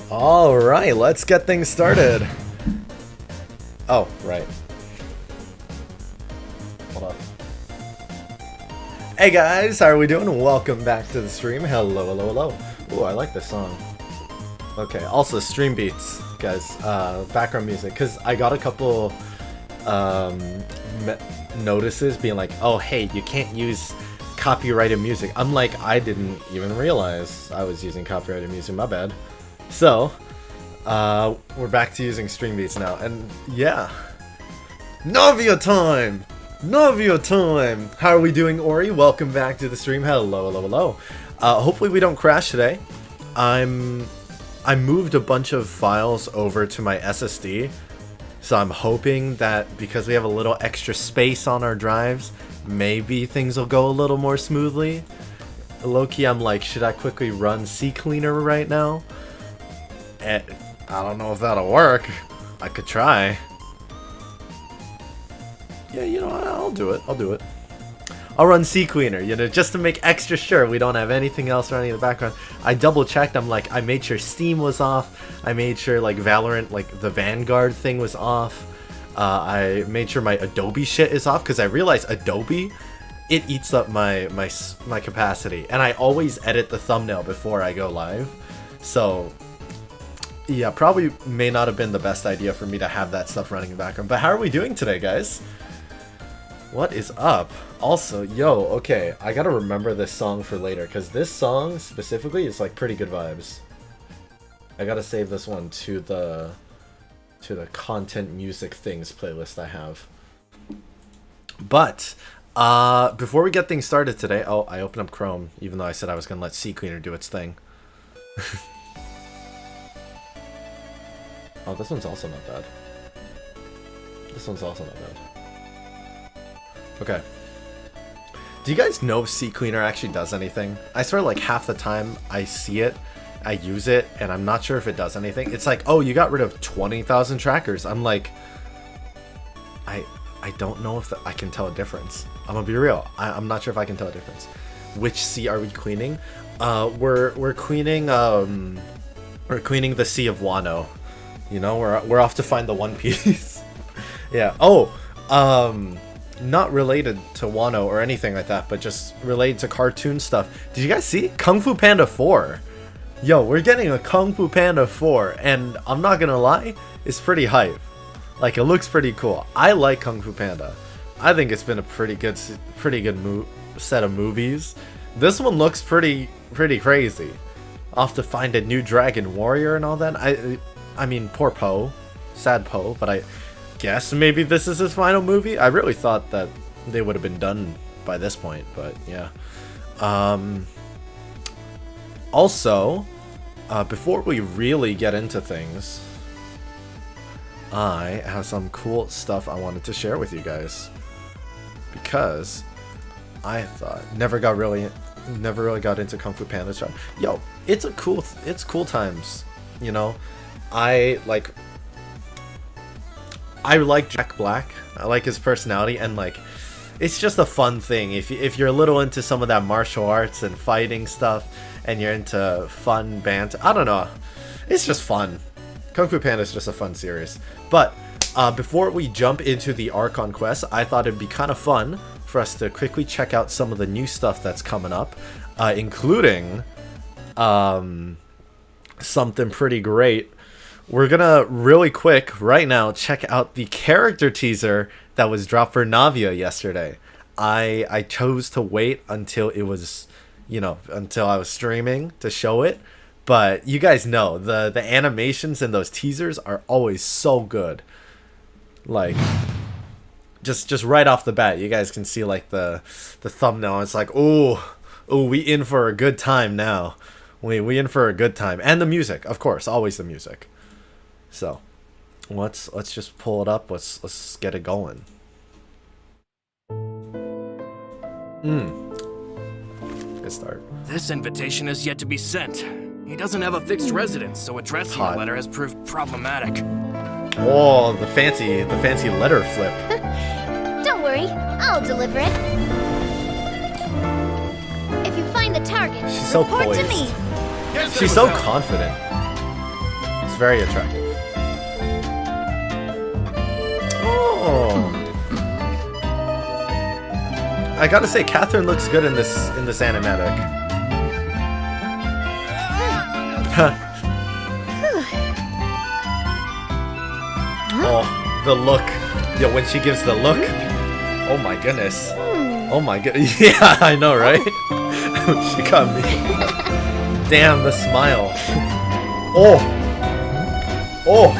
Alright, let's get things started. Oh, right. Hold on. Hey guys, how are we doing? Welcome back to the stream. Hello, hello, hello. Ooh, I like this song. Okay, also stream beats, guys. Background music, because I got a couple notices being like, oh hey, you can't use copyrighted music. I'm like, I didn't even realize I was using copyrighted music, my bad. So, we're back to using stream beats now, and yeah. NAVIA time! NAVIA time! How are we doing, Ori? Welcome back to the stream. Hello, hello, hello. Hopefully we don't crash today. I moved a bunch of files over to my SSD, so I'm hoping that because we have a little extra space on our drives, maybe things will go a little more smoothly. Low-key, I'm like, should I quickly run CCleaner right now? I don't know if that'll work. I could try. Yeah, you know what? I'll do it. I'll do it. I'll run CCleaner, you know, just to make extra sure we don't have anything else running in the background. I double checked. I'm like, I made sure Steam was off. I made sure like Valorant, like the Vanguard thing was off. I made sure my Adobe shit is off because I realized Adobe, it eats up my capacity, and I always edit the thumbnail before I go live. So yeah, probably may not have been the best idea for me to have that stuff running in the background. But how are we doing today, guys? What is up? Also, yo, okay, I gotta remember this song for later, because this song specifically is like pretty good vibes. I gotta save this one to the content music things playlist I have. But before we get things started today, oh, I opened up Chrome, even though I said I was gonna let CCleaner do its thing. Oh, this one's also not bad. This one's also not bad. Okay. Do you guys know if CCleaner actually does anything? I swear like half the time I see it, I use it, and I'm not sure if it does anything. It's like, oh, you got rid of 20,000 trackers. I'm like, I don't know if I can tell a difference. I'm gonna be real. I'm not sure if I can tell a difference. Which sea are we cleaning? We're cleaning the Sea of Wano. You know, we're off to find the One Piece. Yeah. Oh, not related to Wano or anything like that, but just related to cartoon stuff. Did you guys see Kung Fu Panda 4? Yo, we're getting a Kung Fu Panda 4, and I'm not gonna lie, it's pretty hype. Like, it looks pretty cool. I like Kung Fu Panda. I think it's been a pretty good set of movies. This one looks pretty crazy. Off to find a new dragon warrior and all that. I mean, poor Poe. Sad Poe, but I guess maybe this is his final movie. I really thought that they would have been done by this point, but yeah. Also, before we really get into things, I have some cool stuff I wanted to share with you guys. Because I thought never really got into Kung Fu Panda stuff. Yo, it's cool times, you know. I like Jack Black. I like his personality, and like, it's just a fun thing. If you're a little into some of that martial arts and fighting stuff, and you're into fun banter, I don't know, it's just fun. Kung Fu Panda is just a fun series. But before we jump into the Archon quest, I thought it'd be kind of fun for us to quickly check out some of the new stuff that's coming up, including something pretty great. We're gonna really quick right now check out the character teaser that was dropped for NAVIA yesterday. I chose to wait until it was, you know, until I was streaming to show it, but you guys know the animations in those teasers are always so good. Like, just right off the bat, you guys can see like the thumbnail. It's like, oh, we in for a good time now. We in for a good time, and the music, of course, always the music. So, let's just pull it up. Let's get it going. Good start. This invitation is yet to be sent. He doesn't have a fixed residence, so addressing the letter has proved problematic. Oh, the fancy letter flip. Don't worry, I'll deliver it. If you find the target, She's so report poised. to me. She's so confident. very attractive. Oh. I gotta say, Catherine looks good in this animatic. Oh, the look. Yo, when she gives the look. Oh my goodness. Oh my god. Yeah, I know, right? She got me. Damn, the smile. Oh. Oh.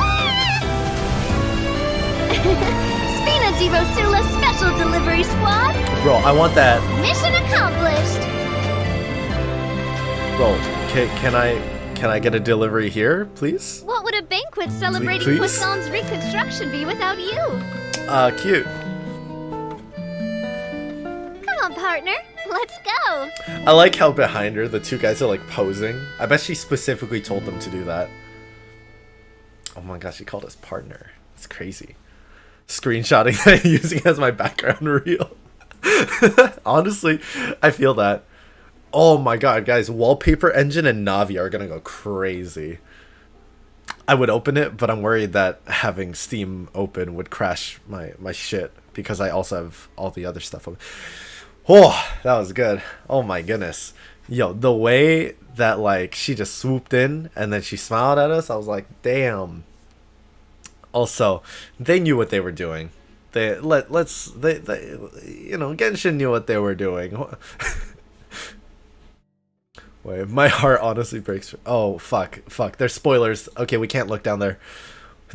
Spina Divosula Special Delivery Squad. Bro, I want that. Mission accomplished. Bro, can I get a delivery here, please? What would a banquet celebrating Please? Poisson's reconstruction be without you? Cute. Come on, partner. Let's go. I like how behind her, the two guys are like posing. I bet she specifically told them to do that. Oh my gosh, she called us partner. It's crazy. Screenshotting that and using it as my background reel. Honestly, I feel that. Oh my god, guys, Wallpaper Engine and Navia are gonna go crazy. I would open it, but I'm worried that having Steam open would crash my shit because I also have all the other stuff open. Oh, that was good. Oh my goodness. Yo, the way that like she just swooped in and then she smiled at us, I was like, damn. Also, they knew what they were doing. They you know, Genshin knew what they were doing. Wait, my heart honestly breaks. Oh, fuck. There's spoilers. Okay, we can't look down there.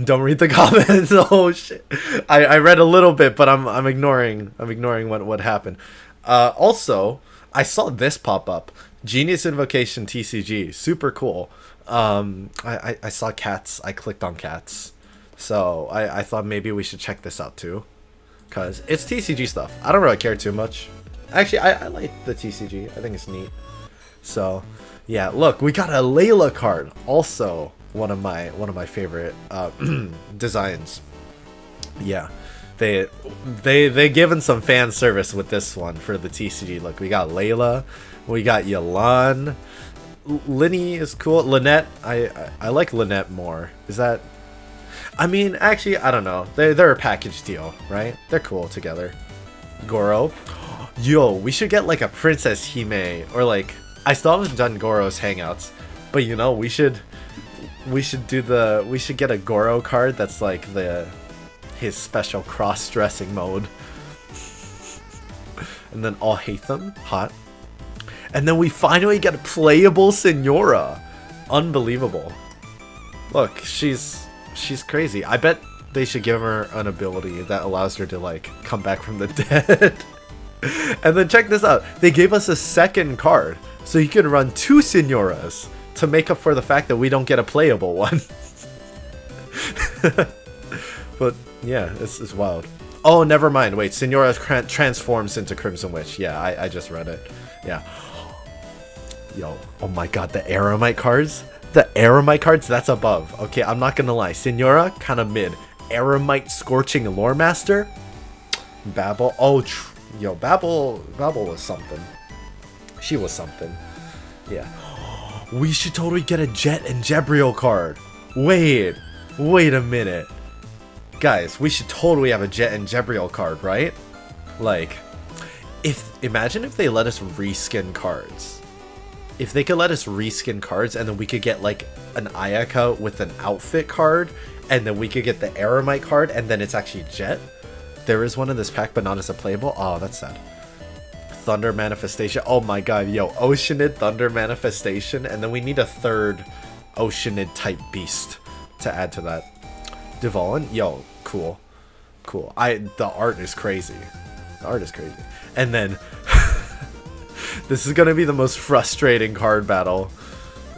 Don't read the comments. Oh shit. I read a little bit, but I'm ignoring what happened. Also, I saw this pop up. Genius Invocation TCG. Super cool. I saw cats. I clicked on cats. So I thought maybe we should check this out too. Cause it's TCG stuff. I don't really care too much. Actually, I like the TCG. I think it's neat. So, yeah, look, we got a Layla card. Also, one of my favorite designs. Yeah, they given some fan service with this one for the TCG. Look, we got Layla, we got Yalan, Linny is cool. Lynette, I like Lynette more. Is that? I mean, actually, I don't know. They're a package deal, right? They're cool together. Goro, yo, we should get like a Princess Hime or like. I still haven't done Goro's hangouts, but you know, we should get a Goro card that's like his special cross-dressing mode. And then I'll hate them. Hot. And then we finally get a playable Senora. Unbelievable. Look, she's crazy. I bet they should give her an ability that allows her to like come back from the dead. And then check this out. They gave us a second card. So you can run 2 Senoras to make up for the fact that we don't get a playable one. But yeah, this is wild. Oh, never mind. Wait, Senora transforms into Crimson Witch. Yeah, I just read it. Yeah. Yo, oh my god, the Aramite cards? The Aramite cards, that's above. Okay, I'm not gonna lie. Senora, kind of mid. Aramite Scorching Lore Master? Babel. Oh, yo, Babel was something. She was something. Yeah. We should totally get a Jet and Jebriel card. Wait a minute. Guys, we should totally have a Jet and Jebriel card, right? Like, imagine if they let us reskin cards. If they could let us reskin cards and then we could get like an Ayaka with an outfit card and then we could get the Aramite card and then it's actually Jet. There is one in this pack but not as a playable. Oh, that's sad. Thunder Manifestation. Oh my god, yo, Oceanid Thunder Manifestation, and then we need a third Oceanid type beast to add to that. Devalin, yo, cool. The art is crazy. And then this is gonna be the most frustrating card battle.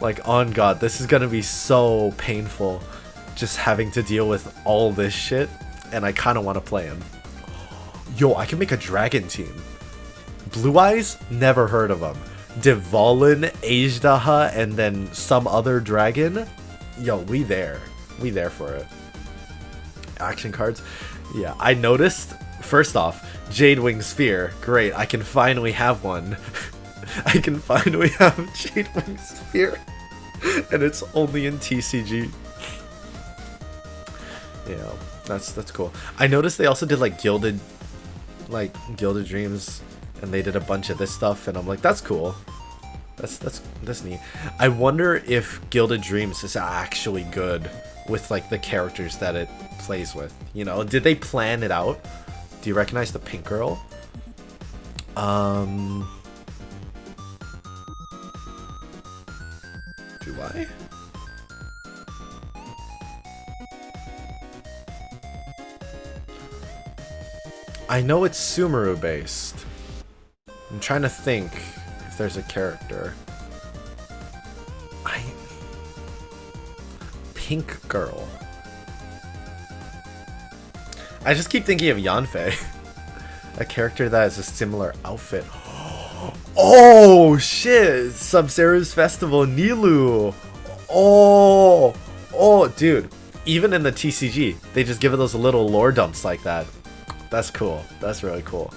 Like, on god, this is gonna be so painful just having to deal with all this shit, and I kind of want to play him. Yo, I can make a dragon team. Blue Eyes? Never heard of them. Devalin, Ajdaha, and then some other dragon? Yo, we there for it. Action cards? Yeah, I noticed, first off, Jadewing Spear. Great, I can finally have one. I can finally have Jadewing Spear. And it's only in TCG. You know, that's cool. I noticed they also did like Gilded Dreams, and they did a bunch of this stuff, and I'm like, that's cool. That's neat. I wonder if Gilded Dreams is actually good with like the characters that it plays with. You know, did they plan it out? Do you recognize the pink girl? Do I? I know it's Sumeru based. I'm trying to think if there's a character. Pink girl. I just keep thinking of Yanfei. A character that has a similar outfit. Oh shit! Sub-Zero's Festival, Nilu! Oh, dude. Even in the TCG, they just give it those little lore dumps like that. That's cool. That's really cool.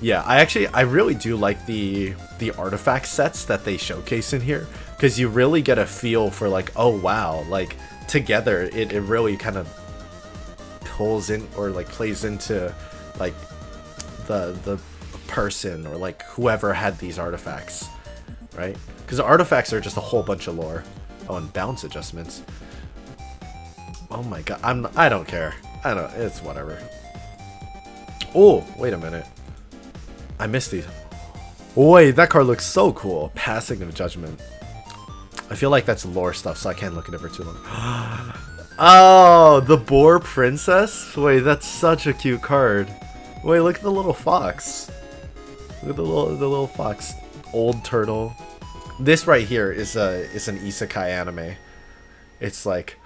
Yeah, I really do like the artifact sets that they showcase in here, because you really get a feel for like, oh wow, like together it really kind of pulls in or like plays into like the person or like whoever had these artifacts, right? Because the artifacts are just a whole bunch of lore. Oh, and bounce adjustments. Oh my god, I don't care. It's whatever. Oh, wait a minute. I missed these. Wait, that card looks so cool. Passing of Judgment. I feel like that's lore stuff, so I can't look at it for too long. Oh, the Boar Princess? Wait, that's such a cute card. Wait, look at the little fox. Look at the little fox. Old turtle. This right here is an isekai anime. It's like,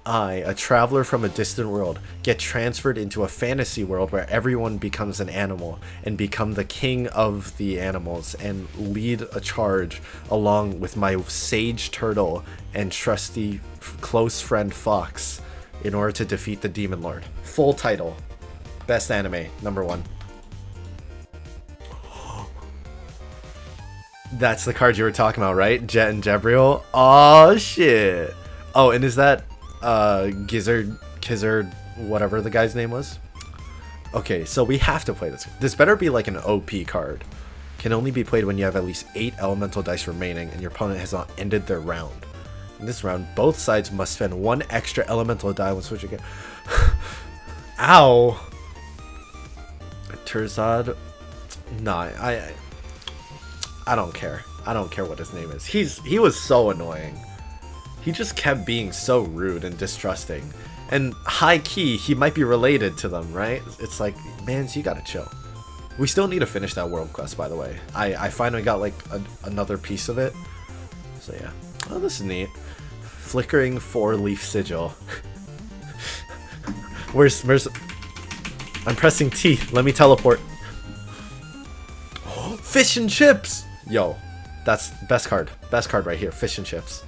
I, a traveler from a distant world, get transferred into a fantasy world where everyone becomes an animal and become the king of the animals and lead a charge along with my sage turtle and trusty close friend fox in order to defeat the demon lord. Full title. Best anime, #1. That's the card you were talking about, right? Jet and Jebriel? Oh shit. Oh, and is that Gizzard, whatever the guy's name was? Okay, so we have to play this. This better be like an OP card. Can only be played when you have at least 8 elemental dice remaining and your opponent has not ended their round. In this round, both sides must spend 1 extra elemental die when switching it. Ow! Terzad? Nah, I don't care. I don't care what his name is. He was so annoying. He just kept being so rude and distrusting. And high key, he might be related to them, right? It's like, mans, you gotta chill. We still need to finish that world quest, by the way. I finally got like another piece of it. So yeah. Oh, this is neat. Flickering 4-leaf sigil. Where's I'm pressing T. Let me teleport. Oh, fish and chips! Yo, that's best card. Best card right here. Fish and chips.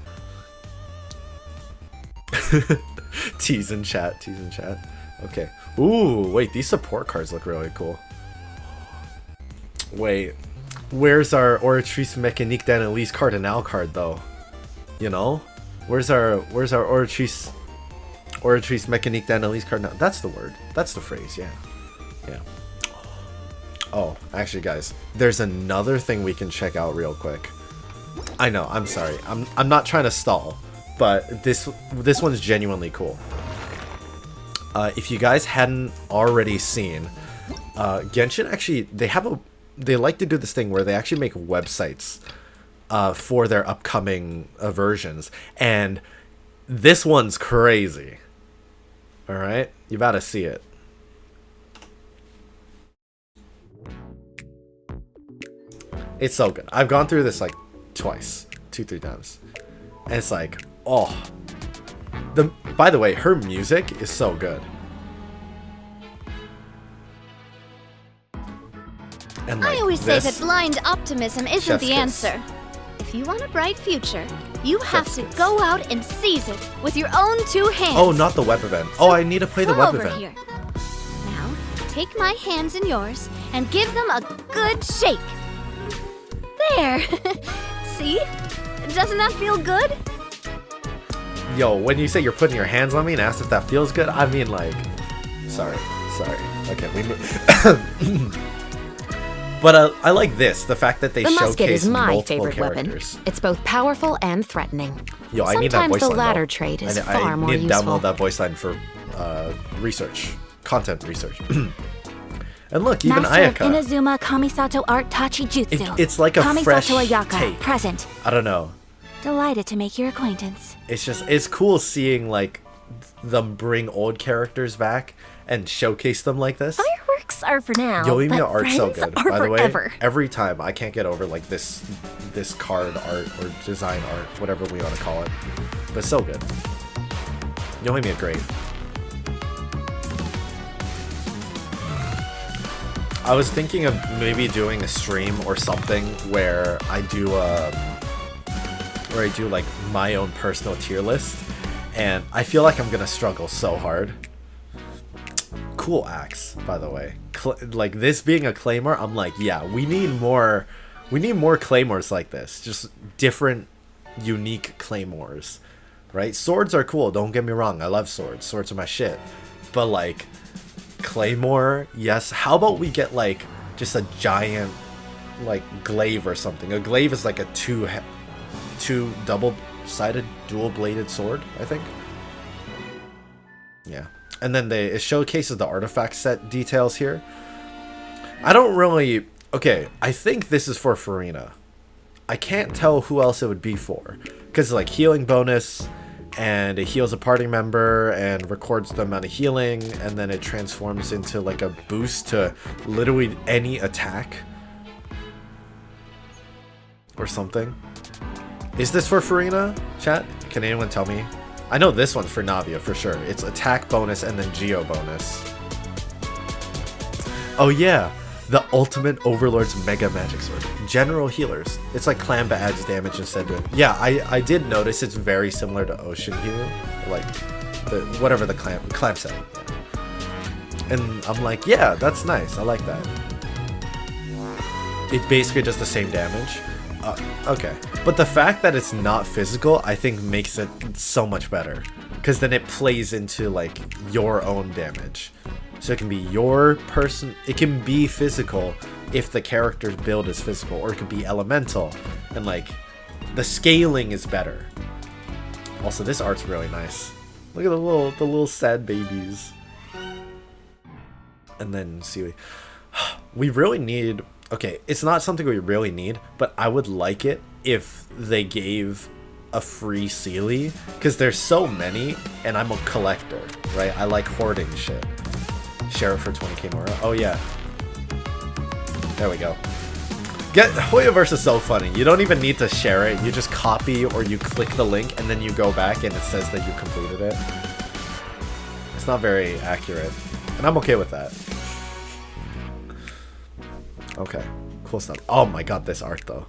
Tease in chat. Tease in chat. Okay. Ooh, wait. These support cards look really cool. Wait. Where's our Oratrice Mécanique d'Analyse Cardinal card, though? You know? Where's our Oratrice Mécanique d'Analyse Cardinal? That's the word. That's the phrase, yeah. Yeah. Oh, actually, guys, there's another thing we can check out real quick. I know, I'm sorry. I'm not trying to stall, but this one's genuinely cool. If you guys hadn't already seen, Genshin actually they like to do this thing where they actually make websites for their upcoming versions, and this one's crazy. All right, you about to see it. It's so good. I've gone through this like twice, 2-3 times, and it's like, oh. By the way, her music is so good. And like I always say this, that blind optimism isn't Chef's the kiss. answer. If you want a bright future, you have Chef's to kiss. go out and seize it with your own 2 hands. Oh, not the web event. Oh, I need to play the Come web over event. here. Now, take my hands in yours and give them a good shake. There. See? Doesn't that feel good? yo, when you say you're putting your hands on me and ask if that feels good, I mean like, sorry. Okay, we move. But I like this, the fact that they The musket showcase is my multiple favorite characters. weapon. It's both powerful and threatening. Yo, I need that Sometimes voice the line, latter though. trait is I far more need to useful. download that voice line for research, content research. And look, even Master of Ayaka. Inazuma Kamisato Art Tachi Jutsu. It's like a fresh Kamisato Ayaka, take. present. I don't know. Delighted to make your acquaintance. It's cool seeing like them bring old characters back and showcase them like this. Fireworks are for now. Yoimiya but art's so friends good. are By the way, forever. every time I can't get over like this card art or design art, whatever we want to call it, but so good. Yoimiya great. I was thinking of maybe doing a stream or something where I do like my own personal tier list, and I feel like I'm gonna struggle so hard. Cool axe, by the way. Like this being a claymore, I'm like, yeah, we need more claymores like this. Just different, unique claymores, right? Swords are cool. Don't get me wrong. I love swords. Swords are my shit. But like. Claymore, yes. How about we get like just a giant like glaive or something? A glaive is like a two double-sided dual-bladed sword, I think. Yeah, and then it showcases the artifact set details here. I don't really. Okay, I think this is for Farina. I can't tell who else it would be for, because like healing bonus. And it heals a party member and records the amount of healing, and then it transforms into like a boost to literally any attack or something. Is this for Farina, chat? Can anyone tell me? I know this one's for Navia for sure. It's attack bonus and then geo bonus. Oh yeah, the ultimate overlord's mega magic sword. General healers. It's like clan but adds damage instead of. Yeah, I did notice it's very similar to Ocean Hero, like whatever the clan set. Yeah. And I'm like, yeah, that's nice. I like that. It basically does the same damage. Okay, but the fact that it's not physical, I think makes it so much better, because then it plays into like your own damage. So it can be your person, it can be physical if the character's build is physical, or it could be elemental, and like the scaling is better. Also, this art's really nice. Look at the little sad babies. And then see, we really need. Okay, it's not something we really need, but I would like it if they gave a free Sealy, because there's so many, and I'm a collector, right? I like hoarding shit. Share it for 20k more. Oh yeah. There we go. Hoyoverse is so funny. You don't even need to share it. You just copy or you click the link and then you go back and it says that you completed it. It's not very accurate. And I'm okay with that. Okay. Cool stuff. Oh my god, this art though.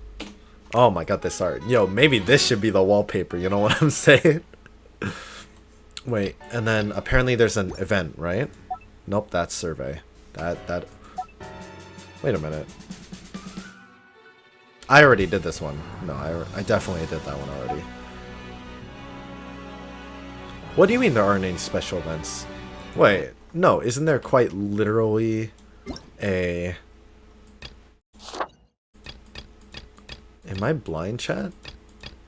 Oh my god, this art. Yo, maybe this should be the wallpaper. You know what I'm saying? Wait, and then apparently there's an event, right? Nope, that's survey. That. Wait a minute. I already did this one. No, I definitely did that one already. What do you mean there aren't any special events? Wait, no, isn't there quite literally a... Am I blind, chat?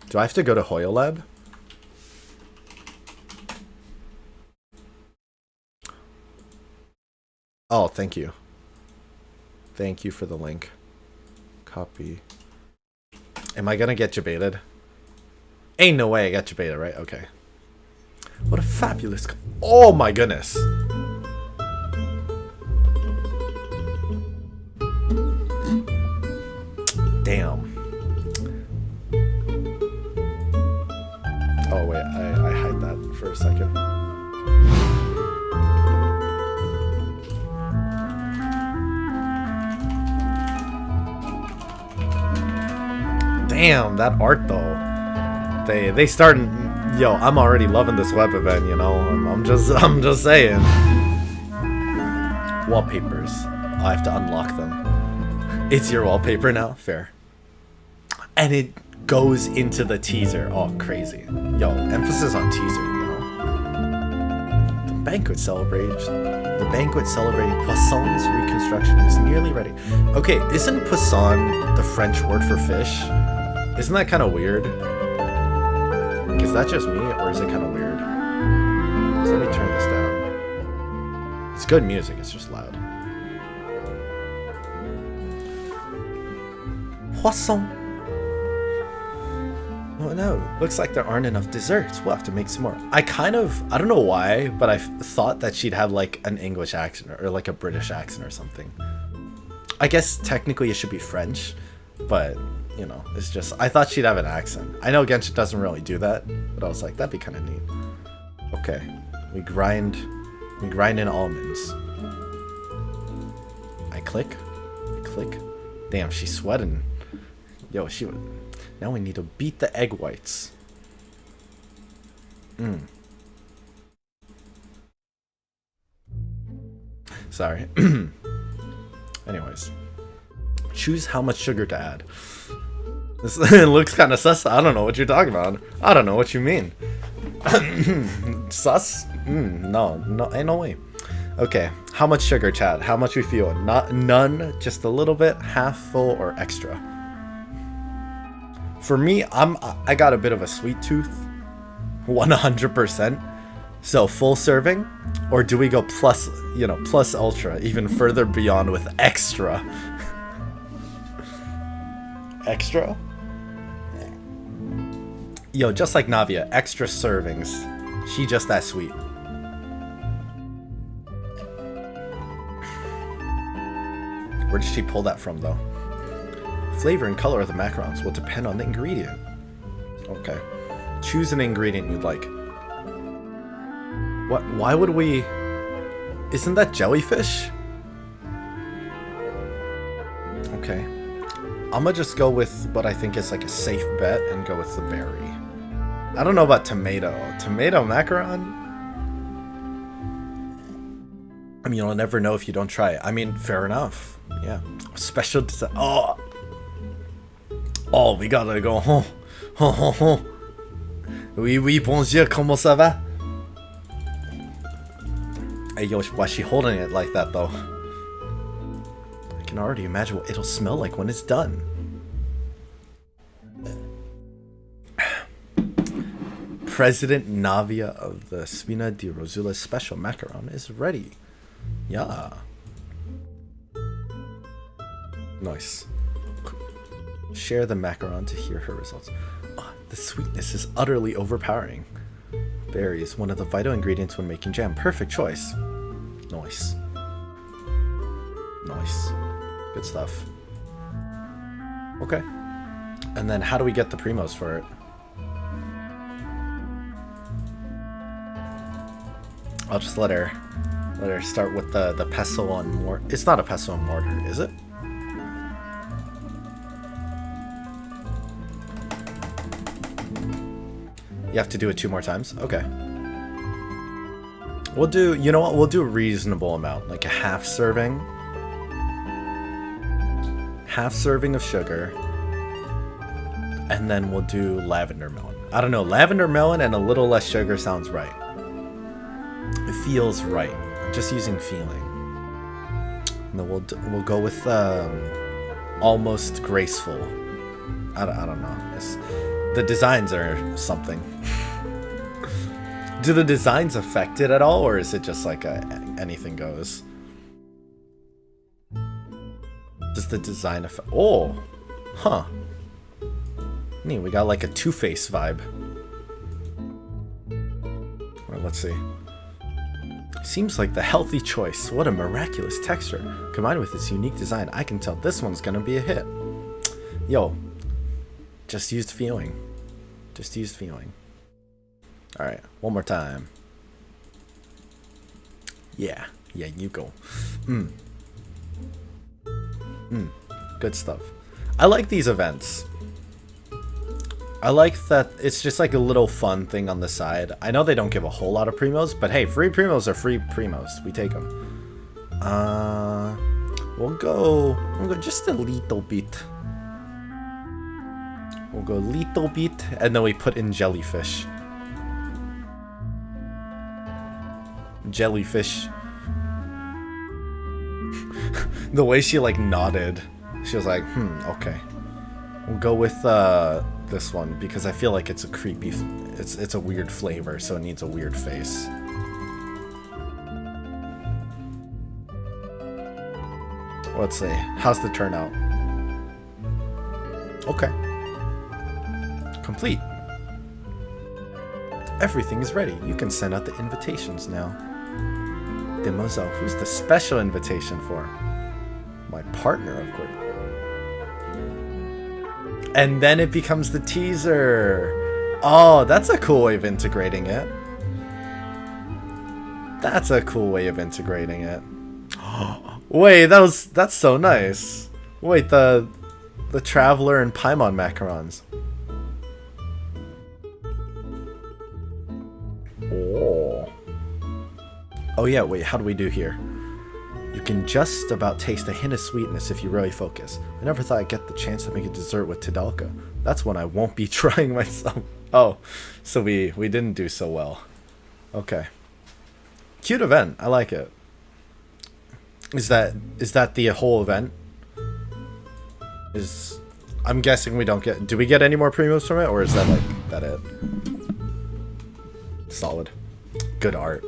Do I have to go to Hoyolab? Oh, thank you. Thank you for the link. Copy. Am I gonna get debated? Ain't no way I got debated, right? Okay. What a fabulous... Oh my goodness! Damn. Oh wait, I hide that for a second. Damn, that art though. They started. Yo, I'm already loving this web event. You know, I'm just saying. Wallpapers. I have to unlock them. It's your wallpaper now. Fair. And it goes into the teaser. Oh, crazy. Yo, emphasis on teaser, you know? The banquet celebrating Poisson's reconstruction is nearly ready. Okay, isn't Poisson the French word for fish? Isn't that kind of weird? Is that just me, or is it kind of weird? So let me turn this down. It's good music, it's just loud. Poisson. Oh no, looks like there aren't enough desserts. We'll have to make some more. I don't know why, but I thought that she'd have like an English accent or like a British accent or something. I guess technically it should be French, but you know, it's just, I thought she'd have an accent. I know Genshin doesn't really do that, but I was like, that'd be kind of neat. Okay, we grind in almonds. I click. Damn, she's sweating. Yo, now we need to beat the egg whites. Sorry. Anyways. Choose how much sugar to add. This it looks kind of sus. I don't know what you're talking about. I don't know what you mean. Sus? No, ain't no way. Okay, how much sugar, chat? How much we feel? None, just a little bit, half full, or extra. For me, I got a bit of a sweet tooth, 100%. So full serving, or do we go plus, you know, plus ultra, even further beyond with extra? Extra? Yo, just like Navia, extra servings. She just that sweet. Where did she pull that from, though? Flavor and color of the macarons will depend on the ingredient. Okay. Choose an ingredient you'd like. What? Why would we... Isn't that jellyfish? Okay. I'm gonna just go with what I think is like a safe bet and go with the berry. I don't know about tomato. Tomato macaron? I mean, you'll never know if you don't try it. I mean, fair enough. Yeah. Special design. Oh! Oh, we gotta go. Oui, bonjour, comment ça va? Hey, yo, why is she holding it like that, though? I can already imagine what it'll smell like when it's done. President Navia of the Spina di Rosula special macaron is ready. Yeah. Nice. Share the macaron to hear her results. Oh, the sweetness is utterly overpowering. Berry is one of the vital ingredients when making jam. Perfect choice. Nice. Nice. Good stuff. Okay. And then how do we get the primos for it? I'll just let her start with the pestle on mortar. It's not a pestle on mortar, is it? You have to do it 2 more times? Okay. We'll do, you know what? We'll do a reasonable amount, like a half serving. Half serving of sugar. And then we'll do lavender melon. I don't know, lavender melon and a little less sugar sounds right. It feels right. I'm just using feeling. And then we'll go with almost graceful. I don't know. The designs are something. Do the designs affect it at all, or is it just like anything goes? Does the design affect? Oh, huh. Neat. We got like a Two-Face vibe. Well, let's see. Seems like the healthy choice. What a miraculous texture. Combined with its unique design, I can tell this one's gonna be a hit. Yo. Just used feeling. Just used feeling. Alright, one more time. Yeah. Yeah, you go. Good stuff. I like these events. I like that it's just like a little fun thing on the side. I know they don't give a whole lot of primos, but hey, free primos are free primos. We take them. We'll go just a little bit. We'll go little bit, and then we put in jellyfish. Jellyfish. The way she like nodded, she was like, okay. We'll go with this one because I feel like it's a creepy, it's a weird flavor, so it needs a weird face. Let's see. How's the turnout? Okay. Complete. Everything is ready. You can send out the invitations now. Demozo, who's the special invitation for? My partner, of course. And then it becomes the teaser. Oh, that's a cool way of integrating it. That's a cool way of integrating it. Wait, that's so nice. Wait, the Traveler and Paimon macarons. Oh. Oh yeah, wait, how do we do here? You can just about taste a hint of sweetness if you really focus. I never thought I'd get the chance to make a dessert with Tidalka. That's when I won't be trying myself. Oh, so we didn't do so well. Okay. Cute event, I like it. Is that the whole event? I'm guessing we don't get... Do we get any more premiums from it, or is that like that it? Solid. Good art.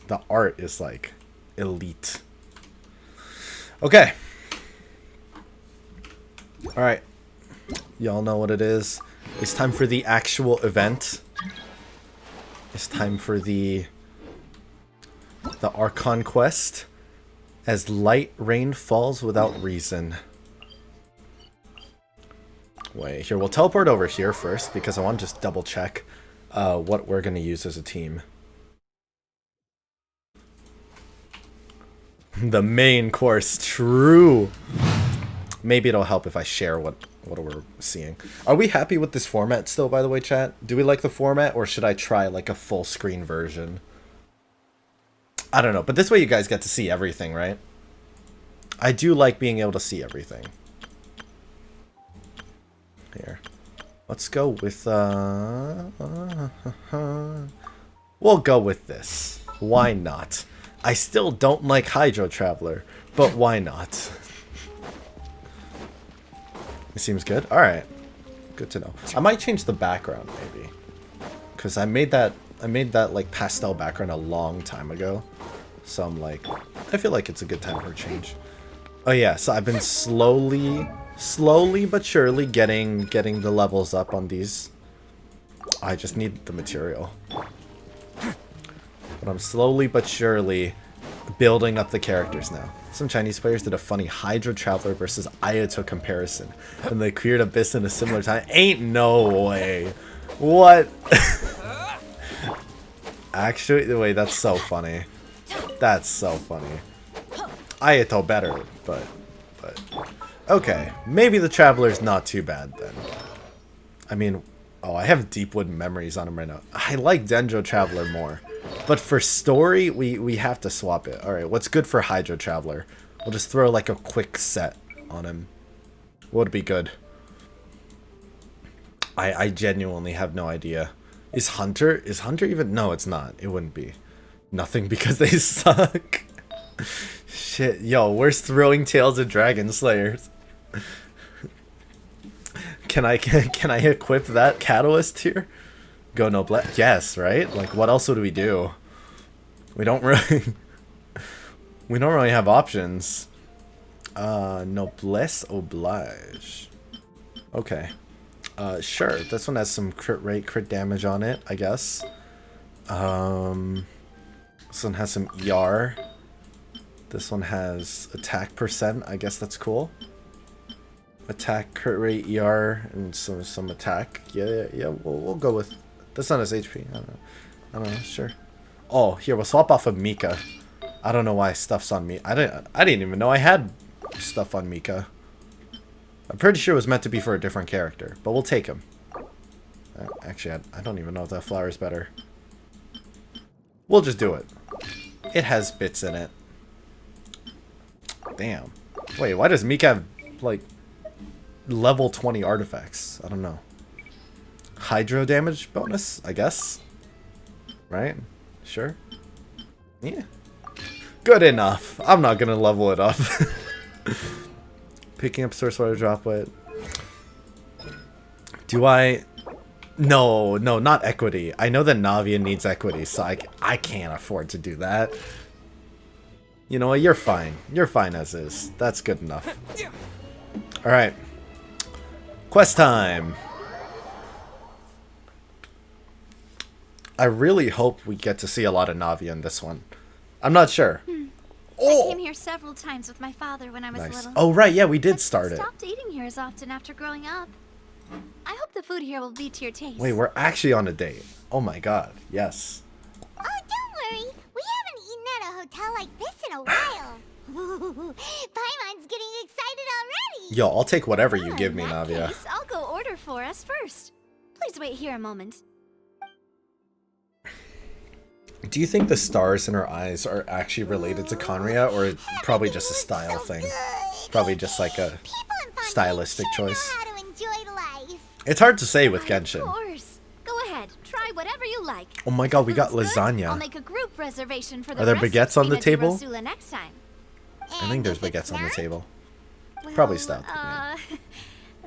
The art is like elite. Okay. Alright. Y'all know what it is. It's time for the actual event. It's time for the Archon quest. As light rain falls without reason. Wait, here, we'll teleport over here first because I want to just double check what we're going to use as a team. The main course, true. Maybe it'll help if I share what we're seeing. Are we happy with this format still, by the way, chat? Do we like the format, or should I try like a full screen version? I don't know, but this way you guys get to see everything, right? I do like being able to see everything. Here. Let's go with, we'll go with this. Why not? I still don't like Hydro Traveler, but why not? It seems good. Alright. Good to know. I might change the background, maybe. Because I made that like pastel background a long time ago. So I'm like, I feel like it's a good time for a change. Oh yeah, so I've been slowly but surely getting the levels up on these. I just need the material. But I'm slowly but surely building up the characters now. Some Chinese players did a funny Hydro Traveler versus Ayato comparison, and they cleared Abyss in a similar time. Ain't no way. What? Actually, wait, that's so funny. That's so funny. Ayato better, but okay. Maybe the Traveler's not too bad then. I mean, oh, I have Deepwood memories on him right now. I like Dendro Traveler more. But for story, we have to swap it. Alright, what's good for Hydro Traveler? We'll just throw like a quick set on him. What would be good? I genuinely have no idea. Is Hunter even? No, it's not. It wouldn't be. Nothing because they suck. Shit, yo, where's Throwing Tales of Dragon Slayers? Can I equip that catalyst here? Go Noblesse? Yes, right? Like, what else would we do? We don't really have options. Noblesse Oblige. Okay. Sure. This one has some crit rate, crit damage on it, I guess. This one has some ER. This one has attack percent. I guess that's cool. Attack, crit rate, ER, and some attack. Yeah. We'll go with. That's not his HP. I don't know. Sure. Oh, here, we'll swap off of Mika. I don't know why stuff's on me. I didn't even know I had stuff on Mika. I'm pretty sure it was meant to be for a different character, but we'll take him. Actually, I don't even know if that flower is better. We'll just do it. It has bits in it. Damn. Wait, why does Mika have, like level 20 artifacts? I don't know. Hydro damage bonus, I guess. Right? Sure. Yeah. Good enough. I'm not gonna level it up. Picking up source water droplet. Do I... No, not equity. I know that Navia needs equity, so I can't afford to do that. You know what? You're fine. You're fine as is. That's good enough. Alright. Quest time. I really hope we get to see a lot of Navia in this one. I'm not sure. I came here several times with my father when I was Nice. little. Oh, right. Yeah, we did But start it. stopped eating here as often after growing up. I hope the food here will be to your taste. Wait, we're actually on a date. Oh my god. Yes. Oh, don't worry. We haven't eaten at a hotel like this in a while. Paimon's getting excited already. Yo, I'll take whatever you Well, give me, in that Navia. case, I'll go order for us first. Please wait here a moment. Do you think the stars in her eyes are actually related to Conria, or probably just a style thing? Probably just like a stylistic choice. How to enjoy life. It's hard to say with Of Genshin. course. Go ahead. Try whatever you like. Oh my god, we got Food's good. I'll lasagna. make a group reservation for the Are there rest of baguettes on the Spina di table? Rosula next time. I think there's And if it's baguettes on the not, table. Well, Probably stopped. Yeah.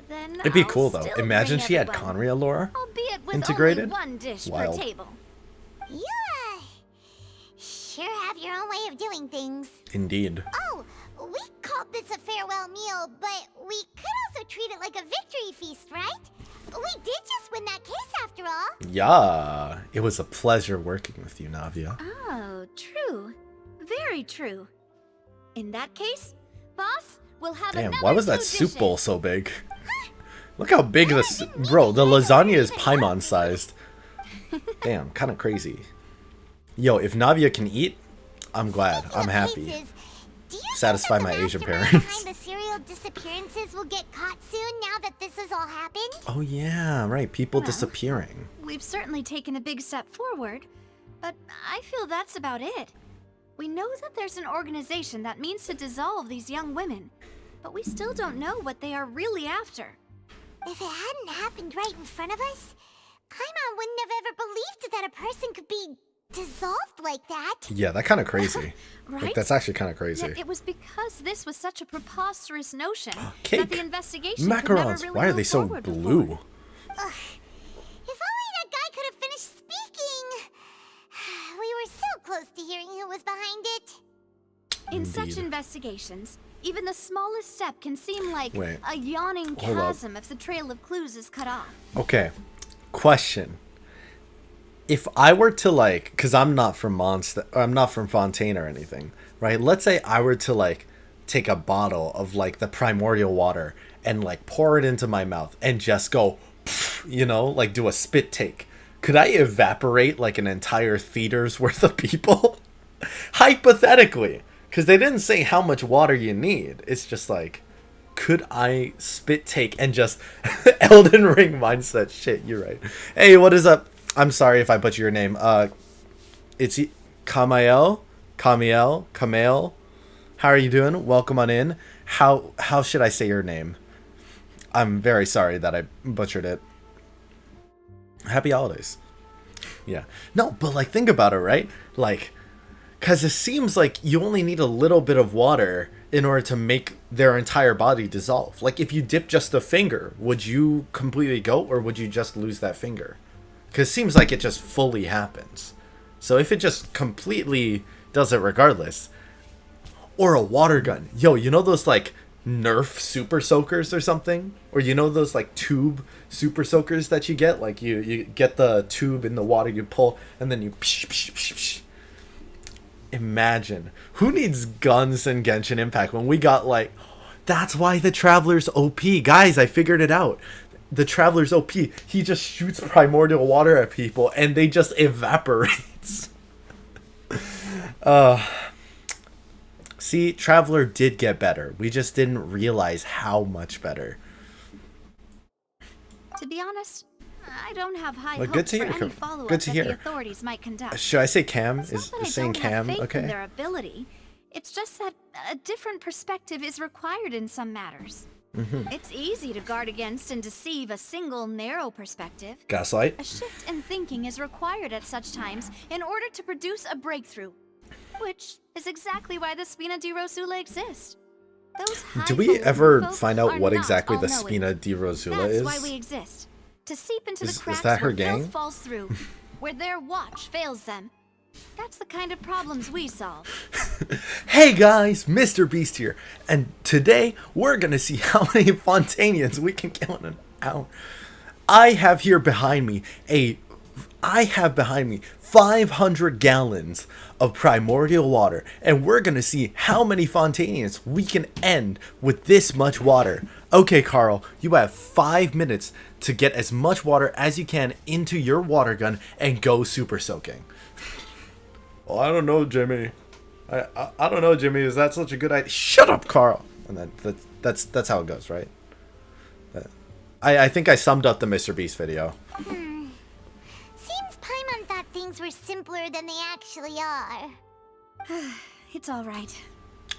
Then It'd be I'll cool though. still Imagine bring she had everyone, Conria lore. albeit with integrated? only one dish Wild. per table. You sure have your own way of doing things. Indeed. Oh, we called this a farewell meal, but we could also treat it like a victory feast, right? We did just win that case after all. Yeah. It was a pleasure working with you, Navia. Oh, true. Very true. In that case, boss, we'll have Damn, another why was that 2 soup bowl dishes. so big? Look how big this... Bro, the lasagna is Paimon sized. Damn, kind of crazy. Yo, if Navia can eat, I'm glad. Speaking I'm of happy. cases, do you Satisfy think my that the Asian mastermind parents. behind the serial disappearances will get caught soon now that this has all happened? Oh yeah, right. People Well. disappearing. We've certainly taken a big step forward, but I feel that's about it. We know that there's an organization that means to dissolve these young women, but we still don't know what they are really after. If it hadn't happened right in front of us, Paimon wouldn't have ever believed that a person could be dissolved like that. Yeah, that kind of crazy. Right? Like, that's actually kind of crazy. Yet it was because this was such a preposterous notion Cake. that the investigation could never Macarons. really Why are move they so forward blue? before. Ugh. If only that guy could have finished speaking. We were so close to hearing who was behind it. In such Indeed. investigations, even the smallest step can seem like Wait. a yawning Hold up. chasm if the trail of clues is cut off. Okay. Question. If I were to like, because I'm not from I'm not from Fontaine or anything, right? Let's say I were to like take a bottle of like the primordial water and like pour it into my mouth and just go, you know, like do a spit take. Could I evaporate like an entire theater's worth of people? Hypothetically, because they didn't say how much water you need. It's just like, could I spit take and just Elden Ring mindset shit? You're right. Hey, what is up? I'm sorry if I butcher your name. It's Kamael. How are you doing? Welcome on in. How should I say your name? I'm very sorry that I butchered it. Happy holidays. Yeah. No, but like think about it, right? Like, because it seems like you only need a little bit of water in order to make their entire body dissolve. Like if you dip just a finger, would you completely go, or would you just lose that finger? Because it seems like it just fully happens. So if it just completely does it regardless. Or a water gun. Yo, you know those like Nerf super soakers or something? Or you know those like tube super soakers that you get? Like you get the tube in the water, you pull, and then you psh, psh, psh, psh. Imagine. Who needs guns in Genshin Impact when we got like... That's why the Traveler's OP. Guys, I figured it out. The Traveler's OP. He just shoots primordial water at people and they just evaporates. See, Traveler did get better. We just didn't realize how much better. To be honest, I don't have high Well, hopes good to for hear. any follow-up Good to that hear. the authorities might conduct. Should I say Cam? It's Is not that I saying don't Cam have faith in okay? their ability. It's just that a different perspective is required in some matters. It's easy to guard against and deceive a single narrow perspective. Gaslight. A shift in thinking is required at such times in order to produce a breakthrough, which is exactly why the Spina di Rosula exists. Those Do we highfalutin ever folk find out are what not exactly the all-knowing. Spina di Rosula That's is? why we exist. To seep into Is the cracks that her where gang? filth falls through, where their watch fails them. That's the kind of problems we solve. Hey guys, Mr. Beast here, and today we're gonna see how many Fontanians we can kill in an hour. I have behind me 500 gallons of primordial water, and we're gonna see how many Fontanians we can end with this much water. Okay, Carl, you have 5 minutes to get as much water as you can into your water gun and go super soaking. Well, I don't know, Jimmy. I don't know, Jimmy. Is that such a good idea? Shut up, Carl. And then that's how it goes, right? I think I summed up the Mr. Beast video. Seems Paimon thought things were simpler than they actually are. It's all right.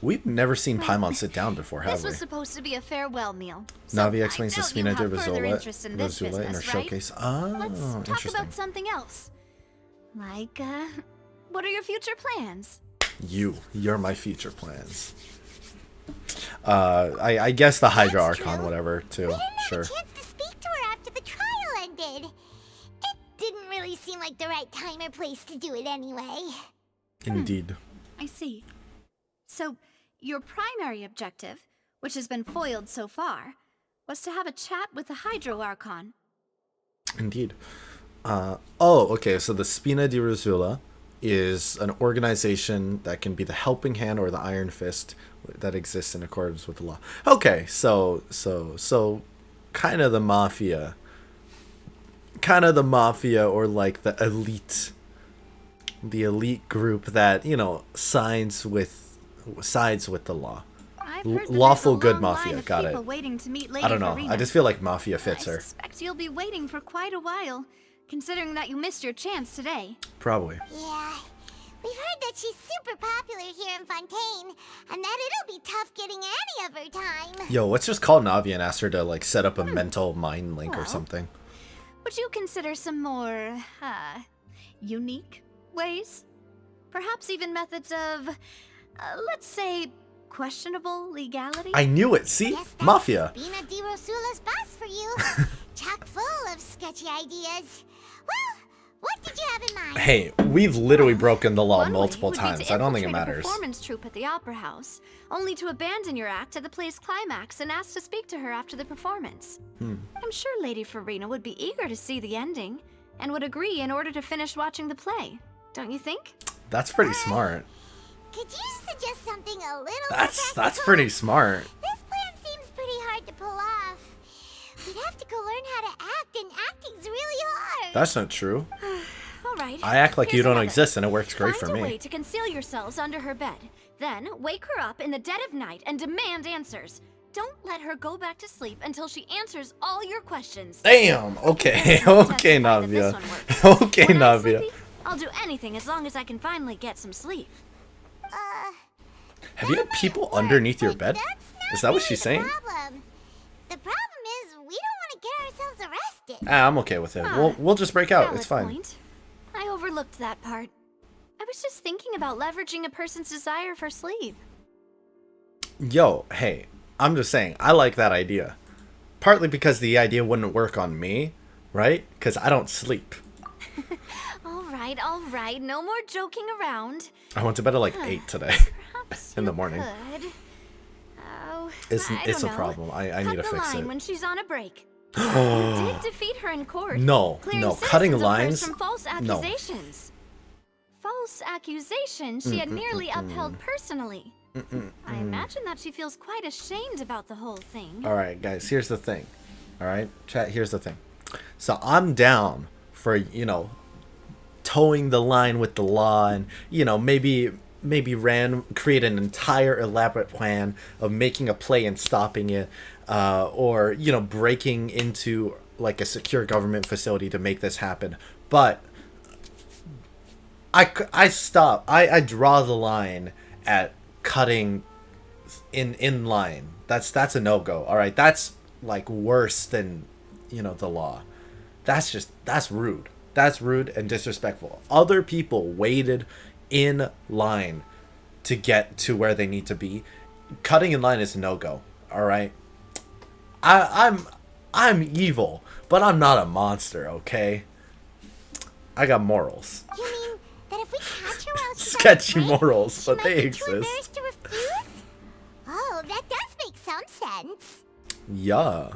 We've never seen Paimon sit down before, have This we? was supposed to be a farewell meal. So Navi I explains the doubt you Spina di have further interest in this Rosula in her business, right? showcase. Oh, Let's talk interesting. about something else. Like, what are your future plans? You're my future plans. I guess the Hydra That's Archon, true. whatever, too. We didn't Sure. have a chance to speak to her after the trial ended. It didn't really seem like the right time or place to do it anyway. Indeed. I see. So, your primary objective, which has been foiled so far, was to have a chat with the Hydro Archon. Indeed. Okay, so the Spina di Rosula is an organization that can be the helping hand or the iron fist that exists in accordance with the law. Okay, so kind of the mafia or like the elite group that, you know, sides with the law. I've heard that Lawful there's a good long mafia, line of got people it. waiting to meet Lady I don't know. Farina. I just feel like mafia fits I her. suspect you'll be waiting for quite a while, considering that you missed your chance today. Probably. Yeah. We've heard that she's super popular here in Fontaine, and that it'll be tough getting any of her time. Yo, let's just call Navi and ask her to like set up a mental mind link or Well. something. Would you consider some more, unique ways? Perhaps even methods of, let's say, questionable legality? I knew it. See? Guess that's Mafia. Spina di Rosula's boss for you. Chock full of sketchy ideas. Well, what did you have in mind? Hey, we've literally broken the law One way multiple would be times. to I don't think it infiltrate a matters. performance troupe at the Opera House, only to abandon your act at the play's climax and ask to speak to her after the performance. I'm sure Lady Farina would be eager to see the ending, and would agree in order to finish watching the play. Don't you think? That's pretty smart. Could you suggest something a little That's practical? pretty smart. This plan seems pretty hard to pull off. We'd have to go learn how to act, and acting's really hard. That's not true. All right. I act like you here's don't another. exist and it works great Find for a way me. to conceal yourselves under her bed. Then wake her up in the dead of night and demand answers. Don't let her go back to sleep until she answers all your questions. Damn. Okay. Okay, Testify that this Navia. one works. Okay, When I'm Navia. sleepy, I'll do anything as long as I can finally get some sleep. Have you had people underneath your bed? That's not Is that what really she's the saying? Problem. The problem is we don't want to get ourselves arrested. Ah, I'm okay with it. We'll just break out. Valid It's fine. point. I overlooked that part. I was just thinking about leveraging a person's desire for sleep. Yo, hey, I'm just saying, I like that idea. Partly because the idea wouldn't work on me, right? Because I don't sleep. All right, no more joking around. I went to bed at like 8 today. Perhaps In the you morning. could. Oh, It's I a don't know. problem. I need to Cut the fix line it. when she's on a break. You did defeat her in court. No, clearing no, citizens cutting of hers lines? from false No. accusations. False accusations she had nearly upheld personally. I imagine that she feels quite ashamed about the whole thing. Alright, guys, here's the thing. Alright, chat, here's the thing. So I'm down for, towing the line with the law and, maybe create an entire elaborate plan of making a play and stopping it, or, breaking into like a secure government facility to make this happen. But I draw the line at cutting in line. That's a no-go. All right, that's like worse than, you know, the law. That's rude. That's rude and disrespectful. Other people waited in line to get to where they need to be. Cutting in line is a no-go. All right. I'm evil, but I'm not a monster, okay? I got morals. You mean that if we catch her while she's Sketchy on the break, morals, she but might they be too exist. embarrassed to refuse? Oh, that does make some sense. Yeah.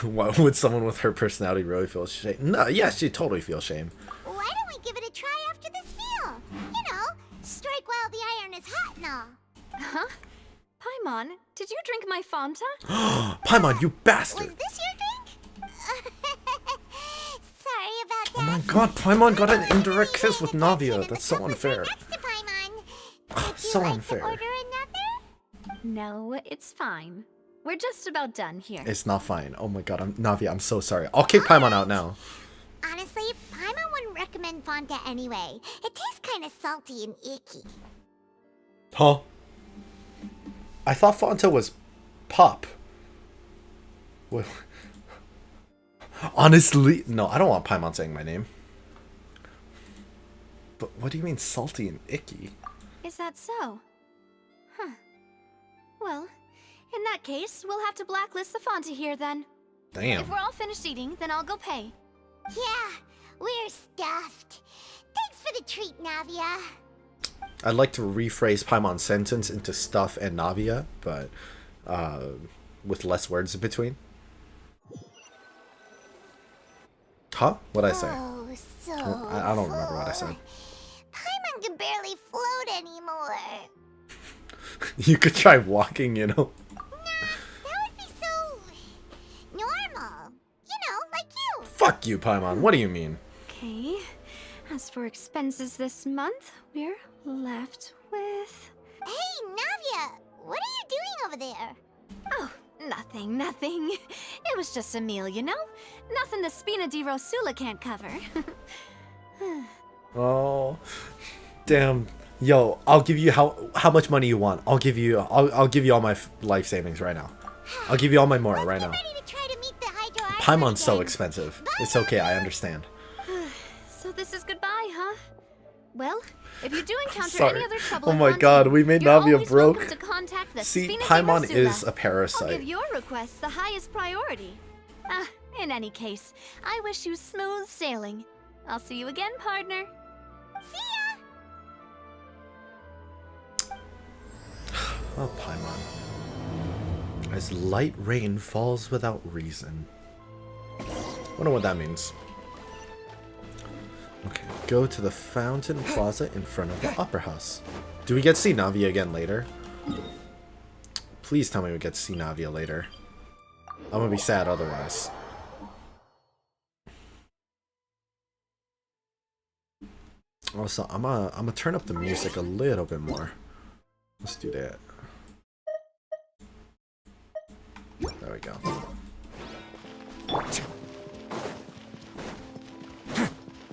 What, would someone with her personality really feel shame? No, yeah, she totally feels shame. Why don't we give it a try after this meal? You know, strike while the iron is hot and all. Huh? Paimon, did you drink my Fanta? Paimon, you Was bastard! this your drink? Sorry about that. Oh my god, Paimon got an indirect We kiss with made attention Navia. and That's the so cup was right unfair. next to Paimon. Would So you like unfair. to order another? No, it's fine. We're just about done here. It's not fine. Oh my god, Navia, I'm so sorry. I'll kick Paimon out now. Honestly, Paimon wouldn't recommend Fanta anyway. It tastes kind of salty and icky. Huh? I thought Fanta was pop. What? Honestly, no, I don't want Paimon saying my name. But what do you mean salty and icky? Is that so? Huh. Well, in that case, we'll have to blacklist the Fanta here then. Damn. If we're all finished eating, then I'll go pay. Yeah, we're stuffed. Thanks for the treat, Navia. I'd like to rephrase Paimon's sentence into stuff and Navia, but with less words in between. Huh? What'd I say? Oh, so I don't remember what I said. Paimon can barely float anymore. You could try walking, you know? That would be so normal. You know, like you. Fuck you, Paimon. What do you mean? Okay. As for expenses this month, we're left with... Hey, Navia, what are you doing over there? Oh, nothing. It was just a meal, you know? Nothing the Spina di Rosula can't cover. Oh, damn. Yo, I'll give you how much money you want. I'll give you all my life savings right now. I'll give you all my mora right now. Ready to try to meet the Hydro Paimon's so again. expensive. It's okay, I understand. So this is goodbye, huh? Well, if you do encounter Sorry. any other trouble Oh in my Monty, god, we made you're Navia always broke. welcome to contact the See, Spina di Paimon Rosula. is a I'll parasite. give your request the highest priority. In any case, I wish you smooth sailing. I'll see you again, partner. See ya! Oh, Paimon. As light rain falls without reason. Wonder what that means. Okay, go to the fountain plaza in front of the opera house. Do we get to see Navia again later? Please tell me we get to see Navia later. I'm gonna be sad otherwise. Also, I'm gonna turn up the music a little bit more. Let's do that. There we go.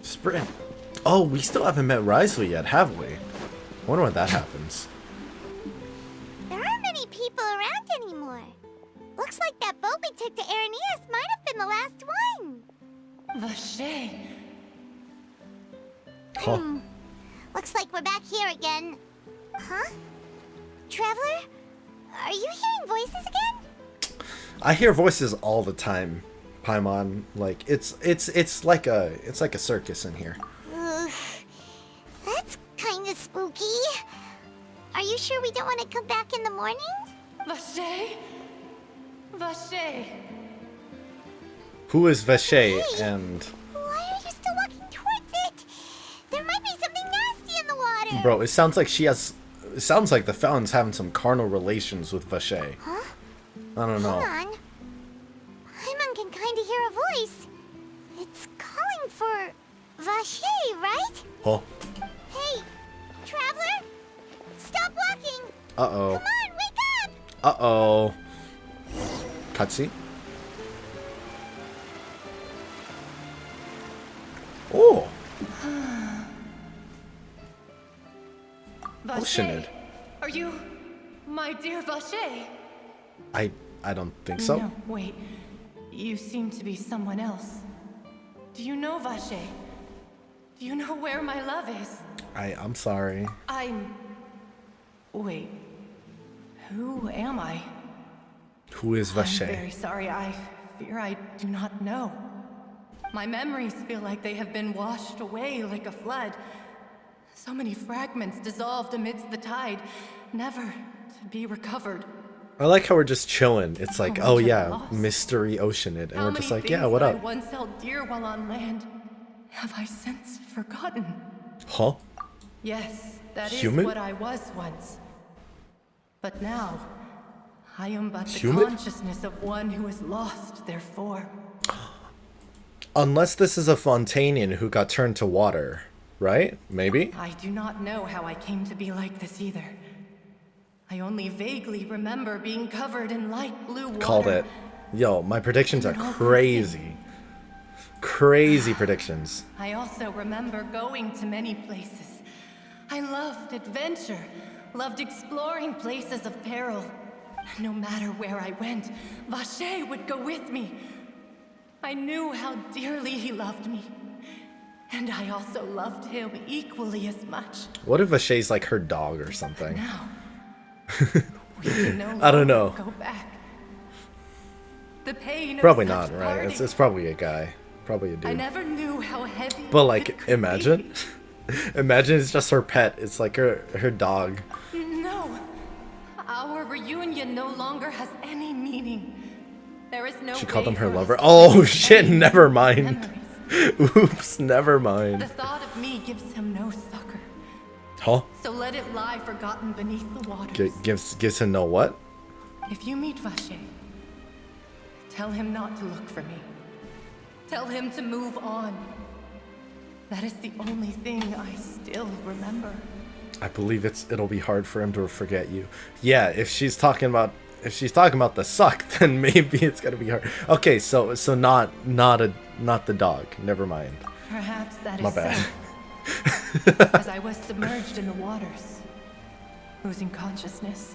Sprint. Oh, we still haven't met HonestLee yet, have we? Wonder when that happens. There aren't many people around anymore. Looks like that boat we took to Araneas might have been the last one. Vache. Huh. Looks like we're back here again. Huh? Traveler? Are you hearing voices again? I hear voices all the time, Paimon. Like it's like a circus in here. Ugh. That's kind of spooky. Are you sure we don't want to come back in the morning? Vache. Vache. Who is Vache and Why are you still walking towards it? There might be something nasty in the water. bro? It sounds like she has. It sounds like the fountain's having some carnal relations with Vache. Huh? I don't know. Hold on. Paimon can kind of hear a voice. It's calling for Vache, right? Huh? Hey, traveler! Stop walking! Uh oh. Come on, wake up! Uh oh. Cutscene. Oh. Vache. Oceanid. Are you my My dear Vache. I don't think so. No, wait. You seem to be someone else. Do you know Vache? Do you know where my love is? I'm sorry. Wait. Who am I? Who is I'm Vache? very sorry. I fear I do not know. My memories feel like they have been washed away like a flood. So many fragments dissolved amidst the tide, never to be recovered. I like how we're just chilling. It's like, How oh much I yeah, lost. mystery oceanid, and How we're many just like, things yeah, what that up? I once held dear while on land have I since forgotten? Huh? Yes, that is Human? what I was once. But now, I am but the Human? consciousness of one who is lost their form. Unless this is a Fontanian who got turned to water, right? Maybe? I do not know how I came to be like this either. I only vaguely remember being covered in light blue water. Called it. Yo, my predictions are crazy. Crazy predictions. I also remember going to many places. I loved adventure, loved exploring places of peril. And no matter where I went, Vache would go with me. I knew how dearly he loved me. And I also loved him equally as much. What if Vache's like her dog or something? Now, we can no I don't longer know. Go back. The pain of Probably such not, right? parting. It's probably a guy. Probably a I dude. never knew how heavy. But it like, could imagine. Imagine it's just her pet. It's like her dog. be. No, our reunion no longer has any meaning. There is no. She called way him her for lover. us to Oh create shit, any never mind. memories. Oops, never The mind. thought of me gives him no succor. Huh? So let it lie forgotten beneath the waters. Gives him no what? If you meet Vache, tell him not to look for me. Tell him to move on. That is the only thing I still remember. I believe it'll be hard for him to forget you. Yeah, if she's talking about the suck, then maybe it's gonna be hard. Okay, so not the dog. Never mind. Perhaps that is My bad. so. As I was submerged in the waters, losing consciousness,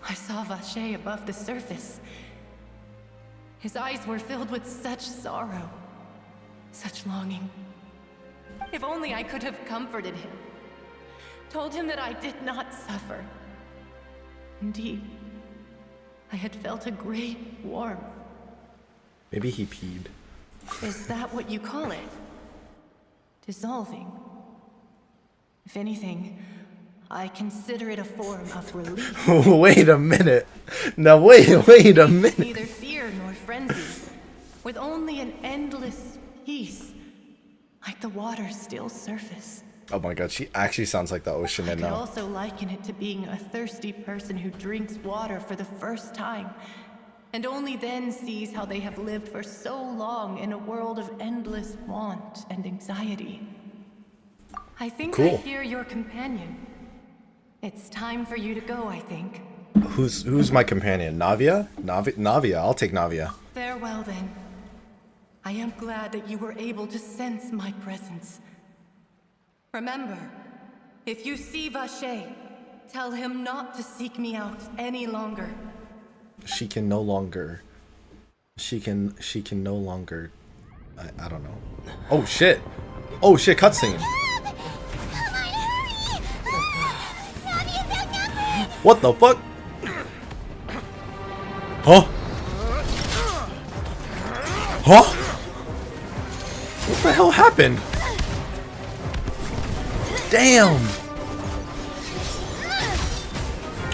I saw Vache above the surface. His eyes were filled with such sorrow, such longing. If only I could have comforted him, told him that I did not suffer. Indeed, I had felt a great warmth. Maybe he peed. Is that what you call it? Dissolving? If anything, I consider it a form of relief. Wait a minute. Now wait a minute. Neither fear nor frenzy, with only an endless peace, like the water's still surface. Oh my god, she actually sounds like the ocean I in could now. also liken it to being a thirsty person who drinks water for the first time, and only then sees how they have lived for so long in a world of endless want and anxiety. I think I Cool. hear your companion. It's time for you to go, I think. Who's my companion? Navia? Navia. I'll take Navia. Farewell, then. I am glad that you were able to sense my presence. Remember, if you see Vache, tell him not to seek me out any longer. She can no longer. She can no longer. I don't know. Oh shit. Oh shit. Cutscene. Come on, hurry! Navia's outnumbered! What the fuck? Huh? Huh? What the hell happened? Damn.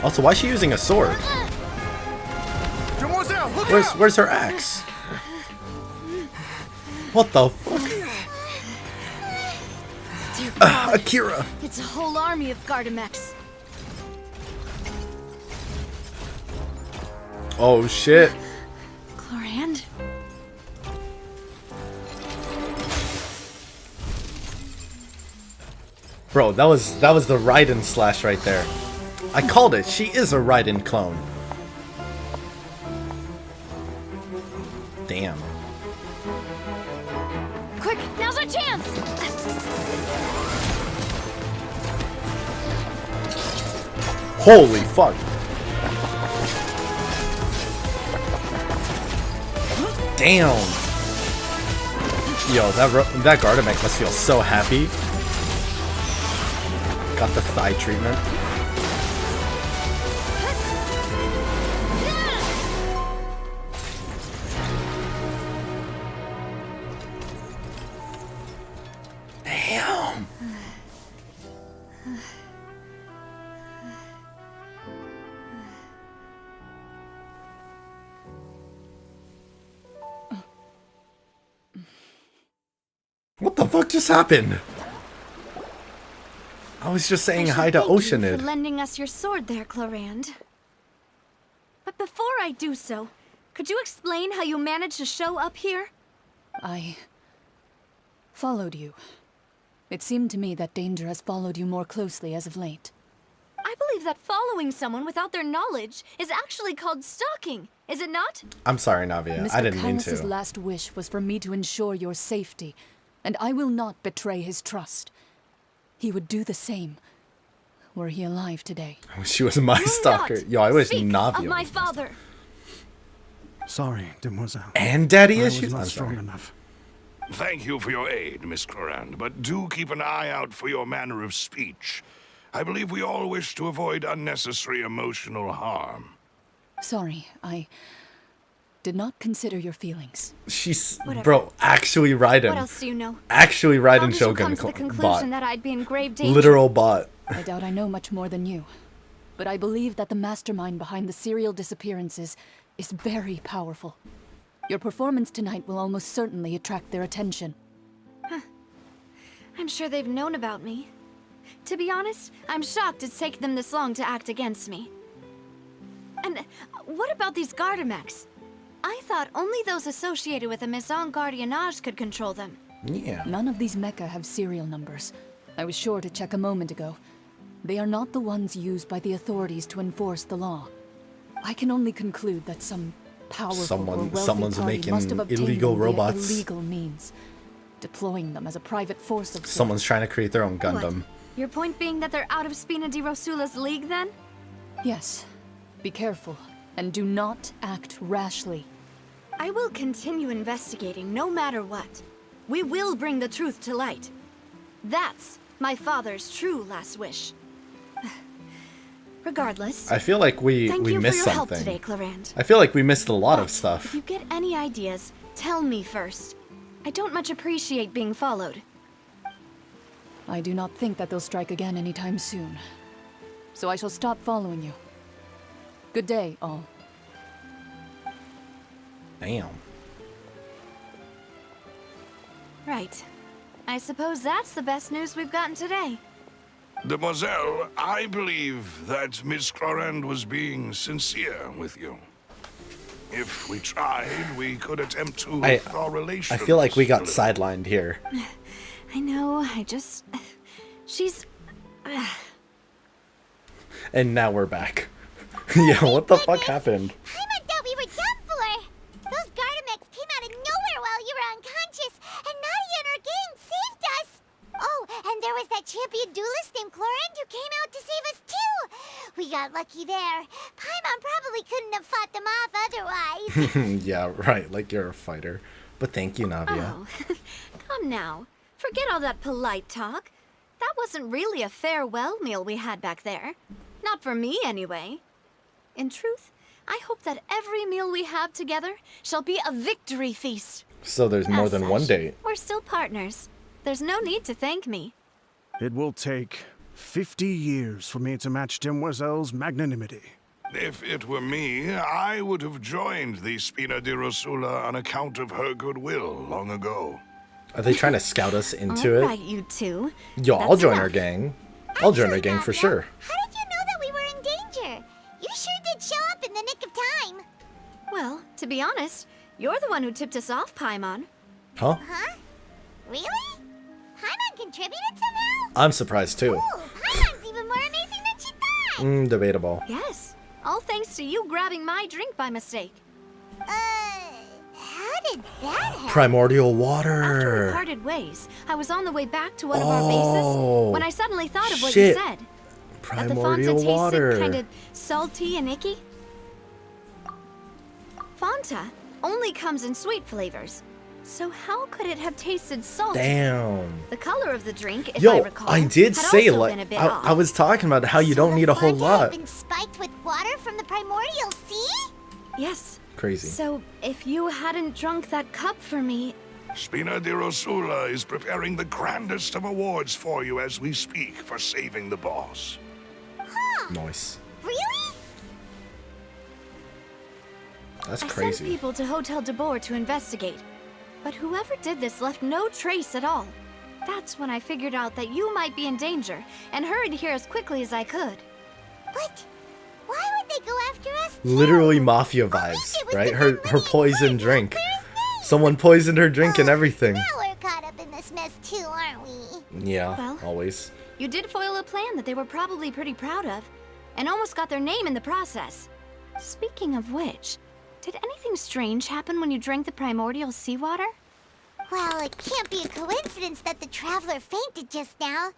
Also, why is she using a sword? Where's her axe? What the fuck? Dear God, Akira. it's a whole army of Gardamex. Oh shit. Chlorand? Bro, that was the Raiden slash right there. I called it. She is a Raiden clone. Damn. Quick, now's our chance! Holy fuck. Damn. Yo, that Gardemek must feel so happy. Got the thigh treatment. Damn. What the fuck just happened? I was just saying hi to Thank you Oceanid. for lending us your sword there, Clorand. But before I do so, could you explain how you managed to show up here? I followed you. It seemed to me that danger has followed you more closely as of late. I believe that following someone without their knowledge is actually called stalking, is it not? I'm sorry, Navia. Mr. I didn't mean Kailas's to. last wish was for me to ensure your safety, and I will not betray his trust. He would do the same, were he alive today. I wish she was my Do stalker. not Yo, I wish speak Navia of my was father. Sorry, demoiselle. And daddy I was issues? not I'm strong sorry. enough. Thank you for your aid, Miss Clorand, but do keep an eye out for your manner of speech. I believe we all wish to avoid unnecessary emotional harm. Sorry, I did not consider your feelings. She's, Whatever. bro, actually Raiden. What else do you know? Actually How Raiden did you come Shogun to the bot. conclusion that I'd be in grave danger? Literal bot. I doubt I know much more than you, but I believe that the mastermind behind the serial disappearances is very powerful. Your performance tonight will almost certainly attract their attention. I'm sure they've known about me. To be honest, I'm shocked it's taken them this long to act against me. And what about these Gardemex? I thought only those associated with the Maison Gardiennage could control them. Yeah. None of these mecha have serial numbers. I was sure to check a moment ago. They are not the ones used by the authorities to enforce the law. I can only conclude that some powerful or wealthy someone's party making must have obtained illegal them via robots. illegal means, deploying them as a private force of sorts. Someone's trying to create their own Gundam. What? Your point being that they're out of Spina di Rosula's league, then? Yes. Be careful, and do not act rashly. I will continue investigating no matter what. We will bring the truth to light. That's my father's true last wish. Regardless, I feel like we thank you for missed your help something. today, Clorand. I feel like we missed a lot But of stuff. If you get any ideas, tell me first. I don't much appreciate being followed. I do not think that they'll strike again anytime soon. So I shall stop following you. Good day, all. Damn. Right. I suppose that's the best news we've gotten today. Demoiselle, I believe that Miss Clorand was being sincere with you. If we tried, we could attempt to thaw I relations. feel like we a got little. sidelined here. I know, she's... And now we're back. Yeah, what the fuck happened? Paimon thought we were done for. Those Gardemex came out of nowhere while you were unconscious, and Nadia and her gang saved us. Oh, and there was that champion duelist named Clorand who came out to save us too. We got lucky there. Paimon probably couldn't have fought them off otherwise. Yeah, right, like you're a fighter. But thank you, Navia. Oh, come now. Forget all that polite talk. That wasn't really a farewell meal we had back there. Not for me, anyway. In truth, I hope that every meal we have together shall be a victory feast. So there's more As than such, one date. We're still partners. There's no need to thank me. It will take 50 years for me to match Demoiselle's magnanimity. If it were me, I would have joined the Spina di Rosula on account of her goodwill long ago. Are they trying to scout us into All it? right, you two. Yo, I'll That's join our enough. gang. I'll join our gang for Nadia, sure. How did you know that we were in danger? You sure did show up in the nick of time. Well, to be honest, you're the one who tipped us off, Paimon. Huh? Huh? Really? Paimon contributed somehow? I'm surprised too. Ooh, Paimon's even more amazing than she thought. Debatable. Yes, all thanks to you grabbing my drink by mistake. How did that happen? Primordial After we water. parted ways, I was on the way back to one of our Oh, bases when I suddenly thought of what shit. you said. That the Primordial Fanta water. tasted kind of salty and icky? Fanta only comes in sweet flavors. So how could it have tasted salty? Damn. The color of the drink, if I Yo, recall, I did had say, also like, been a bit I off. was talking about how you So don't the need a whole Fanta lot. had been spiked with water from the primordial sea? Yes. Crazy. So if you hadn't drunk that cup for me, Spina di Rosula is preparing the grandest of awards for you as we speak for saving the boss. Nice. Really? That's I sent crazy. people to Hotel de Boer to investigate. But whoever did this left no trace at all. That's when I figured out that you might be in danger and hurried here as quickly as I could. But why would they go after us? Literally mafia vibes, it was right? the Her Verminion poisoned Cardinal. drink. Where's Nate? Someone poisoned her drink and everything. Now we're caught up in this mess too, aren't we? Yeah, Well. always. You did foil a plan that they were probably pretty proud of, and almost got their name in the process. Speaking of which, did anything strange happen when you drank the primordial seawater? Well, it can't be a coincidence that the traveler fainted just now.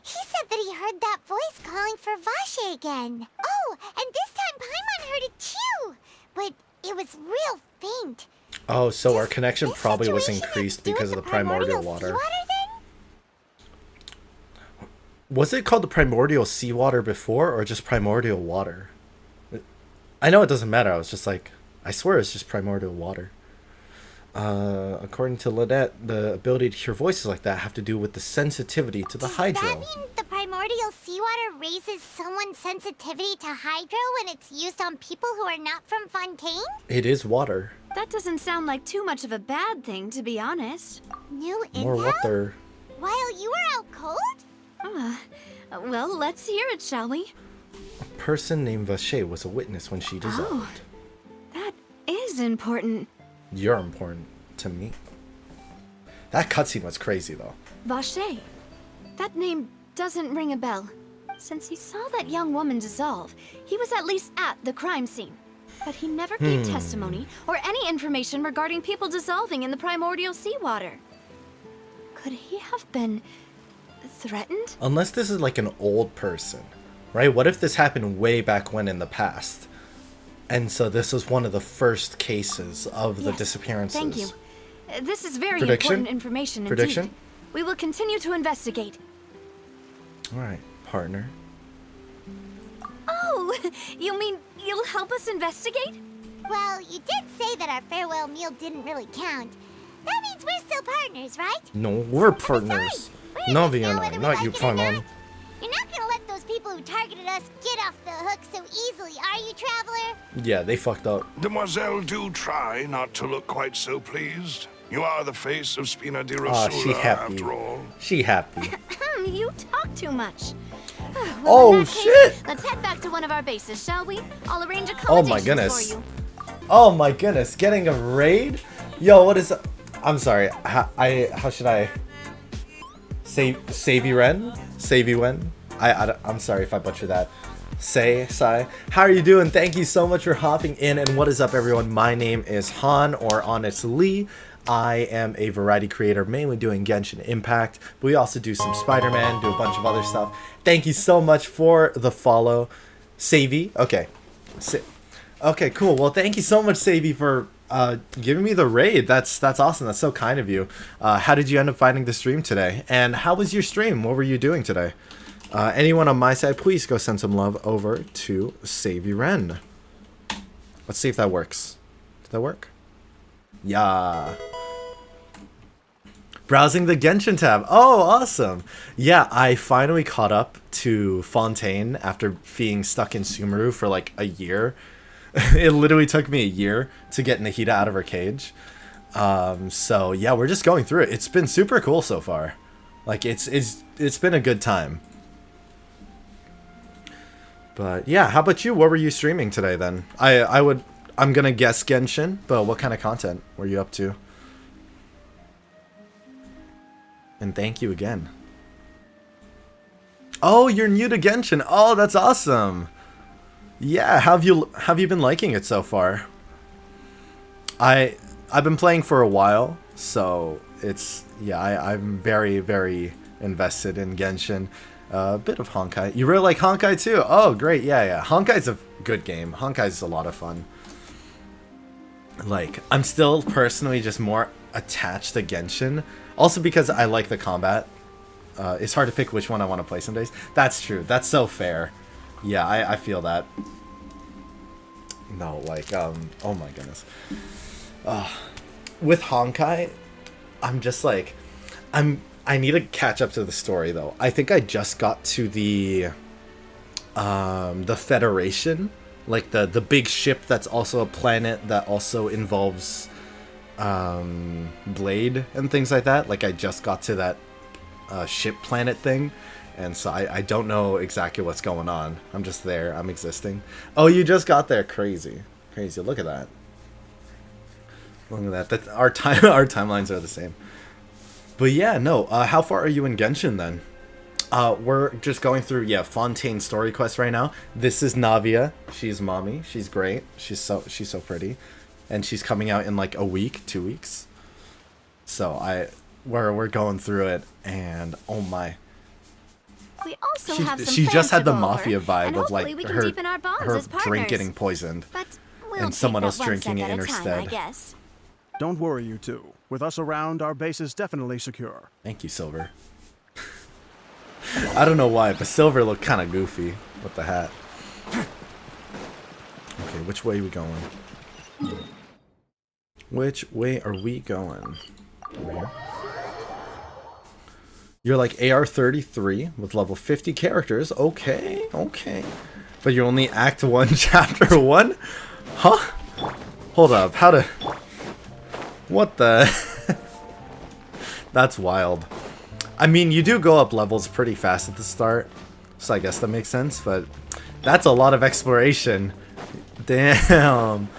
He said that he heard that voice calling for Vache again. Oh, and this time Paimon heard it too. But it was real faint. Oh, so our Does connection this probably was situation have increased to do because of with the primordial seawater water. then? Was it called the primordial seawater before or just primordial water? I know it doesn't matter. I was just like, I swear it's just primordial water. According to Lynette, the ability to hear voices like that have to do with the sensitivity to the Does hydro. that mean the primordial seawater raises someone's sensitivity to hydro when it's used on people who are not from Fontaine? It is water. That doesn't sound like too much of a bad thing, to be honest. New More intel? water. While you were out cold? Well, let's hear it, shall we? A person named Vache was a witness when she dissolved. That is important. You're important to me. That cutscene was crazy, though. Vache. That name doesn't ring a bell. Since he saw that young woman dissolve, he was at least at the crime scene. But he never gave testimony or any information regarding people dissolving in the primordial seawater. Could he have been threatened? Unless this is like an old person, right? What if this happened way back when in the past? And so this was one of the first cases of the Yes, disappearances. Thank you. This is very Prediction? important information indeed. Prediction? We will continue to investigate. All right, partner. Oh, you mean you'll help us investigate? Well, you did say that our farewell meal didn't really count. That means we're still partners, right? No, we're Besides, partners. we're in Navi this now and I, whether we not like you, it or Paimon. not. You're not gonna let those people who targeted us get off the hook so easily, are you, Traveler? Yeah, they fucked up. Demoiselle, do try not to look quite so pleased. You are the face of Spina di Ah, she Rosula, happy. after all. She happy. You talk too much. Well, Oh, in that case, shit! let's head back to one of our bases, shall we? I'll arrange Oh my accommodations goodness. for you. Oh my goodness, getting a raid? Yo, what is... I'm sorry, how should I... Saviren? I'm sorry if I butchered that. Sai. How are you doing? Thank you so much for hopping in. And what is up, everyone? My name is Han, or HonestLee. I am a variety creator, mainly doing Genshin Impact. But we also do some Spider-Man, do a bunch of other stuff. Thank you so much for the follow. Savy. Okay. Okay, cool. Well, thank you so much, Savy, for giving me the raid. That's awesome. That's so kind of you. How did you end up finding the stream today? And how was your stream? What were you doing today? Anyone on my side, please go send some love over to Savy Ren. Let's see if that works. Did that work? Yeah. Browsing the Genshin tab. Oh, awesome. Yeah, I finally caught up to Fontaine after being stuck in Sumeru for like a year. It literally took me a year to get Nahida out of her cage. So yeah, we're just going through it. It's been super cool so far. Like it's been a good time. But yeah, how about you? What were you streaming today then? I'm gonna guess Genshin, but what kind of content were you up to? And thank you again. Oh, you're new to Genshin. Oh, that's awesome. Yeah, have you been liking it so far? I've been playing for a while, so it's I'm very, very invested in Genshin. A bit of Honkai. You really like Honkai too? Oh, great. Yeah, yeah. Honkai's a good game. Honkai's a lot of fun. Like, I'm still personally just more attached to Genshin. Also because I like the combat. It's hard to pick which one I want to play some days. That's true. That's so fair. Yeah, I feel that. No, like, oh my goodness. With Honkai, I'm just like, I need to catch up to the story though. I think I just got to the Federation, like the big ship that's also a planet that also involves Blade and things like that. Like I just got to that ship planet thing, and so I don't know exactly what's going on. I'm just there. I'm existing. Oh, you just got there. Crazy. Look at that. Look at that. Our timelines are the same. But yeah, no. How far are you in Genshin then? We're just going through Fontaine story quest right now. This is Navia. She's mommy. She's great. She's so pretty, and she's coming out in like a week, 2 weeks. So we're going through it, and oh my. We also have some she just had the plans to go mafia over, vibe and of like hopefully we can her deepen our bonds as drink partners. getting poisoned, But we'll and take someone that else one drinking step it in at her a time, stead. I guess. Don't worry, you two. With us around, our base is definitely secure. Thank you, Silver. I don't know why, but Silver looked kind of goofy with the hat. Okay, which way are we going? Which way are we going? Over here. You're like AR-33 with level 50 characters. Okay. But you're only Act 1, Chapter 1? Huh? Hold up. What the? That's wild. I mean, you do go up levels pretty fast at the start, so I guess that makes sense, but that's a lot of exploration. Damn.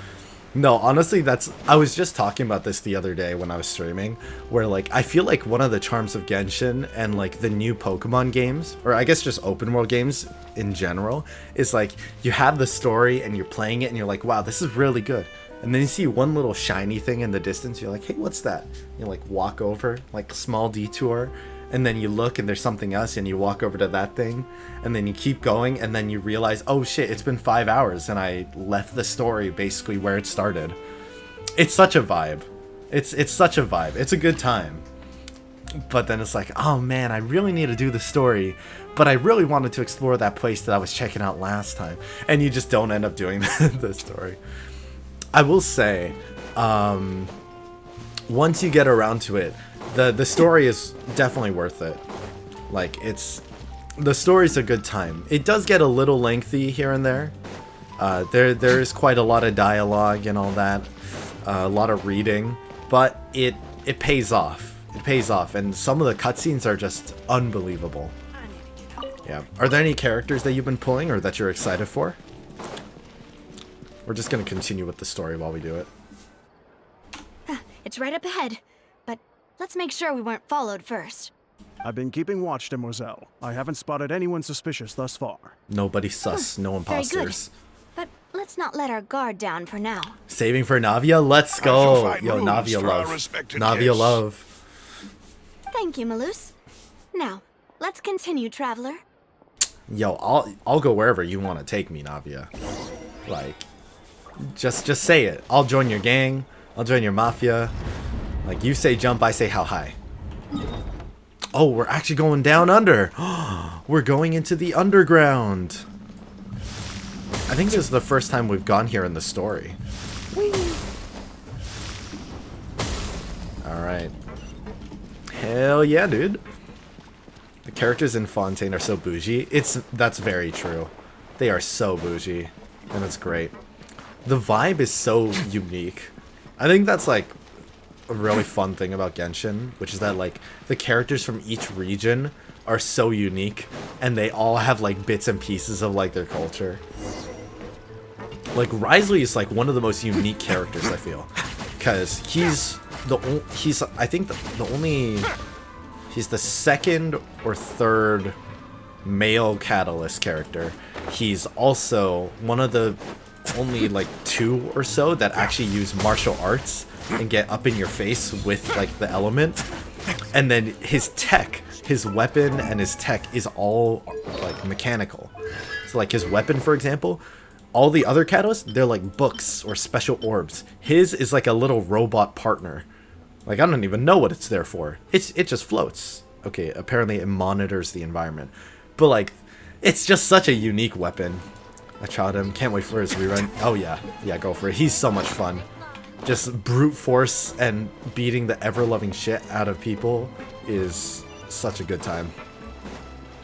No, honestly, I was just talking about this the other day when I was streaming, where like I feel like one of the charms of Genshin and like the new Pokemon games, or I guess just open world games in general, is like you have the story and you're playing it and you're like, wow, this is really good. And then you see one little shiny thing in the distance, you're like, hey, what's that? You like walk over, like a small detour, and then you look and there's something else and you walk over to that thing, and then you keep going, and then you realize, oh shit, it's been 5 hours and I left the story basically where it started. It's such a vibe. It's such a vibe. It's a good time. But then it's like, oh man, I really need to do the story, but I really wanted to explore that place that I was checking out last time. And you just don't end up doing the story. I will say, once you get around to it, the story is definitely worth it. Like, the story's a good time. It does get a little lengthy here and there. There is quite a lot of dialogue and all that, a lot of reading, but it pays off. It pays off, and some of the cutscenes are just unbelievable. Yeah. Are there any characters that you've been pulling or that you're excited for? We're just gonna continue with the story while we do it. It's right up ahead, but let's make sure we weren't followed first. I've been keeping watch, Demoiselle. I haven't spotted anyone suspicious thus far. Nobody sus, no Very good. imposters. But let's not let our guard down for now. Saving for Navia? Let's I shall go! find Yo, rooms Navia for our love. respected Navia guests. love. Thank you, Malus. Now, let's continue, traveler. Yo, I'll go wherever you want to take me, Navia. Like, just say it. I'll join your gang. I'll join your mafia. Like, you say jump, I say how high. Oh, we're actually going down under. We're going into the underground. I think this is the first time we've gone here in the story. Alright. Hell yeah, dude. The characters in Fontaine are so bougie. That's very true. They are so bougie. And it's great. The vibe is so unique. I think that's like a really fun thing about Genshin, which is that like the characters from each region are so unique, and they all have like bits and pieces of like their culture. Like Wriothesley is like one of the most unique characters, I feel, because he's I think he's the second or third male Catalyst character. He's also one of the only like 2 or so that actually use martial arts and get up in your face with like the element. And then his tech his weapon and his tech is all like mechanical. So like his weapon, for example, all the other catalysts, they're like books or special orbs. His is like a little robot partner. Like, I don't even know what it's there for. It just floats. Okay, apparently it monitors the environment. But like, it's just such a unique weapon. I tried him. Can't wait for his rerun. Oh yeah. Yeah, go for it. He's so much fun. Just brute force and beating the ever-loving shit out of people is such a good time.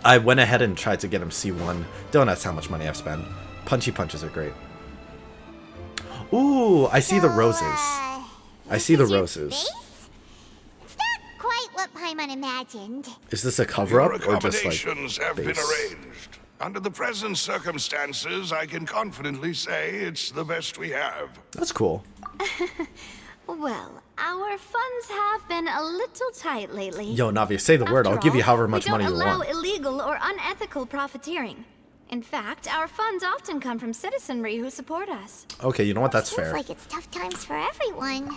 I went ahead and tried to get him C1. Don't ask how much money I've spent. Punchy punches are great. Ooh, I see the roses. I see the roses. It's not quite what Paimon imagined. Is this a Your cover-up or just like accommodations have been base? arranged. Under the present circumstances, I can confidently say it's the best we have. That's cool. Well, our funds have been a little tight lately. Yo, Navia, say the word. I'll After give you all, however much money we you don't allow want. illegal or unethical profiteering. In fact, our funds often come from citizenry who support us. Okay, you know what? That's Seems fair. like it's tough times for everyone.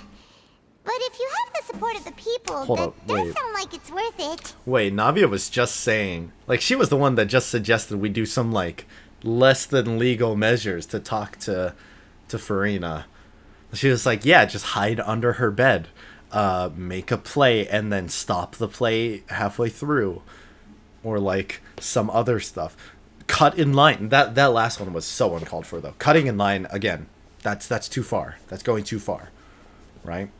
But if you have the support of the people, Hold that up, does wait. sound like it's worth it. Wait, Navia was just saying, like, she was the one that just suggested we do some, like, less than legal measures to talk to Farina. She was like, yeah, just hide under her bed, make a play, and then stop the play halfway through. Or, like, some other stuff. Cut in line. That last one was so uncalled for, though. Cutting in line, again, that's too far. That's going too far, right?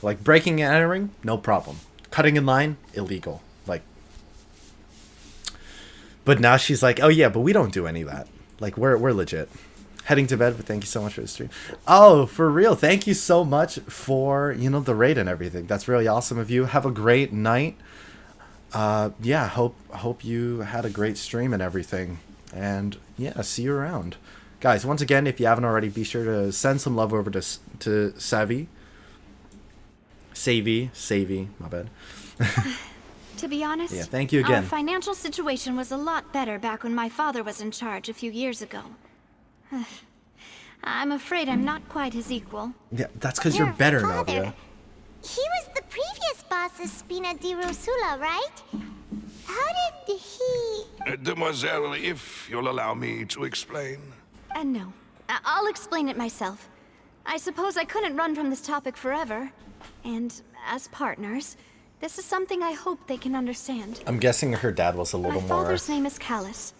Like, breaking and entering, no problem. Cutting in line, illegal. Like, but now she's like, oh yeah, but we don't do any of that. Like, we're legit. Heading to bed, but thank you so much for the stream. Oh, for real, thank you so much for, you know, the raid and everything. That's really awesome of you. Have a great night. Yeah, hope you had a great stream and everything. And yeah, see you around. Guys, once again, if you haven't already, be sure to send some love over to Savvy, my bad. To be honest, Yeah, thank you again. Our financial situation was a lot better back when my father was in charge a few years ago. I'm afraid I'm not quite his equal. Yeah, that's because you're Your better, father, Navia. He was the previous boss of Spina di Rosula, right? How did he... Demoiselle, if you'll allow me to explain. No, I'll explain it myself. I suppose I couldn't run from this topic forever. And as partners, this is something I hope they can understand. I'm guessing her dad was a little My more... father's name is Callus.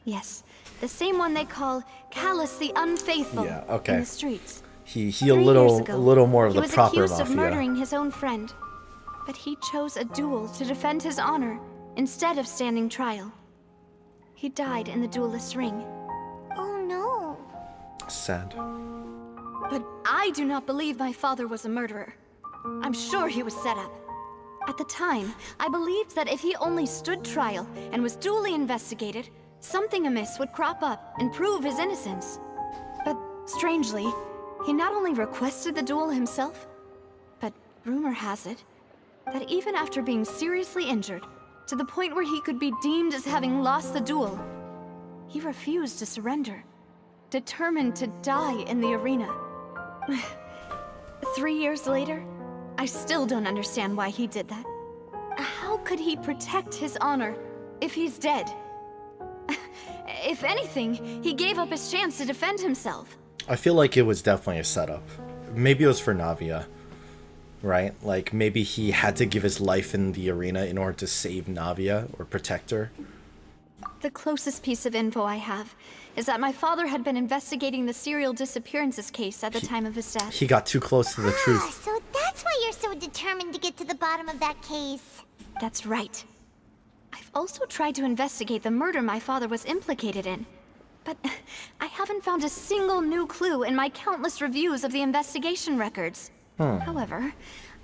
Yes, the same one they call Callus the Unfaithful Yeah, okay. in the streets. He a 3 years ago, little more of the proper He was accused mafia. of murdering his own friend, but he chose a duel to defend his honor instead of standing trial. He died in the duelist's ring. Oh no. Sad. But I do not believe my father was a murderer. I'm sure he was set up. At the time, I believed that if he only stood trial and was duly investigated, something amiss would crop up and prove his innocence. But strangely, he not only requested the duel himself, but rumor has it that even after being seriously injured, to the point where he could be deemed as having lost the duel, he refused to surrender, determined to die in the arena. 3 years later, I still don't understand why he did that. How could he protect his honor if he's dead? If anything, he gave up his chance to defend himself. I feel like it was definitely a setup. Maybe it was for Navia, right? Like, maybe he had to give his life in the arena in order to save Navia or protect her. The closest piece of info I have is that my father had been investigating the serial disappearances case at the time of his death. He got too close to the truth. So that's why you're so determined to get to the bottom of that case. That's right. I've also tried to investigate the murder my father was implicated in, but I haven't found a single new clue in my countless reviews of the investigation records. However,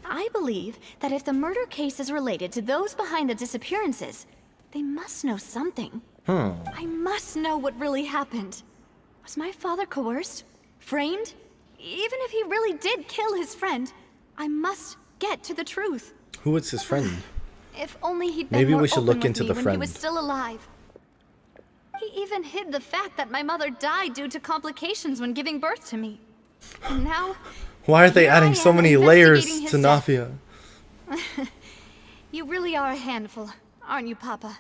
I believe that if the murder case is related to those behind the disappearances, they must know something. I must know what really happened. Was my father coerced? Framed? Even if he really did kill his friend, I must get to the truth. Who was his friend? If only he'd been Maybe more we should open look with into me the when friend. he was still alive. He even hid the fact that my mother died due to complications when giving birth to me. And now, Why are they here adding I so am many layers investigating his to death. Navia? You really are a handful, aren't you, Papa?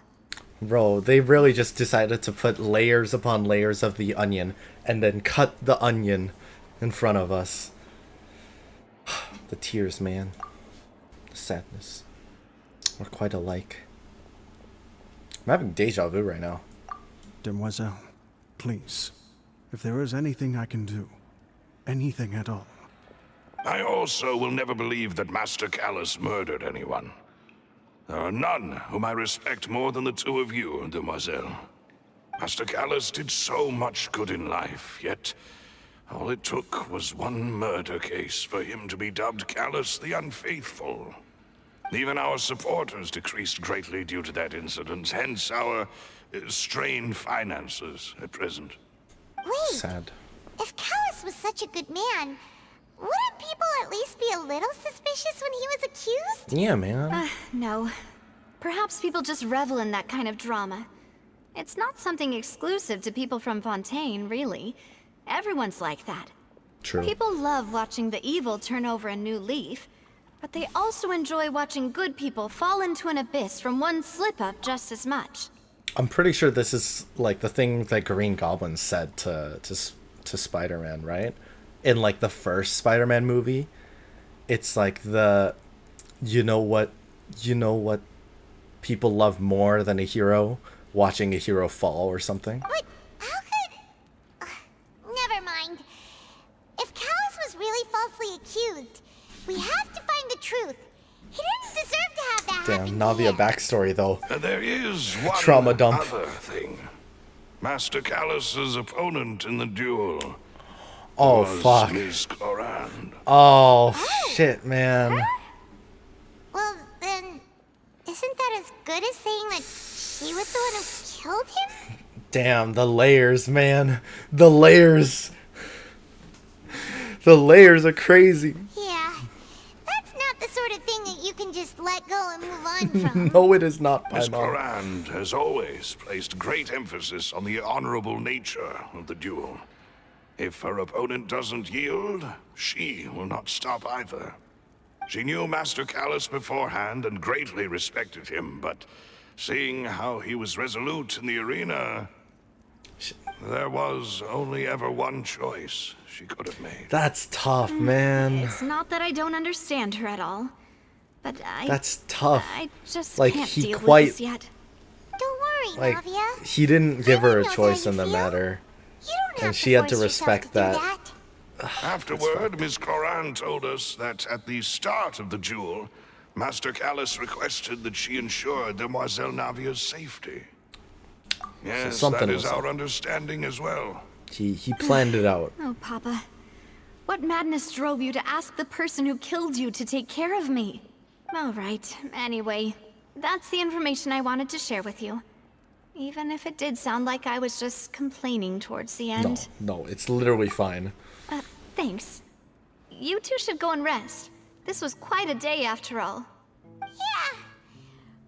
Bro, they really just decided to put layers upon layers of the onion and then cut the onion in front of us. The tears, man. The sadness. We're quite alike. I'm having deja vu right now. Demoiselle, please, if there is anything I can do, anything at all. I also will never believe that Master Callus murdered anyone. There are none whom I respect more than the two of you, Demoiselle. Master Callus did so much good in life, yet all it took was one murder case for him to be dubbed Callus the Unfaithful. Even our supporters decreased greatly due to that incident, hence our strained finances at present. Wait, Sad. if Callus was such a good man, wouldn't people at least be a little suspicious when he was accused? Yeah, man. No. Perhaps people just revel in that kind of drama. It's not something exclusive to people from Fontaine, really. Everyone's like that. True. People love watching the evil turn over a new leaf, but they also enjoy watching good people fall into an abyss from one slip-up just as much. I'm pretty sure this is like the thing that Green Goblin said to Spider-Man, right? In like the first Spider-Man movie, it's like you know what people love more than a hero? Watching a hero fall or something. But how could... never mind. If Callus was really falsely accused, we have to find the truth. He didn't deserve to have that happen Damn, to Navia him. backstory though. There is one Trauma dump. other thing. Master Callus's opponent in the duel Oh was fuck. Miss Clorand. Oh shit, man. Well, then, isn't that as good as saying that she was the one who killed him? Damn, the layers, man. The layers. The layers are crazy. Yeah, that's not the sort of thing that you can just let go and move on from. No, it is not, Miss Paimon. Clorand has always placed great emphasis on the honorable nature of the duel. If her opponent doesn't yield, she will not stop either. She knew Master Callus beforehand and greatly respected him, but seeing how he was resolute in the arena, there was only ever one choice she could have made. That's tough, man. It's not that I don't understand her at all, but That's tough. I just Like, can't he deal quite- with this yet. Don't worry, Like, Navia. he didn't give her a knows how choice you in the feel. matter. You don't have And she had to force yourself respect to do that. Afterward, Miss Clorand told us that at the start of the duel, Master Callus requested that she ensure Demoiselle Navia's safety. Yes, something that is was up. our understanding as well. He planned it out. Oh, Papa. What madness drove you to ask the person who killed you to take care of me? All right, anyway, that's the information I wanted to share with you. Even if it did sound like I was just complaining towards the end. No, it's literally fine. Thanks. You two should go and rest. This was quite a day after all. Yeah.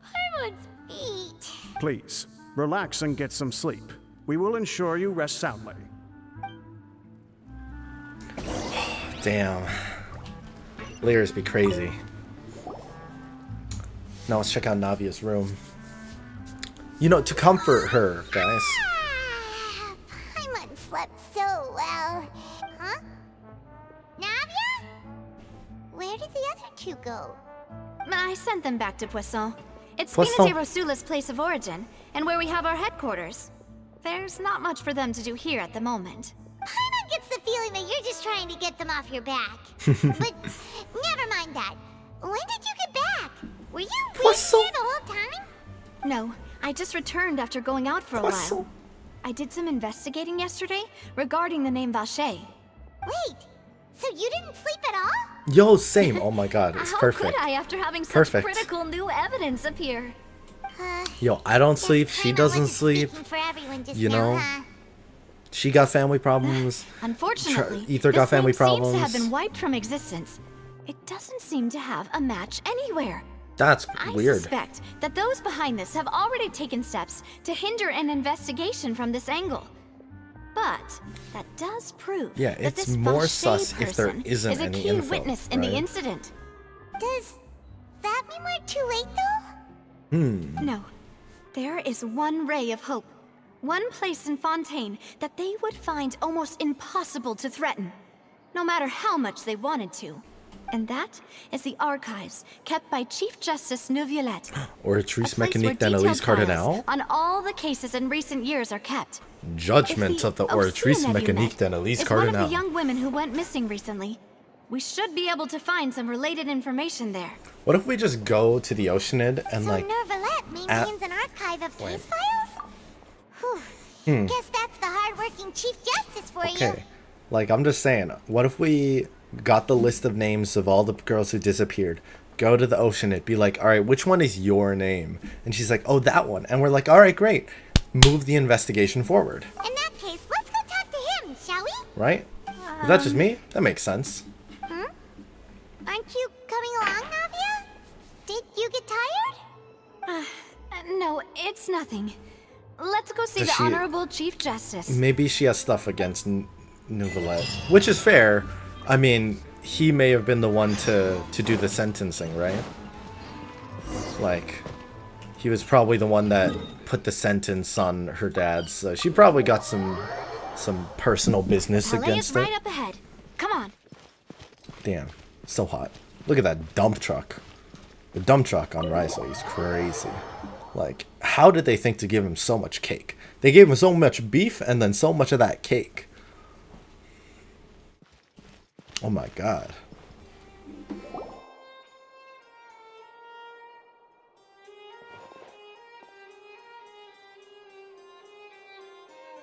Paimon's beat. Please, relax and get some sleep. We will ensure you rest soundly. Damn. Layers be crazy. Now let's check out Navia's room. You know, to comfort her, guys. Paimon slept so well. Huh? Navia? Where did the other two go? I sent them back to Poisson. It's Poisson. Spina de Rosula's place of origin, and where we have our headquarters. There's not much for them to do here at the moment. Paimon gets the feeling that you're just trying to get them off your back. But never mind that. When did you get back? Were you Poisson. here the whole time? No, I just returned after going out for a Poisson. while. I did some investigating yesterday regarding the name Vache. Wait, so you didn't sleep at all? Yo, same. Oh my god, it's How perfect. could I after having such Perfect. critical new evidence appear? Yo, I don't sleep. Guess She Paimon doesn't wasn't sleep. speaking for everyone just You now, know? huh? She got family problems. Unfortunately, Ether got this family name seems to have problems. been wiped from existence. It doesn't seem to have a match anywhere. That's I weird. suspect that those behind this have already taken steps to hinder an investigation from this angle. But that does prove Yeah, that it's this more Vache sus if there person isn't is a any key info, witness in the right? incident. Does that mean we're too late, though? No. There is one ray of hope. One place in Fontaine that they would find almost impossible to threaten, no matter how much they wanted to. And that is the archives kept by Chief Justice NAVIA. Oratrice mécanique d'analyse cardinal. On all the cases in recent years are kept. Judgment of the Oratrice mécanique d'analyse cardinal. One of cardinal. the young women who went missing recently. We should be able to find some related information there. What if we just go to the Oceanid and so like... Nervalette maintains an archive of case files? Whew. Guess that's the hard-working Chief Justice for you. Okay. Like, I'm just saying, what if we got the list of names of all the girls who disappeared, go to the Oceanid, be like, alright, which one is your name? And she's like, oh, that one. And we're like, alright, great. Move the investigation forward. In that case, let's go talk to him, shall we? Right? Is that just me? That makes sense. Aren't you coming along, Navia? Did you get tired? No, it's nothing. Let's go see the Honorable Chief Justice. Maybe she has stuff against Neuvillette, which is fair. I mean, he may have been the one to do the sentencing, right? Like, he was probably the one that put the sentence on her dad, so she probably got some personal business against it. Right up ahead. Come on. Damn, so hot. Look at that dump truck. The dump truck on Risley is crazy. Like, how did they think to give him so much cake? They gave him so much beef and then so much of that cake. Oh my god.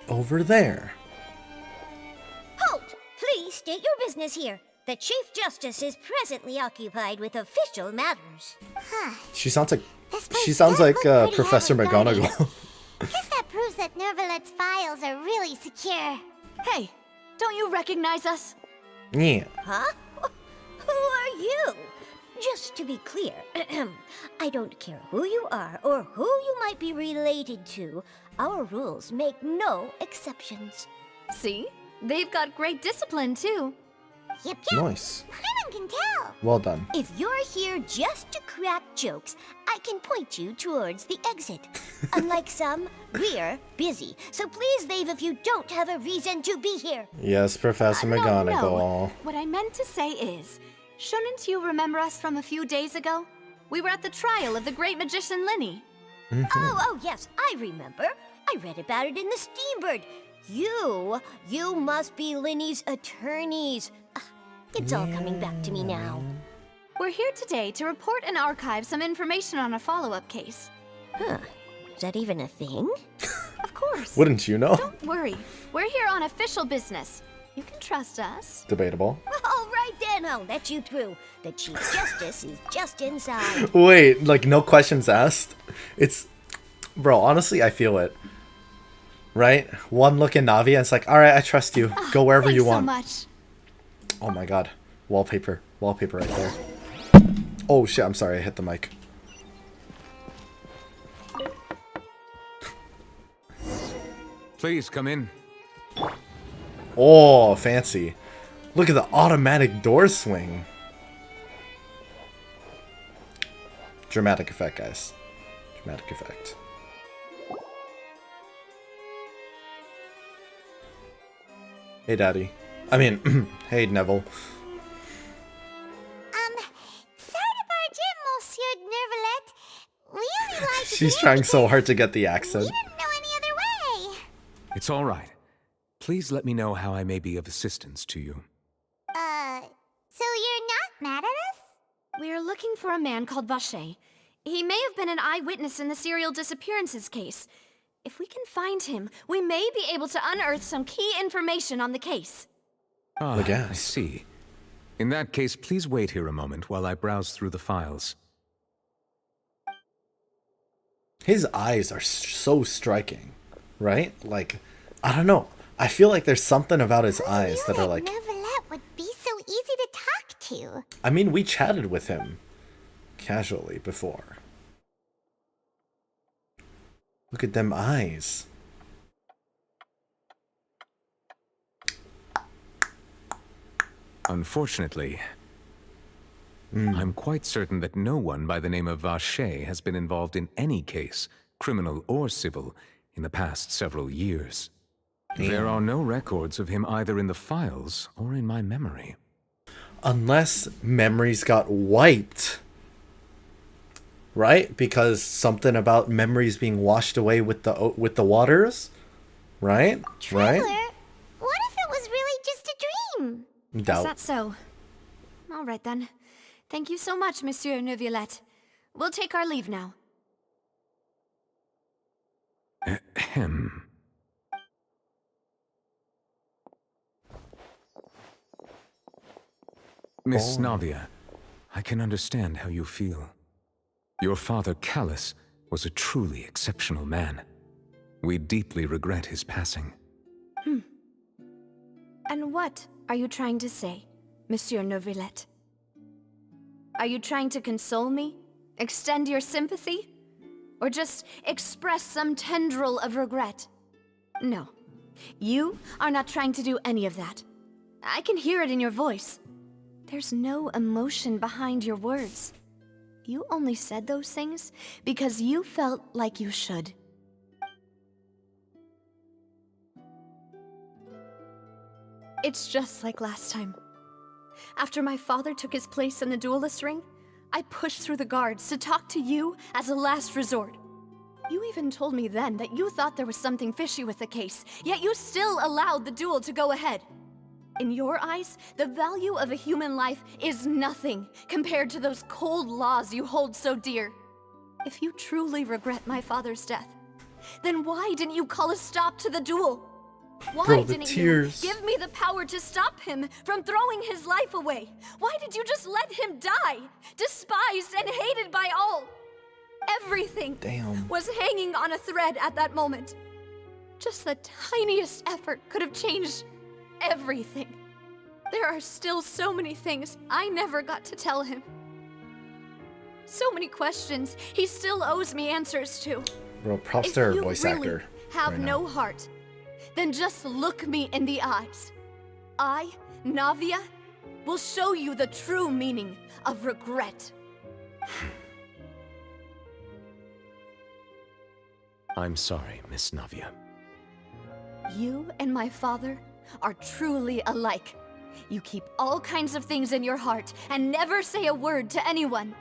Over there. Halt! Please state your business here. The Chief Justice is presently occupied with official matters. She sounds like Professor McGonagall. Guess that proves that Nervalette's files are really secure. Hey, don't you recognize us? Yeah. Huh? Who are you? Just to be clear, I don't care who you are or who you might be related to. Our rules make no exceptions. See? They've got great discipline, too. Yep. Nice. Paimon can tell. Well done. If you're here just to crack jokes, I can point you towards the exit. Unlike some, we're busy. So please leave if you don't have a reason to be here. Yes, Professor McGonagall. No. What I meant to say is, shouldn't you remember us from a few days ago? We were at the trial of the great magician Linny. Oh, yes, I remember. I read about it in the Steambird. You must be Linny's attorneys. It's all coming back to me now. We're here today to report and archive some information on a follow-up case. Huh. Is that even a thing? Of course. Wouldn't you know? Don't worry. We're here on official business. You can trust us. Debatable. All right then, I'll let you through. The Chief Justice is just inside. Wait, like no questions asked? Bro, honestly, I feel it. Right? One look in Navi and it's like, alright, I trust you. Go wherever you want. Thanks so much. Oh my god. Wallpaper. Wallpaper right there. Oh shit, I'm sorry, I hit the mic. Please come in. Oh, fancy. Look at the automatic door swing. Dramatic effect, guys. Dramatic effect. Hey, Daddy. I mean, hey, Neville. Sorry to barge in, Monsieur Nervalette. We only like to She's trying so hard to get the We accent. didn't know any other way. It's all right. Please let me know how I may be of assistance to you. So you're not mad at us? We're looking for a man called Vacher. He may have been an eyewitness in the serial disappearances case. If we can find him, we may be able to unearth some key information on the case. Ah, I see. In that case, please wait here a moment while I browse through the files. His eyes are so striking, right? Like, I don't know. I feel like there's something about his eyes that are like... Nervalette would be so easy to talk to. I mean, we chatted with him casually before. Look at them eyes. Unfortunately, I'm quite certain that no one by the name of Vache has been involved in any case, criminal or civil, in the past several years. There are no records of him either in the files or in my memory. Unless memories got wiped. Right? Because something about memories being washed away with the waters? Right? Traveler, Right? what if it was really just a dream? Doubt. Is that so? All right then. Thank you so much, Monsieur Neuvillette. We'll take our leave now. Ahem. Miss Navia, I can understand how you feel. Your father, Callus, was a truly exceptional man. We deeply regret his passing. And what are you trying to say, Monsieur Neuvillette? Are you trying to console me? Extend your sympathy? Or just express some tendril of regret? No. You are not trying to do any of that. I can hear it in your voice. There's no emotion behind your words. You only said those things because you felt like you should. It's just like last time. After my father took his place in the duelist ring, I pushed through the guards to talk to you as a last resort. You even told me then that you thought there was something fishy with the case, yet you still allowed the duel to go ahead. In your eyes, the value of a human life is nothing compared to those cold laws you hold so dear. If you truly regret my father's death, then why didn't you call a stop to the duel? Why Bro, the didn't tears. you give me the power to stop him from throwing his life away? Why did you just let him die, despised and hated by all? Everything was hanging on a thread at that moment. Just the tiniest effort could have changed everything. There are still so many things I never got to tell him. So many questions he still owes me answers to. Bro, props to her voice If you really actor. have right no now. heart, then just look me in the eyes. I, Navia, will show you the true meaning of regret. I'm sorry, Miss Navia. You and my father are truly alike. You keep all kinds of things in your heart and never say a word to anyone.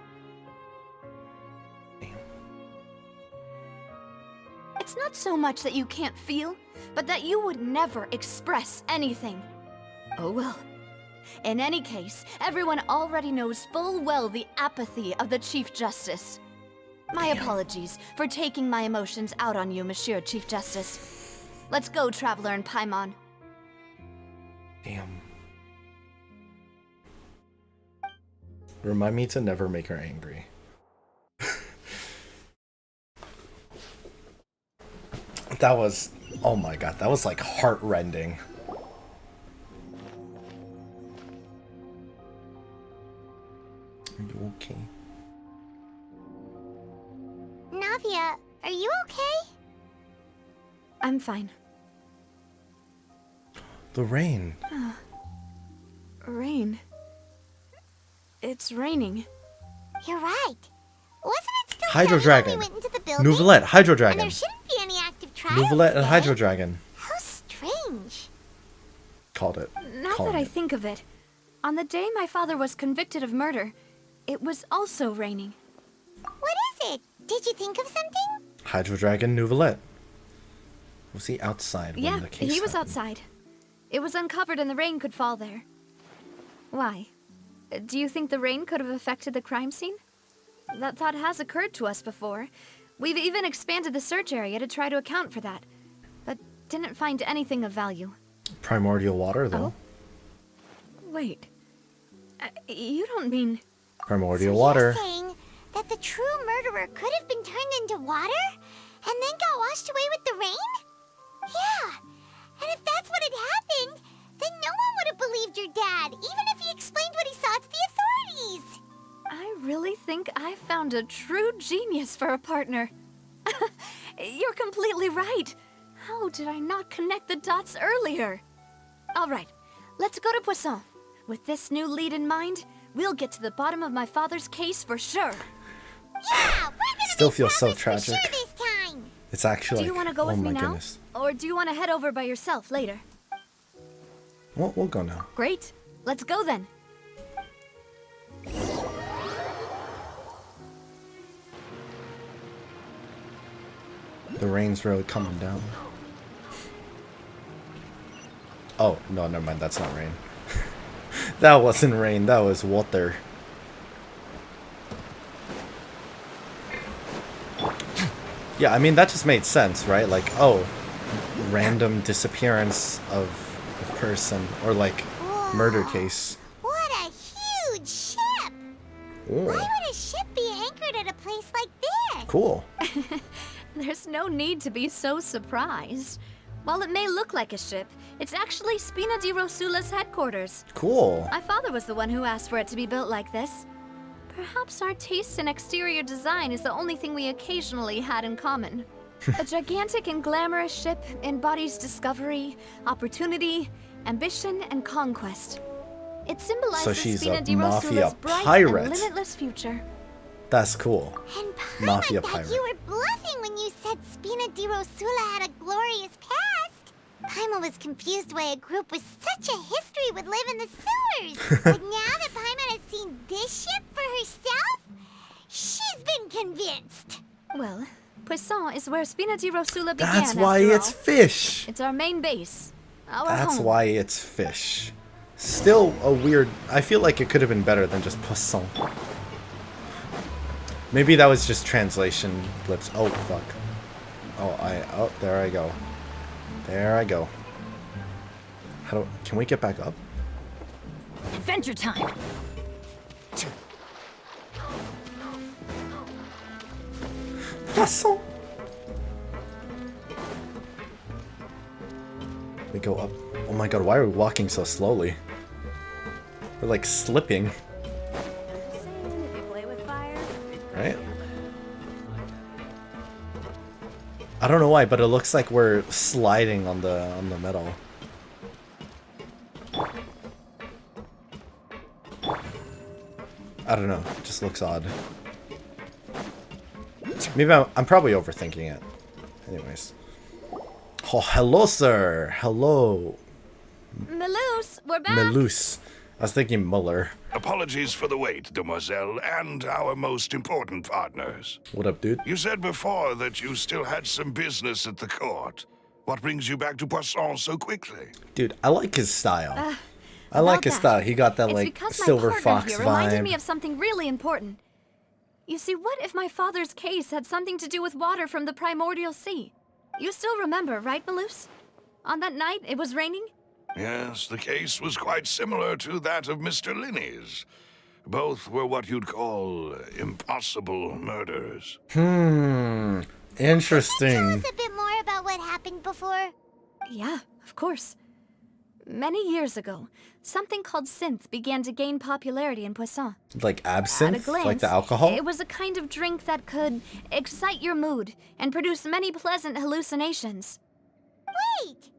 It's not so much that you can't feel, but that you would never express anything. Oh well. In any case, everyone already knows full well the apathy of the Chief Justice. My apologies for taking my emotions out on you, Monsieur Chief Justice. Let's go, Traveler and Paimon. Damn. Remind me to never make her angry. That was, oh my god, that was like heart-rending. Are you okay? Navia, are you okay? I'm fine. The rain. Rain. It's raining. You're right. Wasn't it still Hydro sunny Dragon. when we went into the building? Nouvellette, Hydro And Dragon. there shouldn't be any active trials Nouvellette and today. Hydro Dragon. How strange. Called it. Now Calling that I it. think of it, on the day my father was convicted of murder, it was also raining. What is it? Did you think of something? Hydro Dragon, Nouvellette. Was he outside when Yeah, the case he was happened? outside. It was uncovered and the rain could fall there. Why? Do you think the rain could have affected the crime scene? That thought has occurred to us before. We've even expanded the search area to try to account for that, but didn't find anything of value. Primordial water, though. Wait. You don't mean... Primordial So water. You're saying that the true murderer could have been turned into water and then got washed away with the rain? Yeah. And if that's what had happened, then no one would have believed your dad, even if he explained what he saw to the authorities. I really think I found a true genius for a partner. You're completely right. How did I not connect the dots earlier? All right, let's go to Poisson. With this new lead in mind, we'll get to the bottom of my father's case for sure. Yeah, we're gonna Still make feels so progress for tragic. sure this time. It's actually Do you want to go oh with my me now? goodness. Or do you want to head over by yourself later? We'll go now. Great. Let's go then. The rain's really coming down. Oh, no, never mind. That's not rain. That wasn't rain. That was water. Yeah, I mean, that just made sense, right? Like, oh, random disappearance of a person. Or, like, murder case. What a huge ship! Ooh, Why would a ship be anchored at a place like this? cool. There's no need to be so surprised. While it may look like a ship, it's actually Spina di Rosula's headquarters. Cool. My father was the one who asked for it to be built like this. Perhaps our taste in exterior design is the only thing we occasionally had in common. A gigantic and glamorous ship embodies discovery, opportunity, ambition, and conquest. It symbolizes So she's Spina a di mafia Rosula's bright pirate. and limitless future. That's cool. And Mafia Paimon pirate. thought you were bluffing when you said Spina di Rosula had a glorious past. Paimon was confused why a group with such a history would live in the sewers. But now that Paimon has seen this ship for herself, she's been convinced. Well, Poisson is where Spina di Rosula began. That's why after it's all. fish. It's our main base. Our That's home. why it's fish. Still a weird... I feel like it could have been better than just poisson. Maybe that was just translation blips. Oh, fuck. Oh, there I go. There I go. Can we get back up? Adventure time! Poisson! We go up. Oh my god, why are we walking so slowly? We're like slipping. Right? I don't know why, but it looks like we're sliding on the metal. I don't know. It just looks odd. Maybe I'm probably overthinking it. Anyways. Oh, hello, sir. Hello. Melus, we're back. Melus. I was thinking Muller. Apologies for the wait, demoiselle, and our most important partners. What up, dude? You said before that you still had some business at the court. What brings you back to Poisson so quickly? Dude, I like his style. I About like his that, style. He got that, it's like, because silver my partner fox here reminded vibe. me of something really important. You see, what if my father's case had something to do with water from the primordial sea? You still remember, right, Melus? On that night, it was raining? Yes, the case was quite similar to that of Mr. Linney's. Both were what you'd call impossible murders. Interesting. Tell us a bit more about what happened before. Yeah, of course. Many years ago, something called synth began to gain popularity in Poisson. Like At a absinthe? glance, Like the alcohol? it was a kind of drink that could excite your mood and produce many pleasant hallucinations. Wait!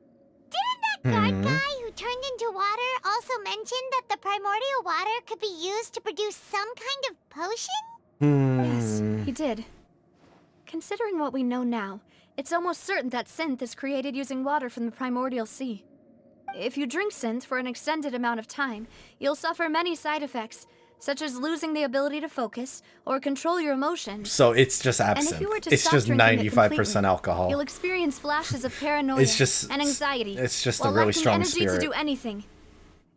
Didn't that guard guy who turned into water also mention that the primordial water could be used to produce some kind of potion? Yes, he did. Considering what we know now, it's almost certain that synth is created using water from the primordial sea. If you drink synth for an extended amount of time, you'll suffer many side effects, such as losing the ability to focus or control your emotions. So it's just And absinthe. if you were to It's stop just drinking it 95% completely, alcohol. you'll experience flashes of paranoia It's just- and anxiety. it's just a while really lacking strong energy spirit. to do anything.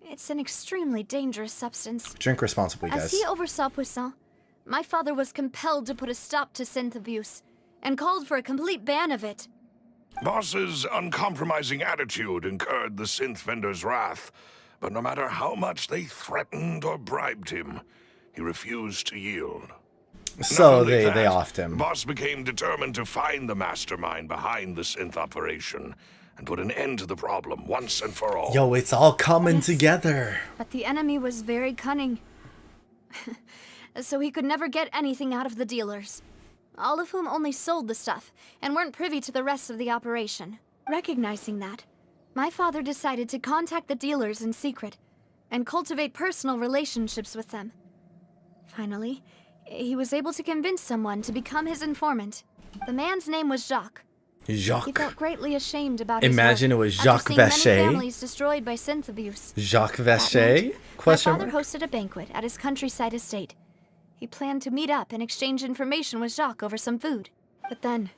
It's an extremely dangerous substance. Drink responsibly, As guys. he oversaw Poisson, my father was compelled to put a stop to synth abuse and called for a complete ban of it. Boss's uncompromising attitude incurred the synth vendor's wrath, but no matter how much they threatened or bribed him, he refused to yield. So Not only they that, offed him. Boss became determined to find the mastermind behind the synth operation and put an end to the problem once and for all. Yo, it's all coming Yes. together. But the enemy was very cunning. So he could never get anything out of the dealers, all of whom only sold the stuff and weren't privy to the rest of the operation. Recognizing that, my father decided to contact the dealers in secret and cultivate personal relationships with them. Finally, he was able to convince someone to become his informant. The man's name was Jacques. Jacques. He felt greatly ashamed about Imagine his work it was Jacques after seeing many Vacher. families destroyed by synth abuse. Jacques That Vacher? night, Question my father mark? hosted a banquet at his countryside estate. He planned to meet up and exchange information with Jacques over some food. But then,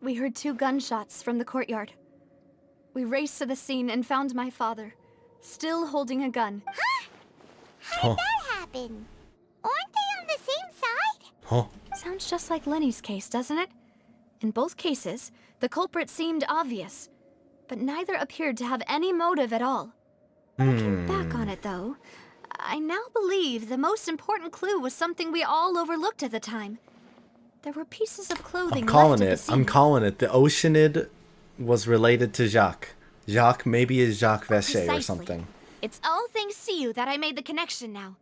we heard 2 gunshots from the courtyard. We raced to the scene and found my father, still holding a gun. How did that happen? Aren't they on the same side? Huh? Sounds just like Lenny's case, doesn't it? In both cases, the culprit seemed obvious, but neither appeared to have any motive at all. Looking back on it, though, I now believe the most important clue was something we all overlooked at the time. There were pieces of clothing I'm calling left at the it. scene. I'm calling it. The Oceanid was related to Jacques. Jacques maybe is Jacques Vacher or Precisely. something. It's all thanks to you that I made the connection now.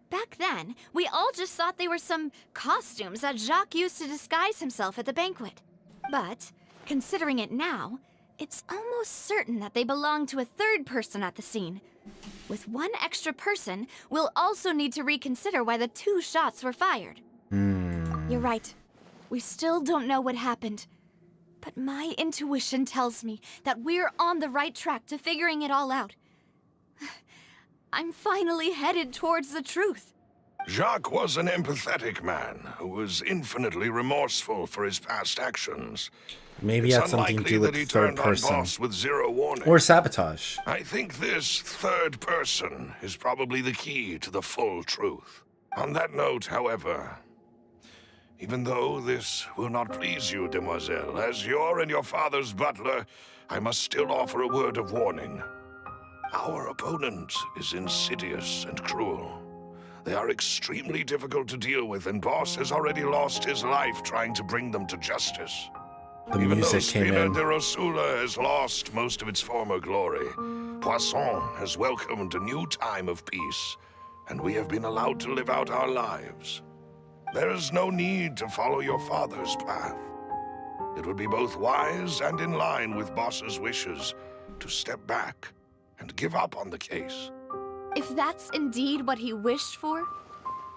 Back then, we all just thought they were some costumes that Jacques used to disguise himself at the banquet. But, considering it now, it's almost certain that they belong to a third person at the scene. With one extra person, we'll also need to reconsider why the 2 shots were fired. You're right. We still don't know what happened. But my intuition tells me that we're on the right track to figuring it all out. I'm finally headed towards the truth. Jacques was an empathetic man who was infinitely remorseful for his past actions. Maybe it It's had something to unlikely do with that he third turned on person. Boss with 0 warning. Or sabotage. I think this third person is probably the key to the full truth. On that note, however, even though this will not please you, demoiselle, as your and your father's butler, I must still offer a word of warning. Our opponent is insidious and cruel. They are extremely difficult to deal with, and Boss has already lost his life trying to bring them to justice. The Even though music came Spina in. de Rosula has lost most of its former glory, Poisson has welcomed a new time of peace, and we have been allowed to live out our lives. There is no need to follow your father's path. It would be both wise and in line with Boss's wishes to step back and give up on the case. If that's indeed what he wished for,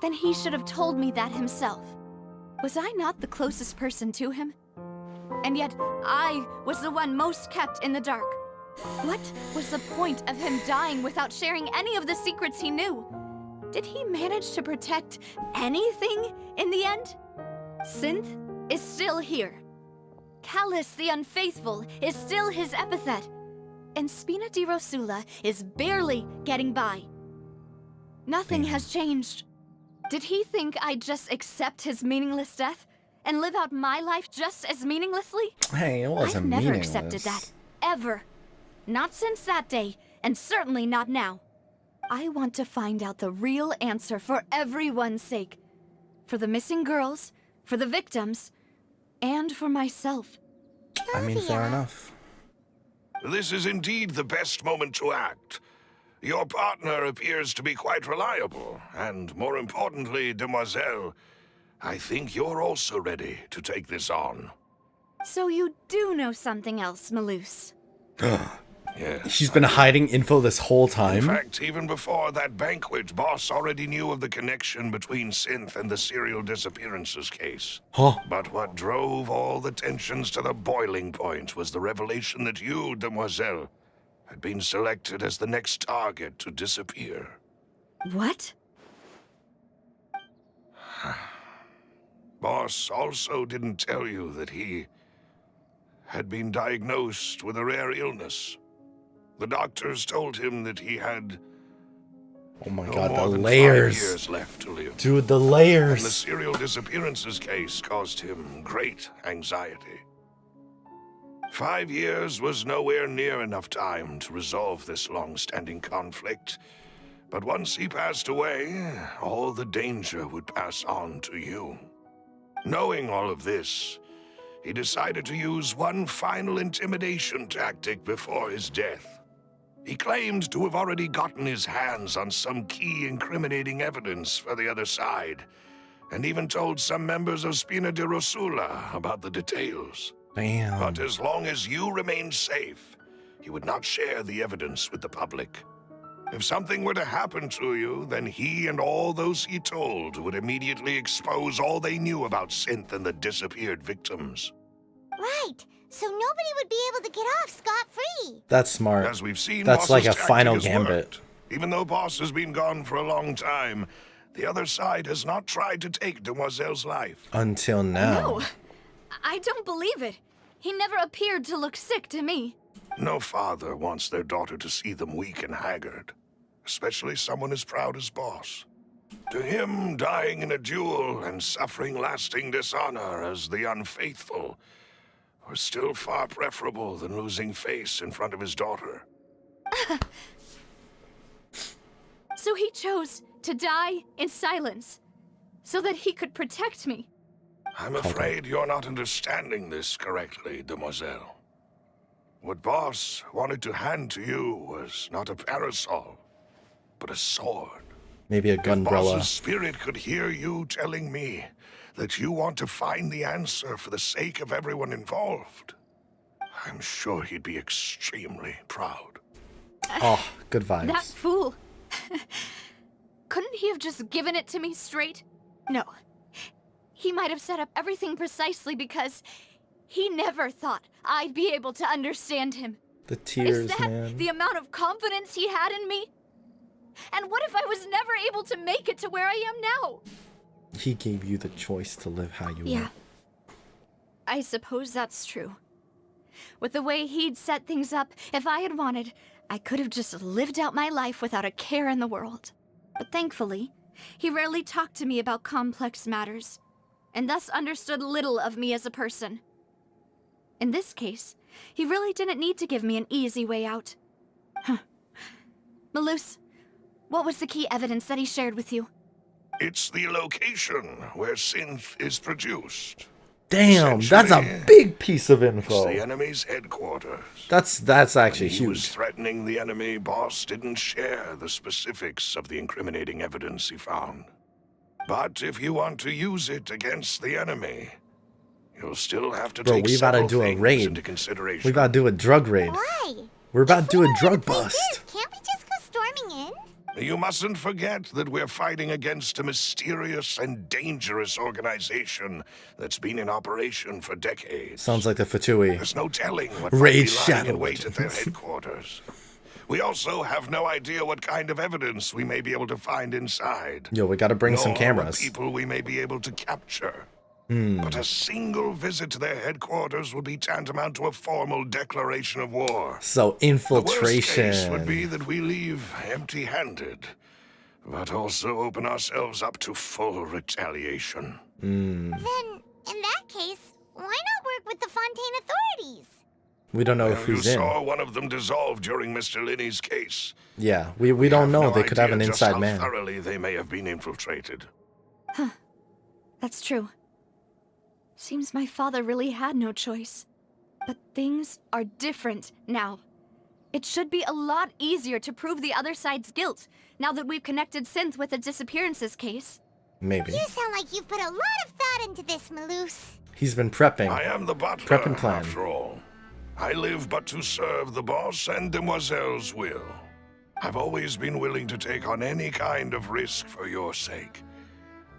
then he should have told me that himself. Was I not the closest person to him? And yet, I was the one most kept in the dark. What was the point of him dying without sharing any of the secrets he knew? Did he manage to protect anything in the end? Synth is still here. Callus the Unfaithful is still his epithet. And Spina di Rosula is barely getting by. Nothing has changed. Did he think I'd just accept his meaningless death and live out my life just as meaninglessly? Hey, it wasn't I've never meaningless. accepted that. Ever. Not since that day, and certainly not now. I want to find out the real answer for everyone's sake. For the missing girls, for the victims, and for myself. I mean, fair enough. This is indeed the best moment to act. Your partner appears to be quite reliable, and more importantly, demoiselle, I think you're also ready to take this on. So you do know something else, Maloose. Yes. She's been hiding info this whole In time. fact, even before that banquet, Boss already knew of the connection between Synth and the serial disappearances case. Huh? But what drove all the tensions to the boiling point was the revelation that you, demoiselle, had been selected as the next target to disappear. What? Boss also didn't tell you that he had been diagnosed with a rare illness. The doctors told him that he had Oh my no god, more the than 5 layers. years left to live. Dude, the And the layers. serial disappearances case caused him great anxiety. 5 years was nowhere near enough time to resolve this long-standing conflict. But once he passed away, all the danger would pass on to you. Knowing all of this, he decided to use one final intimidation tactic before his death. He claimed to have already gotten his hands on some key incriminating evidence for the other side, and even told some members of Spina de Rosula about the details. Damn. But as long as you remained safe, he would not share the evidence with the public. If something were to happen to you, then he and all those he told would immediately expose all they knew about Synth and the disappeared victims. Right. So nobody would be able to get off scot-free. That's smart. As we've seen, That's like a Boss's final tactic has gambit. worked. Even though Boss has been gone for a long time, the other side has not tried to take Demoiselle's life. Until now. No, I don't believe it. He never appeared to look sick to me. No father wants their daughter to see them weak and haggard, especially someone as proud as Boss. To him, dying in a duel and suffering lasting dishonor as the unfaithful was still far preferable than losing face in front of his daughter. So he chose to die in silence, so that he could protect me. I'm afraid you're not understanding this correctly, Demoiselle. What Boss wanted to hand to you was not a parasol, but a sword. Maybe a If gunbrella. Boss's spirit could hear you telling me that you want to find the answer for the sake of everyone involved, I'm sure he'd be extremely proud. Oh, good vibes. That fool. Couldn't he have just given it to me straight? No. He might have set up everything precisely because he never thought I'd be able to understand him. The tears, Is that man. the amount of confidence he had in me? And what if I was never able to make it to where I am now? He gave you the choice to live how you Yeah. want. I suppose that's true. With the way he'd set things up, if I had wanted, I could have just lived out my life without a care in the world. But thankfully, he rarely talked to me about complex matters, and thus understood little of me as a person. In this case, he really didn't need to give me an easy way out. Huh. Malus, what was the key evidence that he shared with you? It's the location where Synth is produced. Damn, that's a Essentially, big piece of It's info. the enemy's headquarters. That's actually When he was huge. threatening the enemy, Boss didn't share the specifics of the incriminating evidence he found. But if you want to use it against the enemy, you'll still have to Bro, take we about to several do a things raid. into consideration. We about to do a drug raid. Why? We're about to do a If we know where drug the place bust. is, can't we just go storming in? You mustn't forget that we're fighting against a mysterious and dangerous organization that's been in operation for decades. Sounds like the Fatui. There's no telling what Raid might be lying Shadow in wait at their Legends. headquarters. We also have no idea what kind of evidence we may be able to find inside. Yo, we gotta bring some nor what cameras. people we may be able to capture. Hmm. But a single visit to their headquarters would be tantamount to a formal declaration of war. So The worst infiltration. case would be that we leave empty-handed, but also open ourselves up to full retaliation. Hmm. Then, in that case, why not work with the Fontaine authorities? We don't know Well, who's you in. saw one of them dissolve during Mr. Linney's case. Yeah, we don't know. No They could have an idea just inside how man. thoroughly they may have been infiltrated. That's true. Seems my father really had no choice. But things are different now. It should be a lot easier to prove the other side's guilt, now that we've connected Synth with the disappearances case. Maybe. You sound like you've put a lot of thought into this, Malus. He's been prepping. I am the butler, Prep and plan. after all. I live but to serve the boss and Demoiselle's will. I've always been willing to take on any kind of risk for your sake.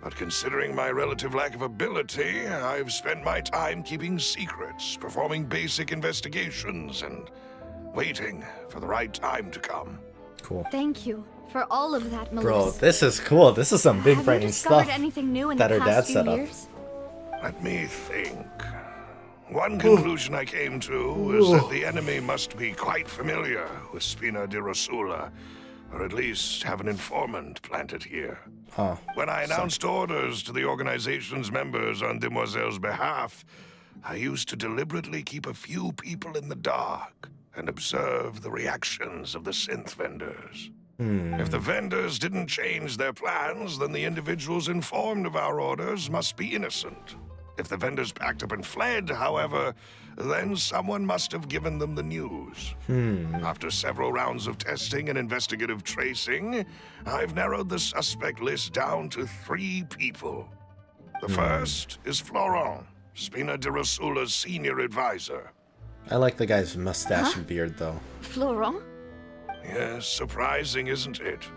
But considering my relative lack of ability, I've spent my time keeping secrets, performing basic investigations, and waiting for the right time to come. Cool. Thank you for all of that, Malus. Bro, this is cool. This is some big Have you brain discovered stuff anything new in that the her past dad set few up. years? Let me think. One conclusion I came to is that the enemy must be quite familiar with Spina di Rosula, or at least have an informant planted here. Huh. When I announced orders to the organization's members on Demoiselle's behalf, I used to deliberately keep a few people in the dark and observe the reactions of the synth vendors. If the vendors didn't change their plans, then the individuals informed of our orders must be innocent. If the vendors packed up and fled, however, then someone must have given them the news. After several rounds of testing and investigative tracing, I've narrowed the suspect list down to 3 people. The first is Florent, Spina di Rosula's senior advisor. I like the guy's mustache and beard, though. Florent? Yes, surprising, isn't it?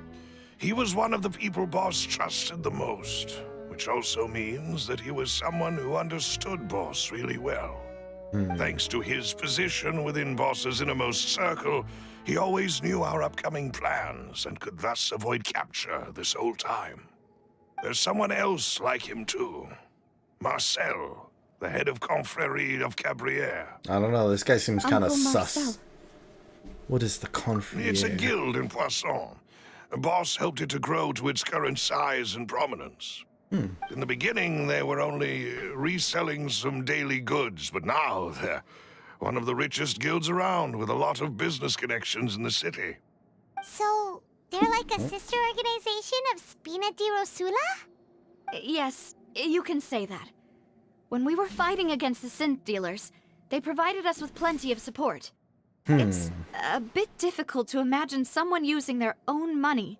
He was one of the people Boss trusted the most, which also means that he was someone who understood Boss really well. Thanks to his position within Boss's innermost circle, he always knew our upcoming plans and could thus avoid capture this whole time. There's someone else like him too. Marcel, the head of Confrérie of Cabrières. I don't know, this guy seems kind of Uncle sus. Marcel. What is the Confrérie? It's a guild in Poisson. Boss helped it to grow to its current size and prominence. In the beginning, they were only reselling some daily goods, but now they're one of the richest guilds around with a lot of business connections in the city. So, they're like a sister organization of Spina di Rosula? Yes, you can say that. When we were fighting against the synth dealers, they provided us with plenty of support. It's a bit difficult to imagine someone using their own money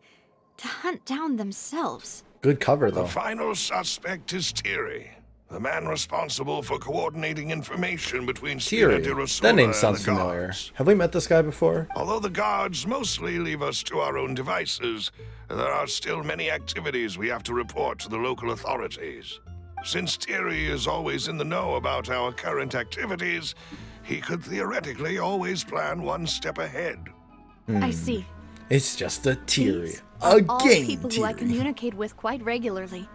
to hunt down themselves. Good cover, though. The final suspect is Thierry, the man responsible for coordinating information between Spina Thierry. di Rosula That name and sounds the familiar. guards. Have we met this guy before? Although the guards mostly leave us to our own devices, there are still many activities we have to report to the local authorities. Since Thierry is always in the know about our current activities, he could theoretically always plan one step ahead. I see. It's just a Thierry. These are all Again, people who I Thierry. communicate with quite regularly.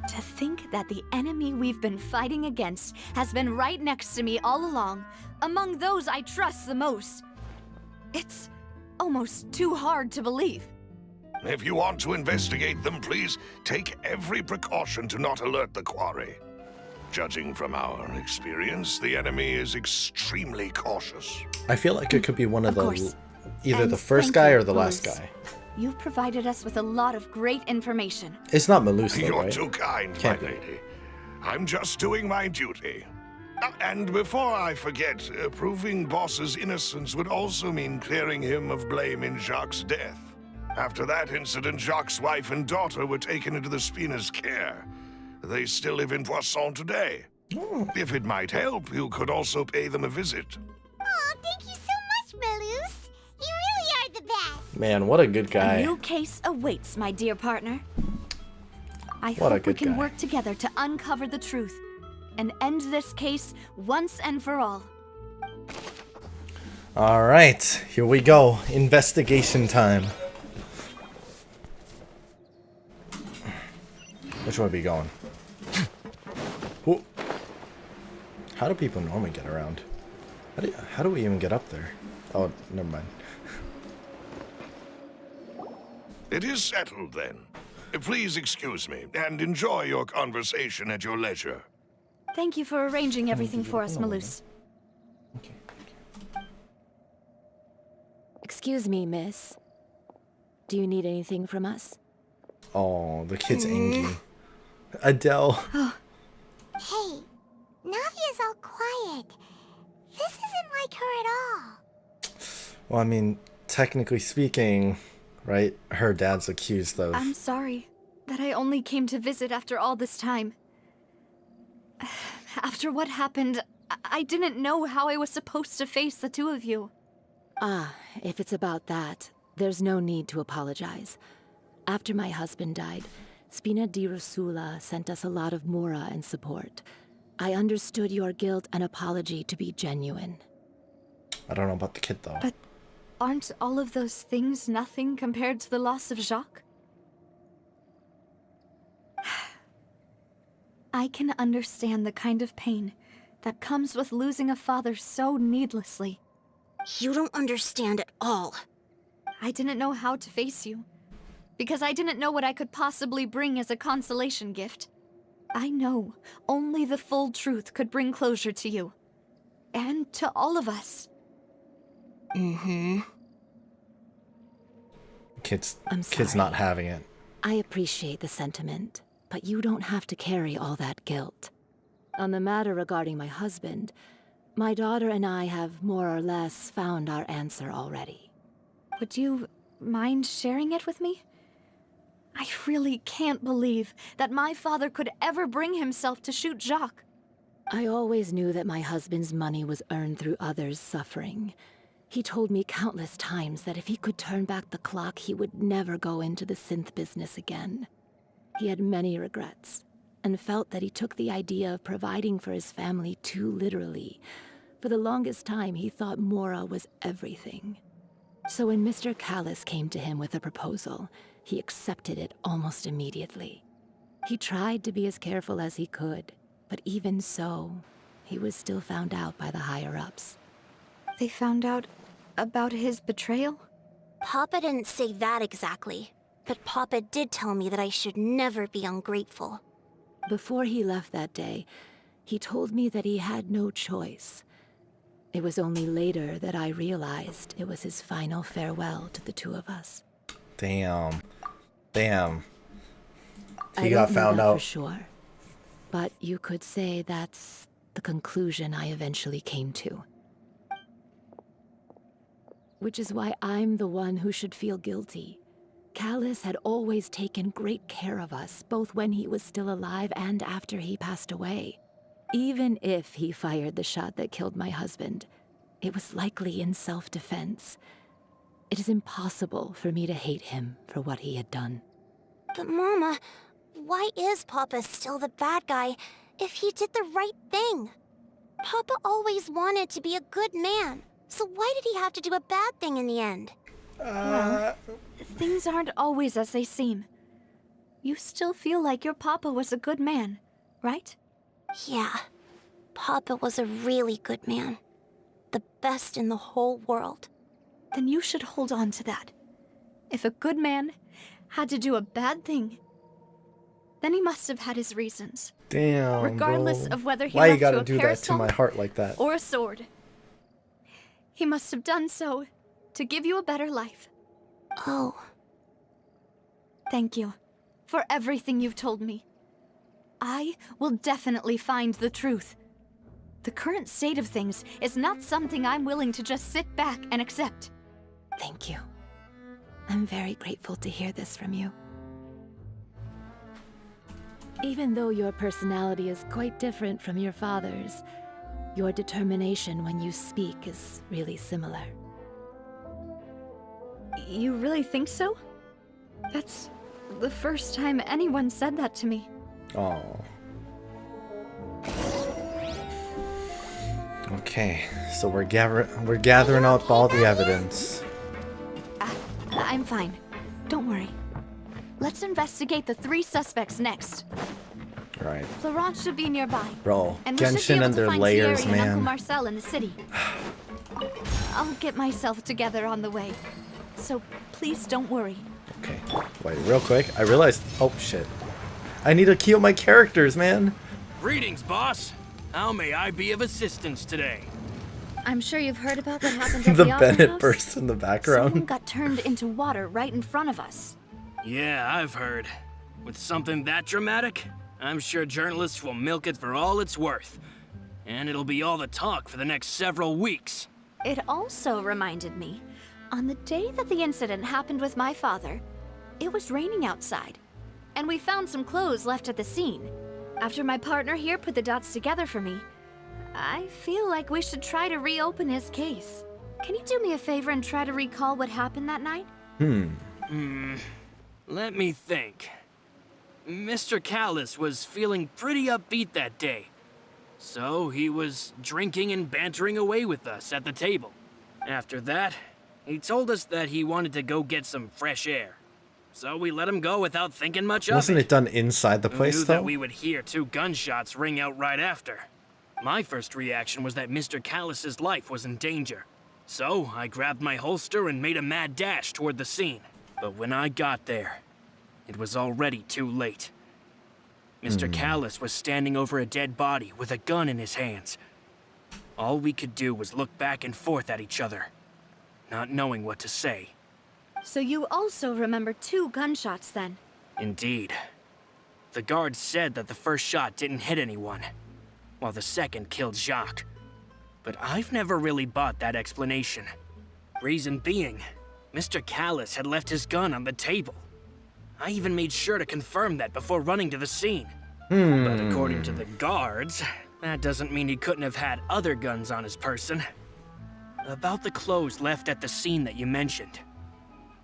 To think that the enemy we've been fighting against has been right next to me all along, among those I trust the most. It's almost too hard to believe. If you want to investigate them, please take every precaution to not alert the quarry. Judging from our experience, the enemy is extremely cautious. I feel like it could be one of the... course. Either And the first thank guy you, or the last Malus. guy. You've provided us with a lot of great information. It's not Malus, though, You're right? too kind, Can't my be. lady. I'm just doing my duty. And before I forget, proving Boss's innocence would also mean clearing him of blame in Jacques' death. After that incident, Jacques' wife and daughter were taken into the Spina's care. They still live in Poisson today. If it might help, you could also pay them a visit. Aw, thank you so much, Malus. You really are the best. Man, what a good A guy. new case awaits, my dear partner. I What a hope we good can guy. work together to uncover the truth and end this case once and for all. All right, here we go. Investigation time. Which way are we going? Whoa. How do people normally get around? How do we even get up there? Oh, never mind. It is settled, then. Please excuse me, and enjoy your conversation at your leisure. Thank you for arranging everything for us, Malus. Excuse me, miss. Do you need anything from us? Oh, the kid's angry. Adele. Hey, Navia's all quiet. This isn't like her at all. Well, I mean, technically speaking, right? Her dad's accused of... I'm sorry that I only came to visit after all this time. After what happened, I didn't know how I was supposed to face the two of you. Ah, if it's about that, there's no need to apologize. After my husband died, Spina di Rosula sent us a lot of mora and support. I understood your guilt and apology to be genuine. I don't know about the kid, though. But aren't all of those things nothing compared to the loss of Jacques? I can understand the kind of pain that comes with losing a father so needlessly. You don't understand at all. I didn't know how to face you, because I didn't know what I could possibly bring as a consolation gift. I know only the full truth could bring closure to you, and to all of us. Kid's I'm not sorry. having it. I appreciate the sentiment, but you don't have to carry all that guilt. On the matter regarding my husband, my daughter and I have more or less found our answer already. Would you mind sharing it with me? I really can't believe that my father could ever bring himself to shoot Jacques. I always knew that my husband's money was earned through others' suffering. He told me countless times that if he could turn back the clock, he would never go into the synth business again. He had many regrets, and felt that he took the idea of providing for his family too literally. For the longest time, he thought Mora was everything. So when Mr. Callis came to him with a proposal, he accepted it almost immediately. He tried to be as careful as he could, but even so, he was still found out by the higher-ups. They found out about his betrayal? Papa didn't say that exactly, but Papa did tell me that I should never be ungrateful. Before he left that day, he told me that he had no choice. It was only later that I realized it was his final farewell to the two of us. Damn. Damn. He I got don't know found that out. for sure, but you could say that's the conclusion I eventually came to. Which is why I'm the one who should feel guilty. Callis had always taken great care of us, both when he was still alive and after he passed away. Even if he fired the shot that killed my husband, it was likely in self-defense. It is impossible for me to hate him for what he had done. But Mama, why is Papa still the bad guy if he did the right thing? Papa always wanted to be a good man, so why did he have to do a bad thing in the end? Well, things aren't always as they seem. You still feel like your papa was a good man, right? Yeah, Papa was a really good man. The best in the whole world. Then you should hold on to that. If a good man had to do a bad thing, then he must have had his reasons. Damn, regardless bro. of whether he Why you left gotta you a do that to parasol my heart like that? or a sword. He must have done so to give you a better life. Oh. Thank you for everything you've told me. I will definitely find the truth. The current state of things is not something I'm willing to just sit back and accept. Thank you. I'm very grateful to hear this from you. Even though your personality is quite different from your father's, your determination when you speak is really similar. You really think so? That's the first time anyone said that to me. Oh. Okay, so we're gathering up all the evidence. I'm fine. Don't worry. Let's investigate the 3 suspects next. Right. Laurent should be nearby. Bro, And we should be Genshin able and to their find layers, Thierry and Uncle man. Marcel in the city. I'll get myself together on the way. So please don't worry. Okay, wait, real quick. I realized. Oh shit! I need to kill my characters, man. Greetings, boss. How may I be of assistance today? I'm sure you've heard about what happened at The the Opera Bennett House. burst in the Someone background. got turned into water right in front of us. Yeah, I've heard. With something that dramatic, I'm sure journalists will milk it for all it's worth. And it'll be all the talk for the next several weeks. It also reminded me, on the day that the incident happened with my father, it was raining outside, and we found some clothes left at the scene. After my partner here put the dots together for me, I feel like we should try to reopen his case. Can you do me a favor and try to recall what happened that night? Let me think. Mr. Callis was feeling pretty upbeat that day. So he was drinking and bantering away with us at the table. After that, he told us that he wanted to go get some fresh air. So we let him go without thinking much of it. Wasn't it done inside the Who place knew though? that we would hear 2 gunshots ring out right after? My first reaction was that Mr. Callis's life was in danger. So I grabbed my holster and made a mad dash toward the scene. But when I got there, it was already too late. Mr. Callis was standing over a dead body with a gun in his hands. All we could do was look back and forth at each other, not knowing what to say. So you also remember 2 gunshots then? Indeed. The guard said that the first shot didn't hit anyone, while the second killed Jacques. But I've never really bought that explanation. Reason being, Mr. Callis had left his gun on the table. I even made sure to confirm that before running to the scene. But according to the guards, that doesn't mean he couldn't have had other guns on his person. About the clothes left at the scene that you mentioned.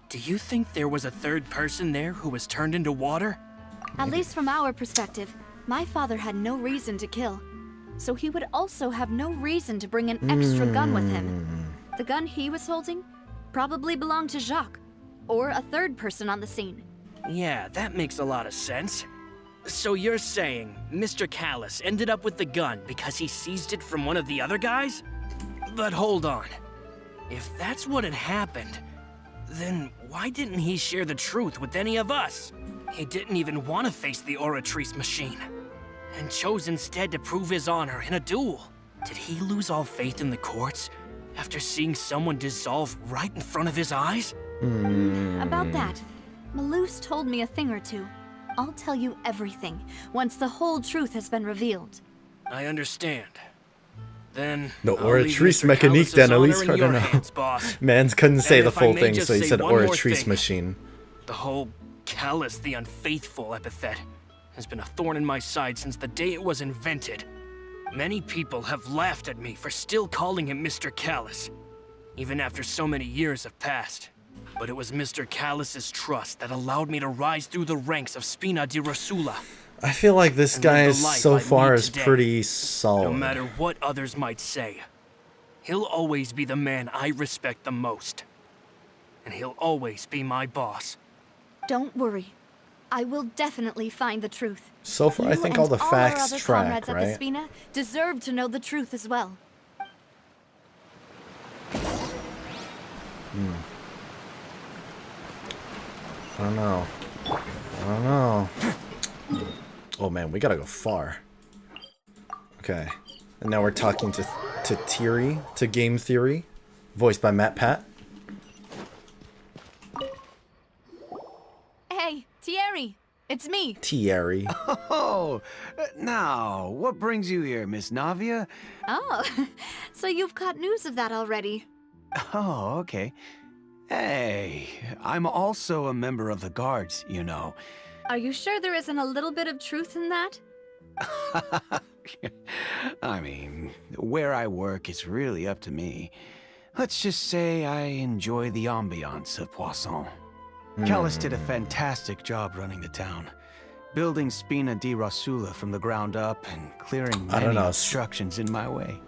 Do you think there was a third person there who was turned into water? At least from our perspective, my father had no reason to kill. So he would also have no reason to bring an extra gun with him. The gun he was holding probably belonged to Jacques, or a third person on the scene. Yeah, that makes a lot of sense. So you're saying Mr. Callus ended up with the gun because he seized it from one of the other guys? But hold on. If that's what had happened, then why didn't he share the truth with any of us? He didn't even want to face the Oratrice machine, and chose instead to prove his honor in a duel. Did he lose all faith in the courts after seeing someone dissolve right in front of his eyes? About that, Malus told me a thing or two. I'll tell you everything once the whole truth has been revealed. I understand. Then The I'll leave Oratrice Mr. Mécanique Callus's honor d'analyse in your cardinal. hands, boss. Mans couldn't say And the if I full may thing, just so he say said one more Oratrice thing. machine. The whole Callus the Unfaithful epithet has been a thorn in my side since the day it was invented. Many people have laughed at me for still calling him Mr. Callus, even after so many years have passed. But it was Mr. Callus's trust that allowed me to rise through the ranks of Spina di Rosula. I feel like this And guy live the is life so I far lead is today. pretty No solid. matter what others might say, he'll always be the man I respect the most. And he'll always be my boss. Don't worry. I will definitely find the truth. So far, I You think and all the our facts other track, comrades at the right? Spina deserve to know the truth as well. I don't know. I don't know. Oh man, we gotta go far. Okay. And now we're talking to Thierry, to Game Theory, voiced by Matt Pat. Hey, Thierry, it's me. Thierry. Oh, now, what brings you here, Miss Navia? Oh, so you've got news of that already. Oh, okay. Hey, I'm also a member of the guards, you know. Are you sure there isn't a little bit of truth in that? I mean, where I work is really up to me. Let's just say I enjoy the ambiance of Poisson. Callus did a fantastic job running the town, building Spina di Rosula from the ground up and clearing I don't many know. obstructions in my way.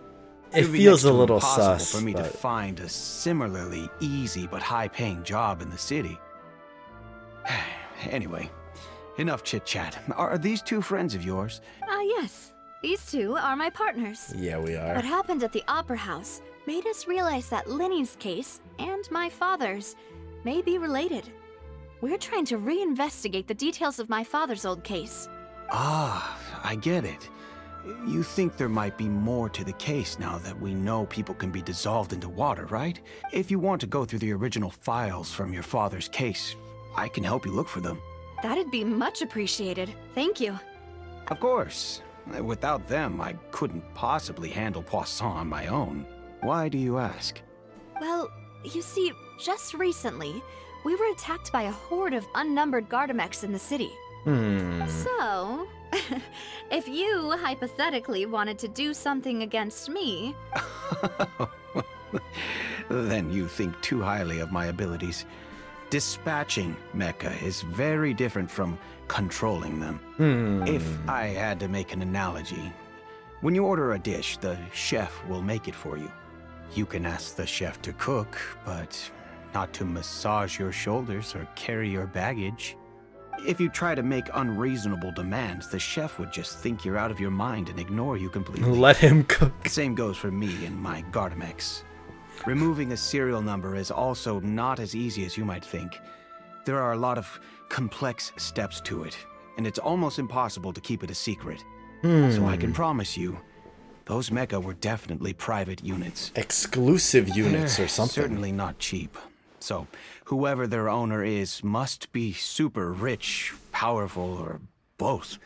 It would be feels next a to little impossible sus, for me to but find a similarly easy but high-paying job in the city. Anyway, enough chit-chat. Are these two friends of yours? Yes. These two are my partners. yeah, we are. What happened at the Opera House made us realize that Linny's case and my father's may be related. We're trying to reinvestigate the details of my father's old case. Ah, I get it. You think there might be more to the case now that we know people can be dissolved into water, right? If you want to go through the original files from your father's case, I can help you look for them. That'd be much appreciated. Thank you. Of course. Without them, I couldn't possibly handle Poisson on my own. Why do you ask? Well, you see, just recently, we were attacked by a horde of unnumbered Gardamex in the city. So, if you hypothetically wanted to do something against me... Then you think too highly of my abilities. Dispatching mecha is very different from controlling them. If I had to make an analogy, when you order a dish, the chef will make it for you. You can ask the chef to cook, but not to massage your shoulders or carry your baggage. If you try to make unreasonable demands, the chef would just think you're out of your mind and ignore you completely. Let him cook. Same goes for me and my Gardamex. Removing a serial number is also not as easy as you might think. There are a lot of complex steps to it, and it's almost impossible to keep it a secret. So I can promise you, those mecha were definitely private units. Exclusive units They're or something. Certainly not cheap. So, whoever their owner is must be super rich, powerful, or both.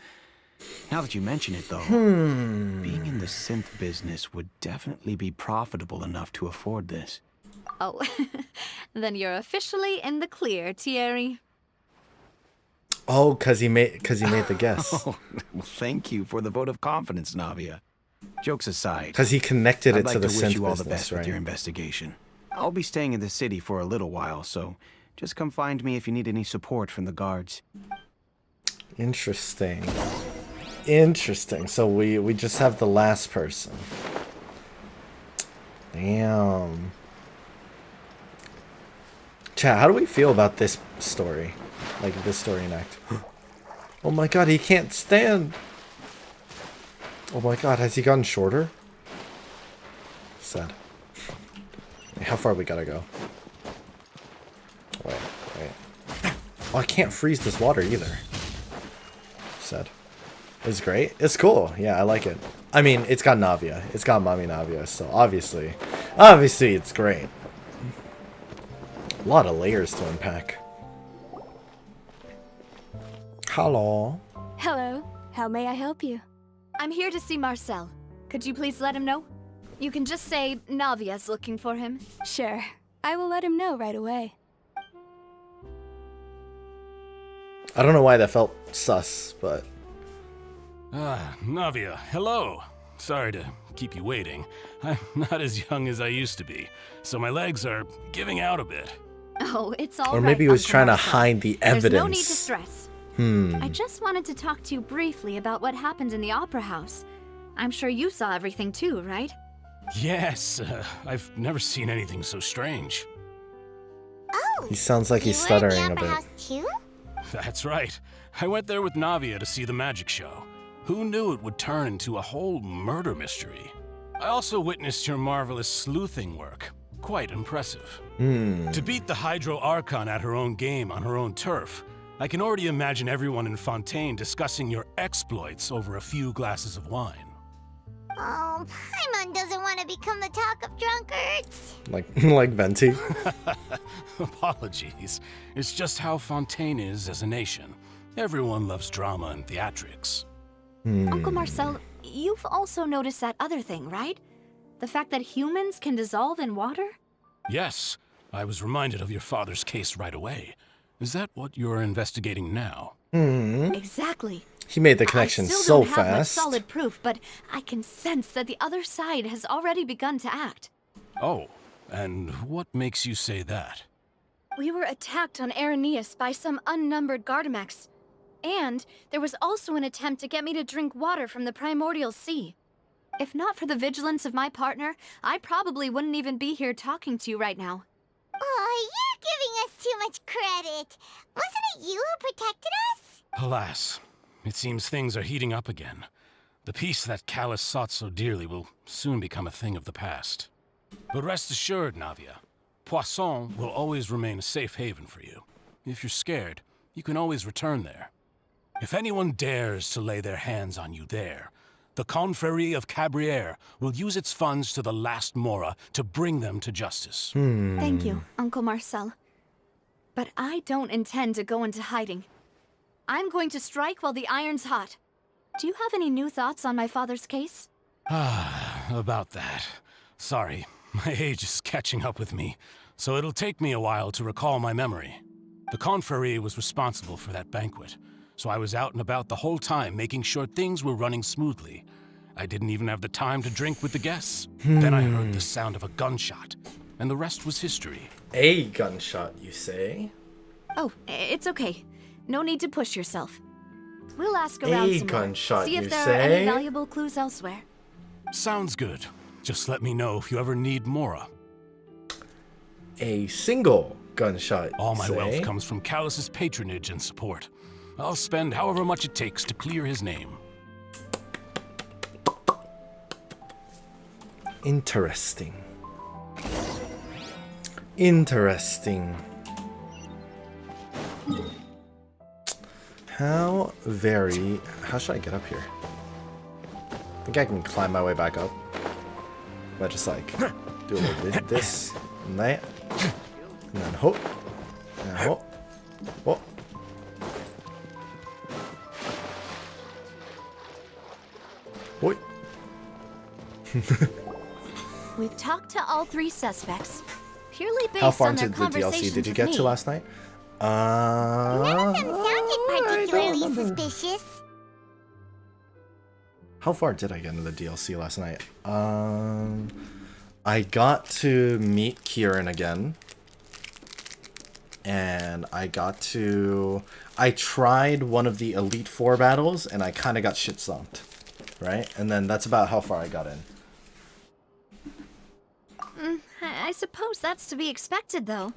Now that you mention it, though, being in the synth business would definitely be profitable enough to afford this. Oh, then you're officially in the clear, Thierry. Oh, cause he made the guess. Oh, well, thank you for the vote of confidence, Navia. Jokes aside, Because he connected I'd it like to the wish synth you all the business, best right? with your investigation. I'll be staying in the city for a little while, so just come find me if you need any support from the guards. Interesting. Interesting. So we just have the last person. Damn. Chat, how do we feel about this story? Like this story and act. Oh my god, he can't stand. Oh my god, has he gotten shorter? Sad. How far we gotta go? Wait. Oh, I can't freeze this water either. Sad. It's great. It's cool. Yeah, I like it. I mean, it's got NAVIA. It's got Mommy NAVIA, so obviously it's great. A lot of layers to unpack. Hello. Hello. How may I help you? I'm here to see Marcel. Could you please let him know? You can just say Navia's looking for him. Sure. I will let him know right away. I don't know why that felt sus, but... Navia, hello. Sorry to keep you waiting. I'm not as young as I used to be, so my legs are giving out a bit. Oh, it's all right. Or maybe he was Uncle trying to Marcel. hide the evidence. There's no need to stress. I just wanted to talk to you briefly about what happened in the Opera House. I'm sure you saw everything too, right? Yes, I've never seen anything so strange. Oh, He sounds like he's you were in stuttering the a Opera bit. House too? That's right. I went there with Navia to see the magic show. Who knew it would turn into a whole murder mystery? I also witnessed your marvelous sleuthing work. Quite impressive. To beat the Hydro Archon at her own game on her own turf, I can already imagine everyone in Fontaine discussing your exploits over a few glasses of wine. Oh, Paimon doesn't want to become the talk of drunkards. Like Venti. Apologies. It's just how Fontaine is as a nation. Everyone loves drama and theatrics. Uncle Marcel, you've also noticed that other thing, right? The fact that humans can dissolve in water? Yes, I was reminded of your father's case right away. Is that what you're investigating now? Exactly. He made the connection I still so don't have much fast. solid proof, but I can sense that the other side has already begun to act. Oh, and what makes you say that? We were attacked on Araneus by some unnumbered Gardamex. And there was also an attempt to get me to drink water from the primordial sea. If not for the vigilance of my partner, I probably wouldn't even be here talking to you right now. Oh, you're giving us too much credit. Wasn't it you who protected us? Alas, it seems things are heating up again. The peace that Callus sought so dearly will soon become a thing of the past. But rest assured, Navia, Poisson will always remain a safe haven for you. If you're scared, you can always return there. If anyone dares to lay their hands on you there, the Confrérie of Cabrières will use its funds to the last Mora to bring them to justice. Thank you, Uncle Marcel. But I don't intend to go into hiding. I'm going to strike while the iron's hot. Do you have any new thoughts on my father's case? About that. Sorry, my age is catching up with me, so it'll take me a while to recall my memory. The Confrérie was responsible for that banquet, so I was out and about the whole time making sure things were running smoothly. I didn't even have the time to drink with the guests. Then I heard the sound of a gunshot, and the rest was history. A gunshot, you say? Oh, it's okay. No need to push yourself. We'll ask around A some more. gunshot, See if you there are say? any valuable clues elsewhere. Sounds good. Just let me know if you ever need Mora. A single gunshot, All my say? wealth comes from Callus's patronage and support. I'll spend however much it takes to clear his name. Interesting. Interesting. How should I get up here? I think I can climb my way back up. But just like do a little bit this and that. And then hope. And hope. Whoa. Oi. We've talked to all three suspects. Purely based How far on their into the DLC conversations did you with get me. to last night? None of them sounded I particularly don't remember. suspicious. How far did I get into the DLC last night? I got to meet Kieran again. And I tried one of the Elite Four battles, and I kind of got shit stomped. Right? And then that's about how far I got in. I suppose that's to be expected, though.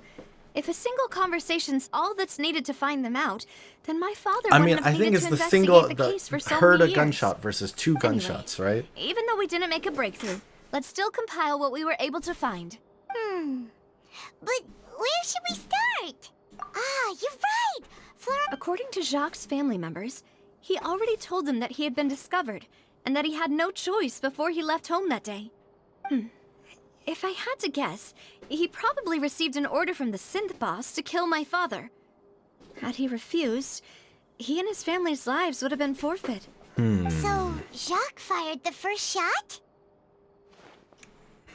If a single conversation's all that's needed to find them out, then my father wouldn't have needed to investigate the case for so heard many a years. gunshot versus two gunshots, right? Even though we didn't make a breakthrough, let's still compile what we were able to find. But where should we start? You're right! According to Jacques' family members, he already told them that he had been discovered, and that he had no choice before he left home that day. If I had to guess, he probably received an order from the synth boss to kill my father. Had he refused, he and his family's lives would have been forfeit. So, Jacques fired the first shot?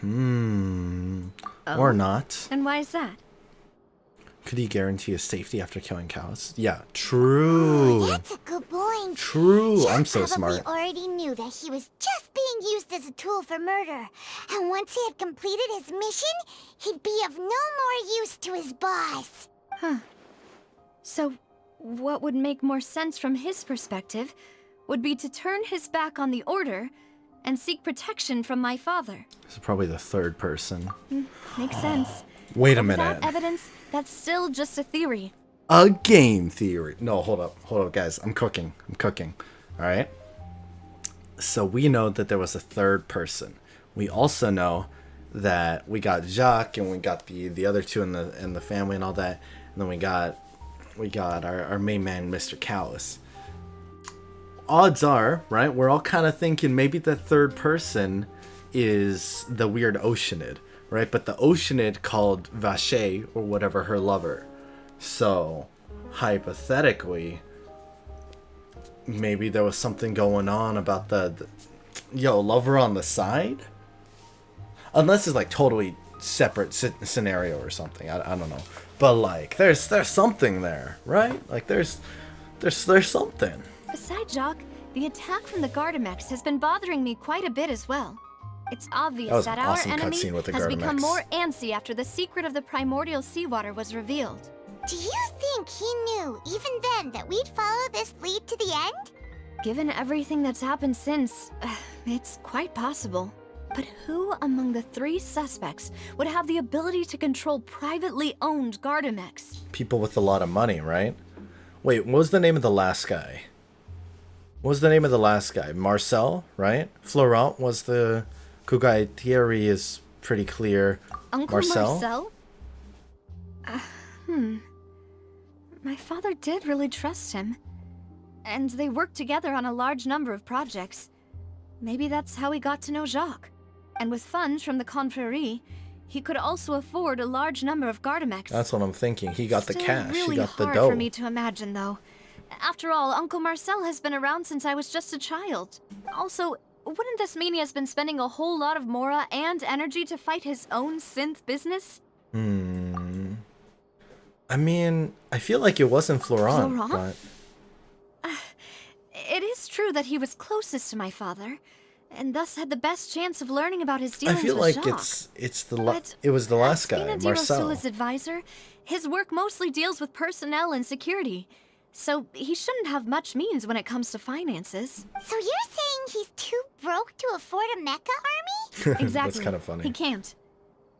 Or not. And why is that? Could he guarantee his safety after killing Callus? Yeah, true. That's a good point. True. I'm so Jacques smart. probably already knew that he was just being used as a tool for murder. And once he had completed his mission, he'd be of no more use to his boss. So, what would make more sense from his perspective would be to turn his back on the Order and seek protection from my father. This is probably the third person. Makes sense. Wait a Without minute. evidence, that's still just a theory. A game theory. No, hold up, guys. I'm cooking. All right. So we know that there was a third person. We also know that we got Jacques and we got the other two in the family and all that, and then we got our main man, Mr. Callus. Odds are, right? We're all kind of thinking maybe the third person is the weird Oceanid, right? But the Oceanid called Vache or whatever her lover. So, hypothetically, maybe there was something going on about the lover on the side? Unless it's like totally separate scenario or something. I don't know. But like, there's something there, right? Like there's something. Besides Jacques, the attack from the Gardamex has been bothering me quite a bit as well. It's obvious that an our awesome enemy cutscene with the has become Gardamex. more antsy after the secret of the primordial seawater was revealed. Do you think he knew, even then, that we'd follow this lead to the end? Given everything that's happened since, it's quite possible. But who among the three suspects would have the ability to control privately owned Gardamex? People with a lot of money, right? Wait, what was the name of the last guy? Marcel, right? Florent was the Kugai theory is pretty clear. Uncle Marcel? My father did really trust him. And they worked together on a large number of projects. Maybe that's how he got to know Jacques. And with funds from the Confrérie, he could also afford a large number of Gardamex. That's what I'm thinking. He got the cash. Really he got the hard dough. for me to imagine, though. After all, Uncle Marcel has been around since I was just a child. Also, wouldn't this mean he has been spending a whole lot of mora and energy to fight his own synth business? I mean, I feel like it wasn't Florent, but... It is true that he was closest to my father, and thus had the best chance of learning about his I dealings feel with like Jacques. it was the last guy, Spina di Marcel. Rosula's advisor, his work mostly deals with personnel and security, so he shouldn't have much means when it comes to finances. So you're saying he's too broke to afford a mecha army? Exactly. That's kind of funny. He can't.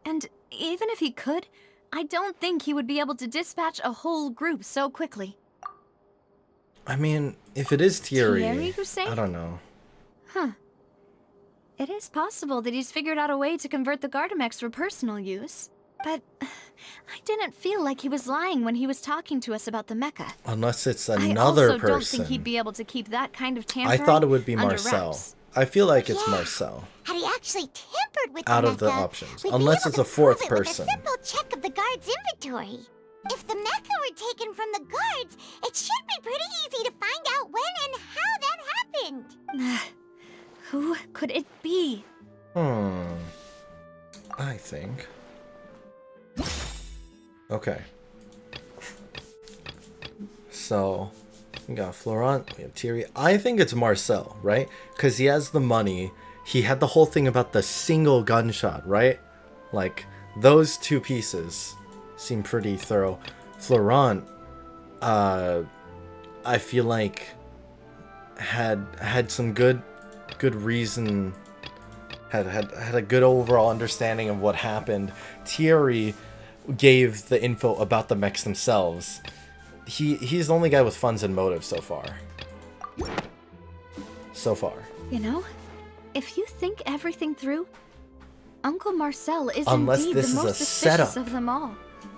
And even if he could, I don't think he would be able to dispatch a whole group so quickly. I mean, if it is Thierry, Thierry, you say? I don't know. It is possible that he's figured out a way to convert the Gardamex for personal use. But I didn't feel like he was lying when he was talking to us about the mecha. Unless it's I another also person. don't think he'd be able to keep that kind of I tampering thought it would be under Marcel. wraps. I feel like it's Marcel. Had he actually tampered with Out the of the mecha, options. we'd be Unless able it's to a fourth prove it person. With a simple check of the guard's inventory. If the mecha were taken from the guards, it should be pretty easy to find out when and how that happened. Who could it be? I think. Okay. So, We got Florent, we have Thierry. I think it's Marcel, right? Because he has the money. He had the whole thing about the single gunshot, right? Like, those two pieces seem pretty thorough. Florent, I feel like had some good reason, had a good overall understanding of what happened. Thierry gave the info about the mechs themselves. He's the only guy with funds and motive so far. You know, if you think everything through, Uncle Marcel is Unless indeed this the is most a suspicious setup. of them all.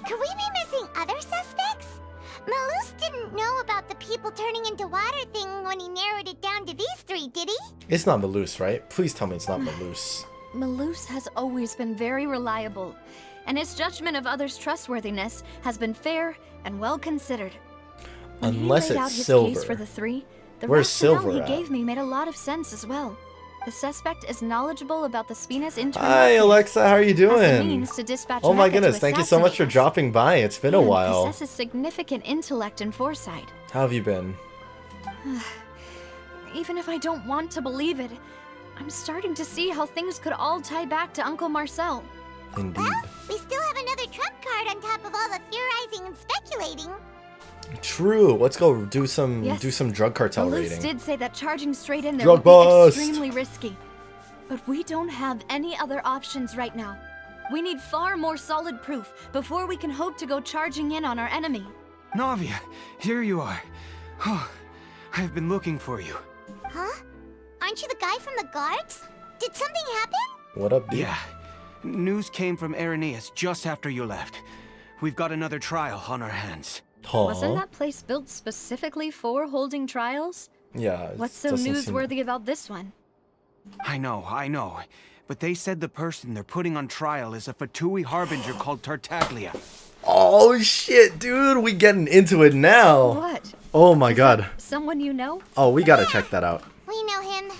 Could we be missing other suspects? Malus didn't know about the people turning into water thing when he narrowed it down to these three, did he? It's not Malus, right? Please tell me it's not Malus. Malus has always been very reliable, and his judgment of others' trustworthiness has been fair and well considered. When Unless he laid out it's his Silver. case for the three, the Where's rationale Silver he at? gave me made a lot of sense as well. The suspect is knowledgeable about the Spina's internal Hi, affairs, Alexa. How are you has the doing? means to dispatch Oh my Mecca to goodness. Thank you so much for assassinate us, dropping by. It's been a and while. possesses significant intellect and foresight. How have you been? Even if I don't want to believe it, I'm starting to see how things could all tie back to Uncle Marcel. Indeed. Well, we still have another trump card on top of all the theorizing and speculating. True. Let's go do some Yes. drug cartel Malus raiding. did say that charging straight in there Drug would be bust! extremely risky. But we don't have any other options right now. We need far more solid proof before we can hope to go charging in on our enemy. Navia, here you are. Oh, I've been looking for you. Huh? Aren't you the guy from the guards? Did something happen? What up, dude? Yeah. News came from Irenaeus just after you left. We've got another trial on our hands. Huh? Wasn't that place built specifically for holding trials? Yeah. it What's so doesn't seem- newsworthy about this one? I know. But they said the person they're putting on trial is a Fatui harbinger called Tartaglia. Oh shit, dude. We getting into it now. What? Oh my god. Someone you know? Oh, we gotta check that out. We know him.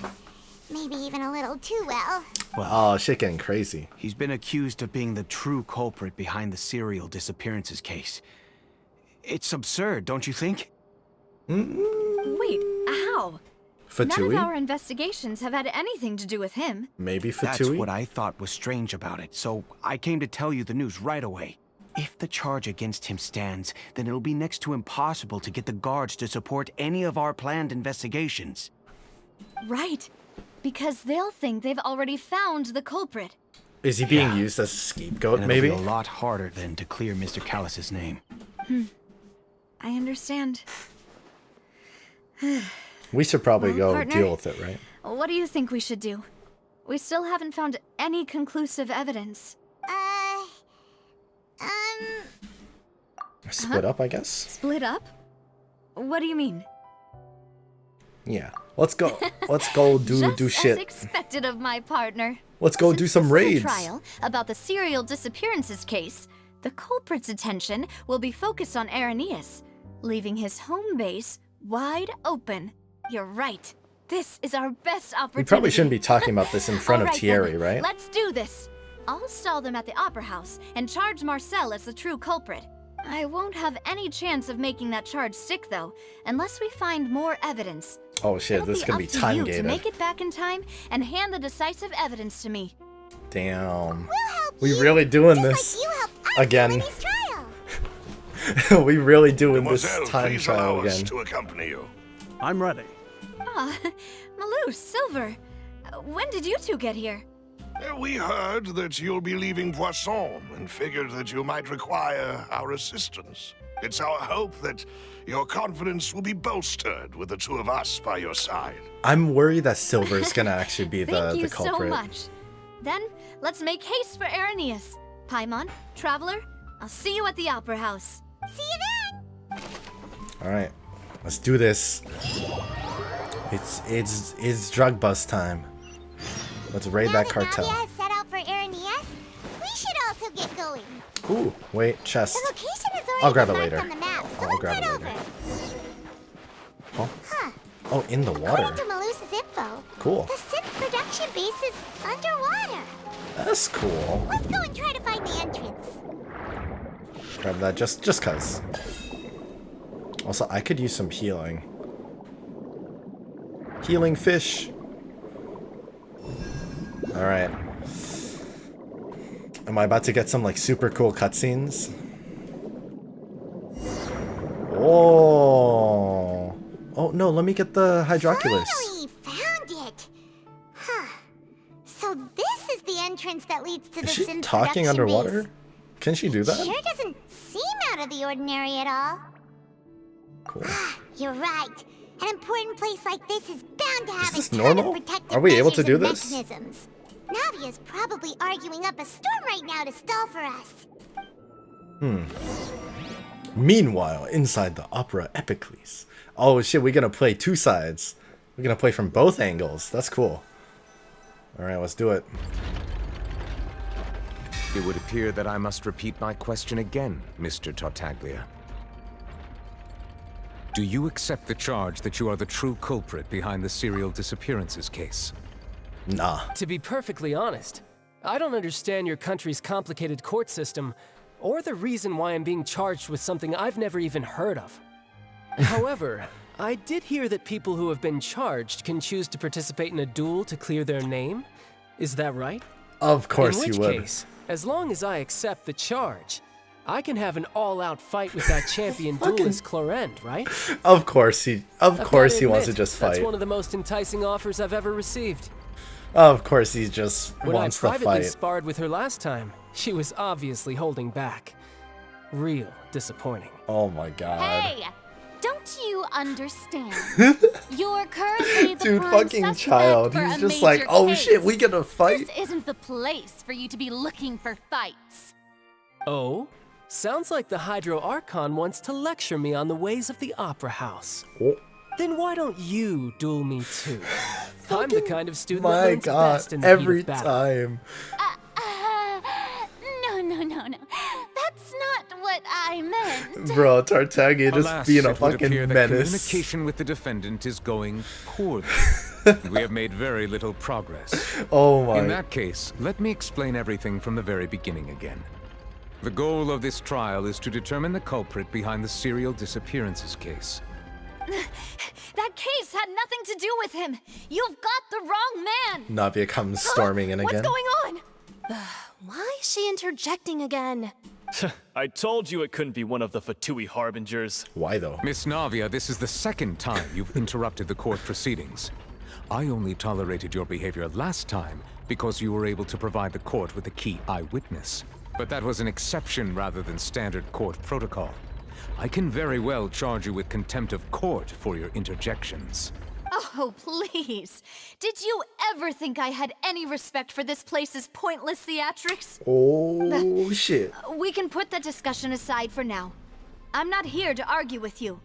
Maybe even a little too well. Oh, shit getting crazy. He's been accused of being the true culprit behind the serial disappearances case. It's absurd, don't you think? Wait, how? None of Fatui? our investigations have had anything to do with him. Maybe That's Fatui? what I thought was strange about it, so I came to tell you the news right away. If the charge against him stands, then it'll be next to impossible to get the guards to support any of our planned investigations. Right. Because they'll think they've already found the culprit. Is he being used as a scapegoat, And maybe? it'll be a lot harder then to clear Mr. Callus's name. I understand. We should probably Well, go partner, deal with it, right? What do you think we should do? We still haven't found any conclusive evidence. Split up, I guess? Split up? What do you mean? Yeah. Let's go. Let's go do Just shit. as expected of my partner. Let's go do some Since this is raids. a trial about the serial disappearances case, the culprit's attention will be focused on Irenaeus, leaving his home base wide open. You're right. This is our best opportunity. We probably shouldn't be talking about this in front of All right, Thierry, then. right? Let's do this. I'll stall them at the Opera House and charge Marcel as the true culprit. I won't have any chance of making that charge stick, though, unless we find more evidence. Oh shit, It'll this is gonna be up to time you to gated. make it back in time and hand the decisive evidence to me. Damn. We'll help We you, really doing just this like you helped us again. in his trial. We really doing this Mademoiselle, time please trial allow us again. to accompany you. I'm ready. Ah, Malus, Silver. When did you two get here? We heard that you'll be leaving Poisson and figured that you might require our assistance. It's our hope that your confidence will be bolstered with the two of us by your side. I'm worried that Silver is gonna actually be Thank the you culprit. so much. Then, let's make haste for Irenaeus. Paimon, Traveler, I'll see you at the Opera House. See you then. Alright. Let's do this. It's drug bust time. Let's raid Now that that cartel. Navia has set out for Irenaeus, we should also get going. Ooh, wait, chest. The location is already I'll grab it marked later. on the map, so I'll grab let's it head later. over. Huh? Oh, in the water. According to Malus's info, Cool. the synth production base is underwater. That's cool. Let's go and try to find the entrance. Grab that just cuz. Also, I could use some healing. Healing fish. Alright. Am I about to get some like super cool cutscenes? Oh. Oh no, let me get the Hydroculus. Finally found it. Huh. So this is the entrance that leads to the Is she synth talking production underwater? base. Can she do that? Sure doesn't seem out of the ordinary at all. Cool. You're right. An important place like this is bound to have this a ton normal? of protective Are we able to measures do and this? mechanisms. Navia's probably arguing up a storm right now to stall for us. Meanwhile, inside the Opera Epicles. Oh shit, we're gonna play two sides. We're gonna play from both angles. That's cool. Alright, let's do it. It would appear that I must repeat my question again, Mr. Tartaglia. Do you accept the charge that you are the true culprit behind the serial disappearances case? Nah. To be perfectly honest, I don't understand your country's complicated court system, or the reason why I'm being charged with something I've never even heard of. However, I did hear that people who have been charged can choose to participate in a duel to clear their name. Is that right? Of course you would. In which case, as long as I accept the charge, I can have an all-out fight with that champion duelist Clorend, right? Of course he I've wants gotta to admit, just fight. That's one of the most enticing offers I've ever received. Of course he just When wants I to privately fight. sparred with her last time, she was obviously holding back. Real disappointing. Oh my god. Hey! Don't you understand? You're currently the Dude, prime fucking suspect child. for He's a just like, major oh case. shit, we gonna fight? This isn't the place for you to be looking for fights. Oh? Sounds like the Hydro Archon wants to lecture me on the ways of the Opera House. Oh. Then why don't you duel me too? I'm the kind of student that My learns god, best in the heat every of battle. time. No. That's not what I meant. Bro, Tartaglia just Alas, being a it would fucking appear that menace. communication with the defendant is going poorly. We have made very little progress. Oh my. In that case, let me explain everything from the very beginning again. The goal of this trial is to determine the culprit behind the serial disappearances case. That case had nothing to do with him. You've got the wrong man. Navia comes storming in What's again. going on? Why is she interjecting again? I told you it couldn't be one of the Fatui Harbingers. Why though? Miss Navia, this is the second time you've interrupted the court proceedings. I only tolerated your behavior last time because you were able to provide the court with a key eyewitness. But that was an exception rather than standard court protocol. I can very well charge you with contempt of court for your interjections. Oh, please. Did you ever think I had any respect for this place's pointless theatrics? Oh shit. We can put that discussion aside for now. I'm not here to argue with you.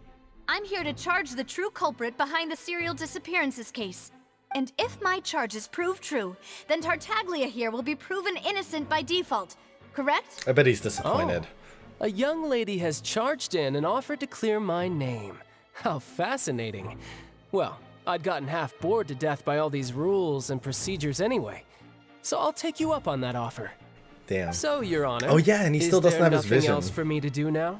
I'm here to charge the true culprit behind the serial disappearances case. And if my charges prove true, then Tartaglia here will be proven innocent by default. Correct? I bet he's disappointed. Oh, a young lady has charged in and offered to clear my name. How fascinating. Well, I'd gotten half bored to death by all these rules and procedures anyway. So I'll take you up on that offer. Damn. So, Your Honor. Oh yeah, and he still doesn't have his Is there vision. nothing else for me to do now?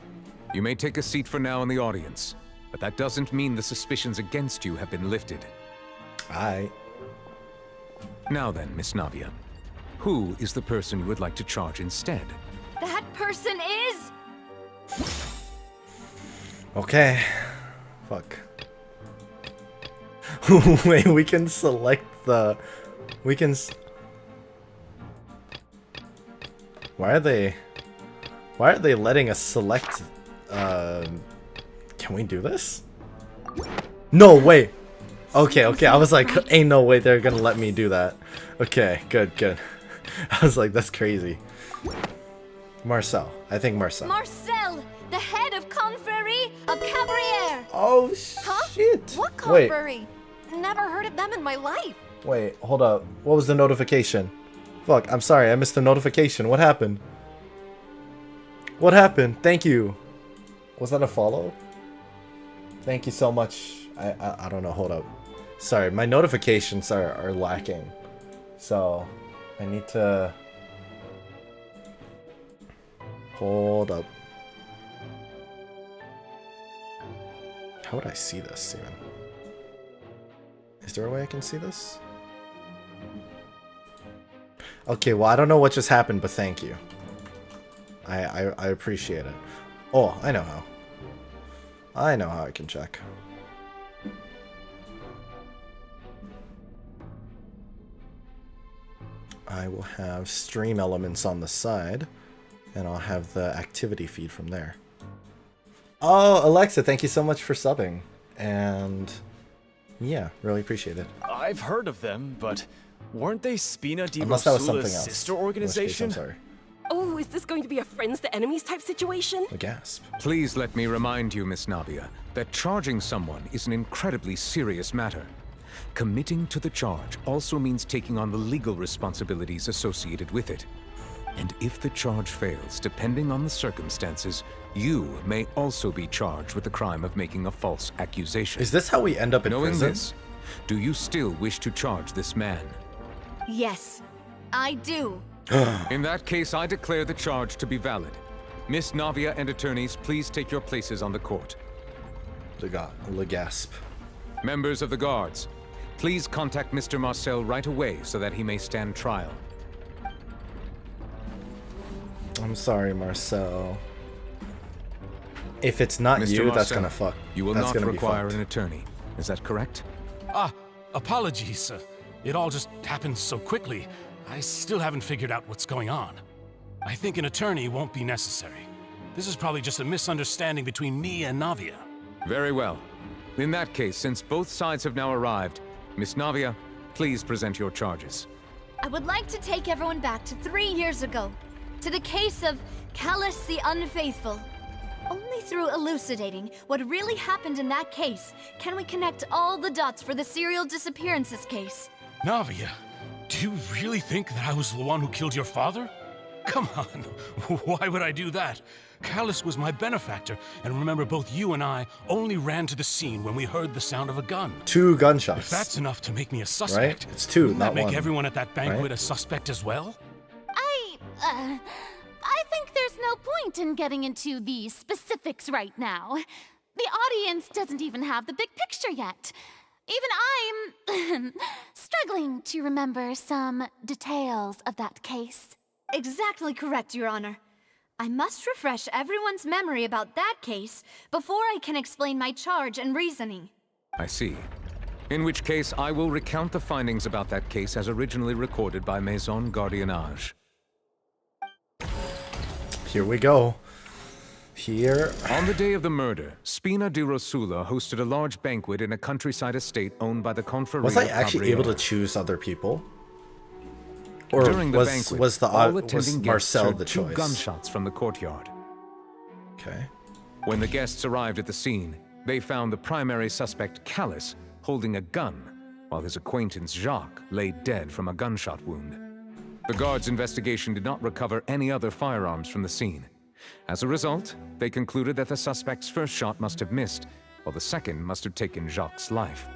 You may take a seat for now in the audience, but that doesn't mean the suspicions against you have been lifted. Aye. Now then, Miss Navia, who is the person you would like to charge instead? That person is... Okay. Fuck. Wait, we can select the... We can... Why are they letting us select... Can we do this? No, wait! Okay, I was like, ain't no way they're gonna let me do that. Okay, good. I was like, that's crazy. Marcel. I think Marcel. Marcel, the head of Confrérie of Cabrières. Oh, shit. What Wait. Confrérie? Never heard of them in my life. Wait, hold up. What was the notification? Fuck, I'm sorry, I missed the notification. What happened? What happened? Thank you. Was that a follow? Thank you so much. I don't know, hold up. Sorry, my notifications are lacking. So, I need to... Hold up. How would I see this even? Is there a way I can see this? Okay, well, I don't know what just happened, but thank you. I appreciate it. Oh, I know how. I know how I can check. I will have stream elements on the side, and I'll have the activity feed from there. Oh, Alexa, thank you so much for subbing. And yeah, really appreciate it. I've heard of them, but weren't they Spina di Unless that was something Rosula's else. sister In which case, organization? I'm sorry. Oh, is this going to be a friends to enemies type situation? A gasp. Please let me remind you, Miss NAVIA, that charging someone is an incredibly serious matter. Committing to the charge also means taking on the legal responsibilities associated with it. And if the charge fails, depending on the circumstances, you may also be charged with the crime of making a false accusation. Is this how we end up in Knowing prison? this, do you still wish to charge this man? Yes, I do. In that case, I declare the charge to be valid. Miss NAVIA and attorneys, please take your places on the court. Le gasp. Members of the guards, please contact Mr. Marcel right away so that he may stand trial. I'm sorry, Marcel. If it's not Mr. you, Marcel, that's gonna fuck. You will that's not gonna require be fucked. an attorney. Is that correct? Apologies. It all just happened so quickly. I still haven't figured out what's going on. I think an attorney won't be necessary. This is probably just a misunderstanding between me and NAVIA. Very well. In that case, since both sides have now arrived, Miss NAVIA, please present your charges. I would like to take everyone back to 3 years ago, to the case of Callus the Unfaithful. Only through elucidating what really happened in that case can we connect all the dots for the serial disappearances case. NAVIA, do you really think that I was the one who killed your father? Come on, why would I do that? Callus was my benefactor, and remember both you and I only ran to the scene when we heard the sound of a gun. 2 gunshots. If that's enough to make me a suspect, Right? It's 2, wouldn't not that make 1. everyone at that banquet Right? a suspect as well? I think there's no point in getting into the specifics right now. The audience doesn't even have the big picture yet. Even I'm struggling to remember some details of that case. Exactly correct, Your Honor. I must refresh everyone's memory about that case before I can explain my charge and reasoning. I see. In which case, I will recount the findings about that case as originally recorded by Maison Gardiennage. Here we go. Here. On the day of the murder, Spina di Rosula hosted a large banquet in a countryside estate owned by the Confrérie. Was I actually able to choose other people? Or During the was, banquet, was the all was attending guests Marcel heard the 2 choice? gunshots from the courtyard. Okay. When the guests arrived at the scene, they found the primary suspect, Callus, holding a gun, while his acquaintance, Jacques, lay dead from a gunshot wound. The guards' investigation did not recover any other firearms from the scene. As a result, they concluded that the suspect's first shot must have missed, while the second must have taken Jacques' life.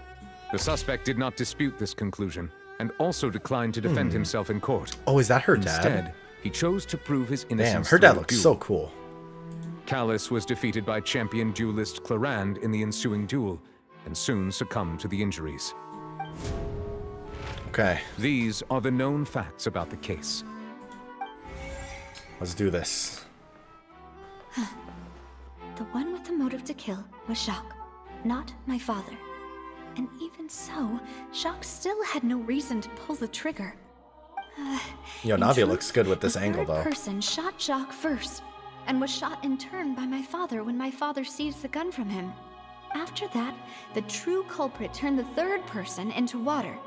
The suspect did not dispute this conclusion, and also declined to defend himself in court. Oh, is that her dad? Instead, he chose to prove his innocence. Damn, her dad through a looks duel. so cool. Callus was defeated by champion duelist Clarand in the ensuing duel, and soon succumbed to the injuries. Okay. These are the known facts about the case. Let's do this. The one with the motive to kill was Jacques, not my father. And even so, Jacques still had no reason to pull the trigger. Yo, In Navia truth, looks good with this the angle, third though. person shot Jacques first, and was shot in turn by my father when my father seized the gun from him. After that, the true culprit turned the third person into water,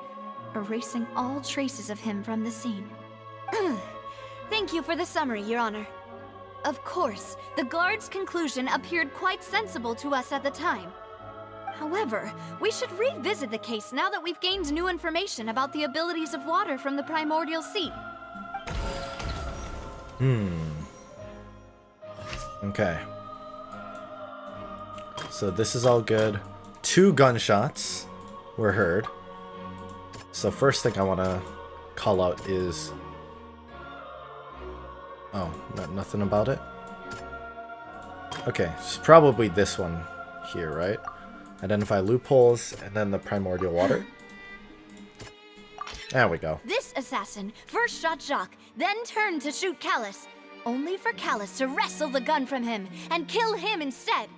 erasing all traces of him from the scene. Thank you for the summary, Your Honor. Of course, the guard's conclusion appeared quite sensible to us at the time. However, we should revisit the case now that we've gained new information about the abilities of water from the primordial sea. Okay. So this is all good. 2 gunshots were heard. So first thing I want to call out is... Oh, nothing about it? Okay, it's probably this one here, right? Identify loopholes, and then the primordial water. There we go. This assassin first shot Jacques, then turned to shoot Callus, only for Callus to wrestle the gun from him and kill him instead.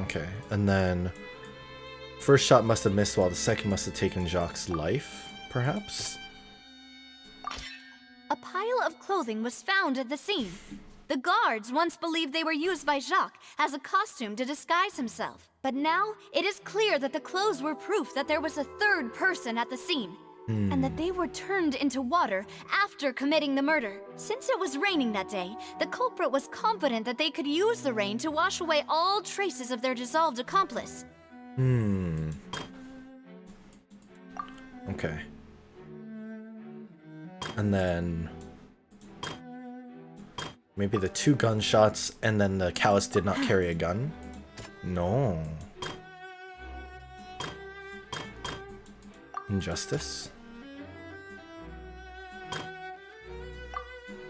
Okay, and then first shot must have missed while the second must have taken Jacques' life, perhaps? A pile of clothing was found at the scene. The guards once believed they were used by Jacques as a costume to disguise himself. But now, it is clear that the clothes were proof that there was a third person at the scene, and that they were turned into water after committing the murder. Since it was raining that day, the culprit was confident that they could use the rain to wash away all traces of their dissolved accomplice. Okay. And then maybe the 2 gunshots and then the Callus did not carry a gun? No. Injustice?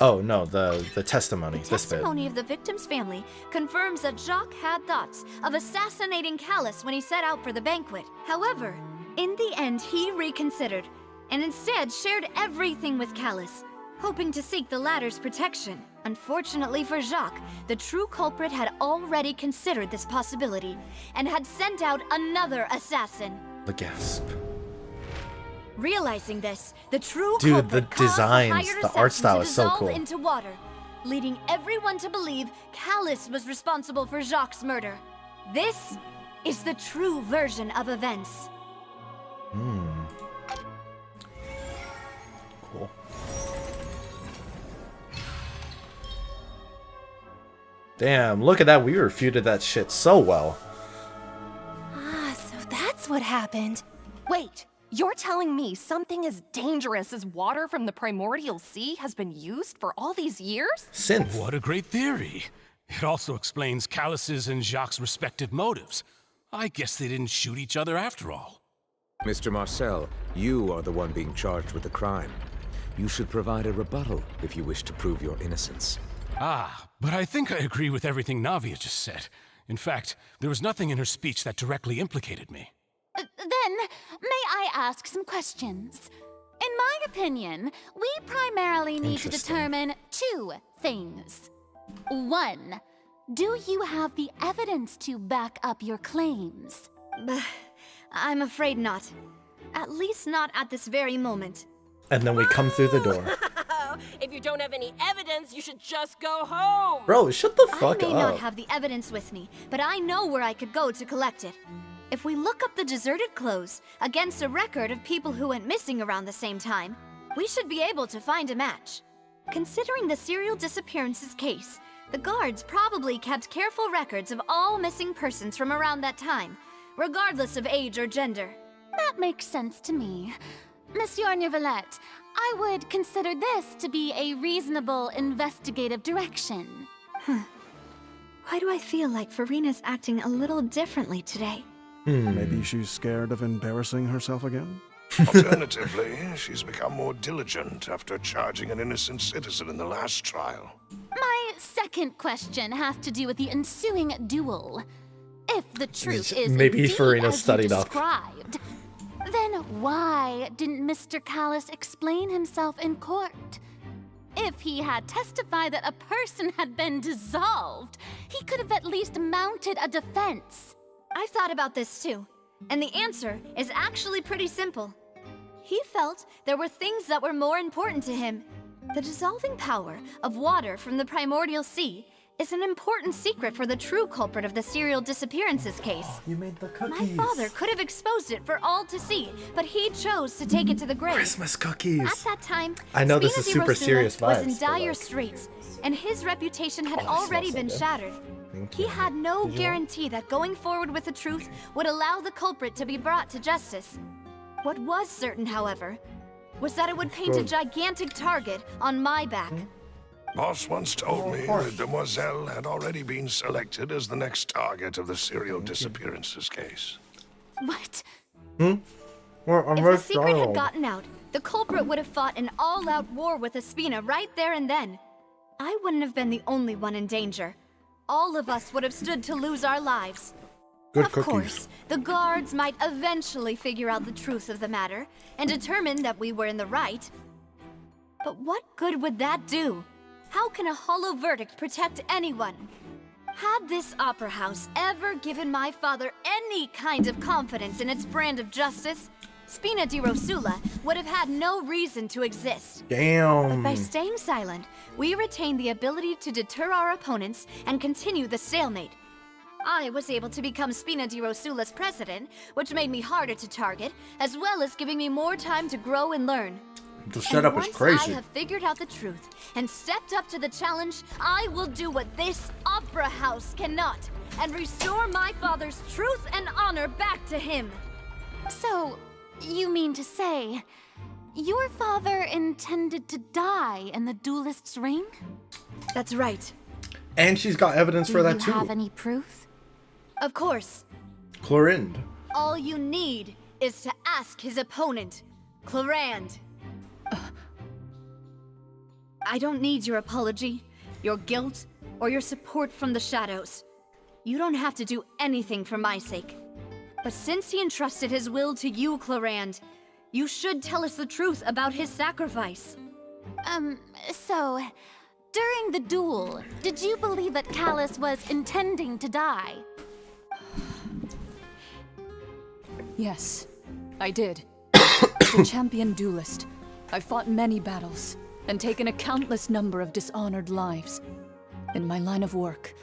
Oh no, the testimony. The This bit. testimony of the victim's family confirms that Jacques had thoughts of assassinating Callus when he set out for the banquet. However, in the end he reconsidered, and instead shared everything with Callus, hoping to seek the latter's protection. Unfortunately for Jacques, the true culprit had already considered this possibility, and had sent out another assassin. The gasp. Realizing this, the true Dude, culprit the caused designs, hired the art assassin style to is so dissolve cool. into water, leading everyone to believe Callus was responsible for Jacques' murder. This is the true version of events. Cool. Damn, look at that. We refuted that shit so well. Ah, so that's what happened. Wait, you're telling me something as dangerous as water from the primordial sea has been used for all these years? Synth. What a great theory. It also explains Callus's and Jacques' respective motives. I guess they didn't shoot each other after all. Mr. Marcel, you are the one being charged with the crime. You should provide a rebuttal if you wish to prove your innocence. Ah, but I think I agree with everything Navia just said. In fact, there was nothing in her speech that directly implicated me. Then, may I ask some questions? In my opinion, we primarily need to Interesting. determine 2 things. 1, do you have the evidence to back up your claims? I'm afraid not. At least not at this very moment. And then we come through the door. If you don't have any evidence, you should just go home. Bro, shut the fuck I may not up. have the evidence with me, but I know where I could go to collect it. If we look up the deserted clothes against a record of people who went missing around the same time, we should be able to find a match. Considering the serial disappearances case, the guards probably kept careful records of all missing persons from around that time, regardless of age or gender. That makes sense to me. Monsieur Neuvillette, I would consider this to be a reasonable investigative direction. Why do I feel like Farina's acting a little differently today? Maybe she's scared of embarrassing herself again? Alternatively, she's become more diligent after charging an innocent citizen in the last trial. My second question has to do with the ensuing duel. If the truth is Maybe indeed Farina as you studied up. described, then why didn't Mr. Callus explain himself in court? If he had testified that a person had been dissolved, he could have at least mounted a defense. I've thought about this too, and the answer is actually pretty simple. He felt there were things that were more important to him. The dissolving power of water from the primordial sea is an important secret for the true culprit of the serial disappearances case. You made the cookies. My father could have exposed it for all to see, but he chose to take it to the grave. Christmas cookies. At that time, I know this Spina is di super Rosula serious was vibes, in but, dire like- straits, and his reputation had Oh, it already smells so been good. shattered. Thank He you. had no Did you guarantee that going forward with the truth would allow the culprit to be brought to justice. What was certain, however, was that it would paint a Good. gigantic target on my back. Boss once told me that Demoiselle had already been selected as the next target of the serial disappearances case. What? If the secret had gotten out, the culprit would have fought an all-out war with Espina right there and then. I wouldn't have been the only one in danger. All of us would have stood to lose our lives. Good of cookies. course, the guards might eventually figure out the truth of the matter and determine that we were in the right. But what good would that do? How can a hollow verdict protect anyone? Had this opera house ever given my father any kind of confidence in its brand of justice, Spina di Rosula would have had no reason to exist. Damn. But by staying silent, we retain the ability to deter our opponents and continue the stalemate. I was able to become Spina di Rosula's president, which made me harder to target, as well as giving me more time to grow and learn. The setup is crazy. Once I have figured out the truth and stepped up to the challenge, I will do what this opera house cannot, and restore my father's truth and honor back to him. So, you mean to say, your father intended to die in the duelist's ring? That's right. And she's got evidence for that Do too. you have any proof? Of course. Chlorinde. All you need is to ask his opponent, Clorinde. I don't need your apology, your guilt, or your support from the shadows. You don't have to do anything for my sake. But since he entrusted his will to you, Clorinde, you should tell us the truth about his sacrifice. So, during the duel, did you believe that Callus was intending to die? Yes, I did. As a champion duelist, I've fought many battles and taken a countless number of dishonored lives. In my line of work,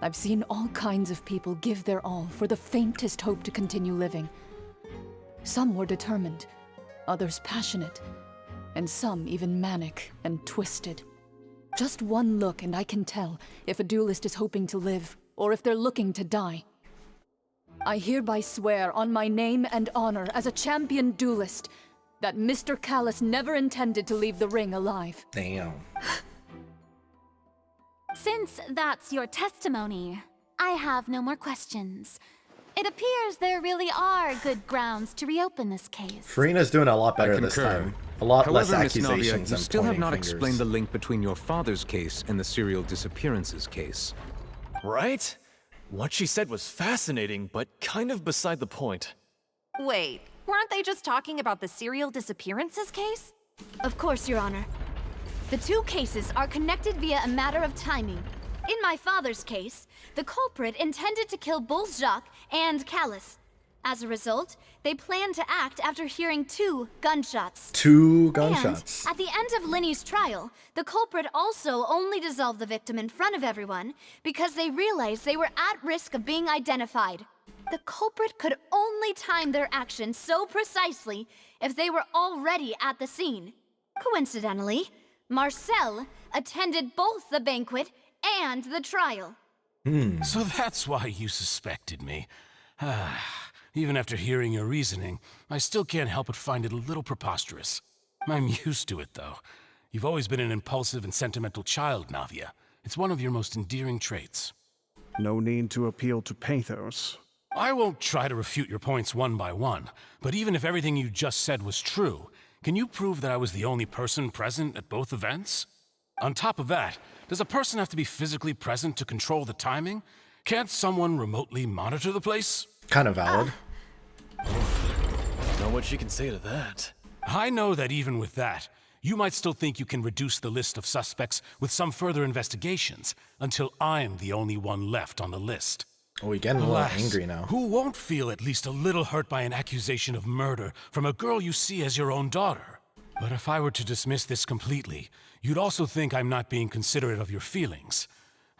I've seen all kinds of people give their all for the faintest hope to continue living. Some were determined, others passionate, and some even manic and twisted. Just one look and I can tell if a duelist is hoping to live or if they're looking to die. I hereby swear on my name and honor as a champion duelist that Mr. Callus never intended to leave the ring alive. Damn. Since that's your testimony, I have no more questions. It appears there really are good grounds to reopen this case. Farina's doing a lot better this time. A lot less However, Miss accusations Navia, you and still have pointing not fingers. explained the link between your father's case and the serial disappearances case. Right? What she said was fascinating, but kind of beside the point. Wait, weren't they just talking about the serial disappearances case? Of course, Your Honor. The two cases are connected via a matter of timing. In my father's case, the culprit intended to kill both Jacques and Callus. As a result, they planned to act after hearing 2 gunshots. 2 gunshots. And at the end of Linny's trial, the culprit also only dissolved the victim in front of everyone because they realized they were at risk of being identified. The culprit could only time their actions so precisely if they were already at the scene. Coincidentally, Marcel attended both the banquet and the trial. So that's why you suspected me. Even after hearing your reasoning, I still can't help but find it a little preposterous. I'm used to it, though. You've always been an impulsive and sentimental child, Navia. It's one of your most endearing traits. No need to appeal to pathos. I won't try to refute your points one by one, but even if everything you just said was true, can you prove that I was the only person present at both events? On top of that, does a person have to be physically present to control the timing? Can't someone remotely monitor the place? Kind of valid. Know what she can say to that. I know that even with that, you might still think you can reduce the list of suspects with some further investigations until I'm the only one left on the list. Oh, we're getting a little Alas, angry now. Who won't feel at least a little hurt by an accusation of murder from a girl you see as your own daughter? But if I were to dismiss this completely, you'd also think I'm not being considerate of your feelings.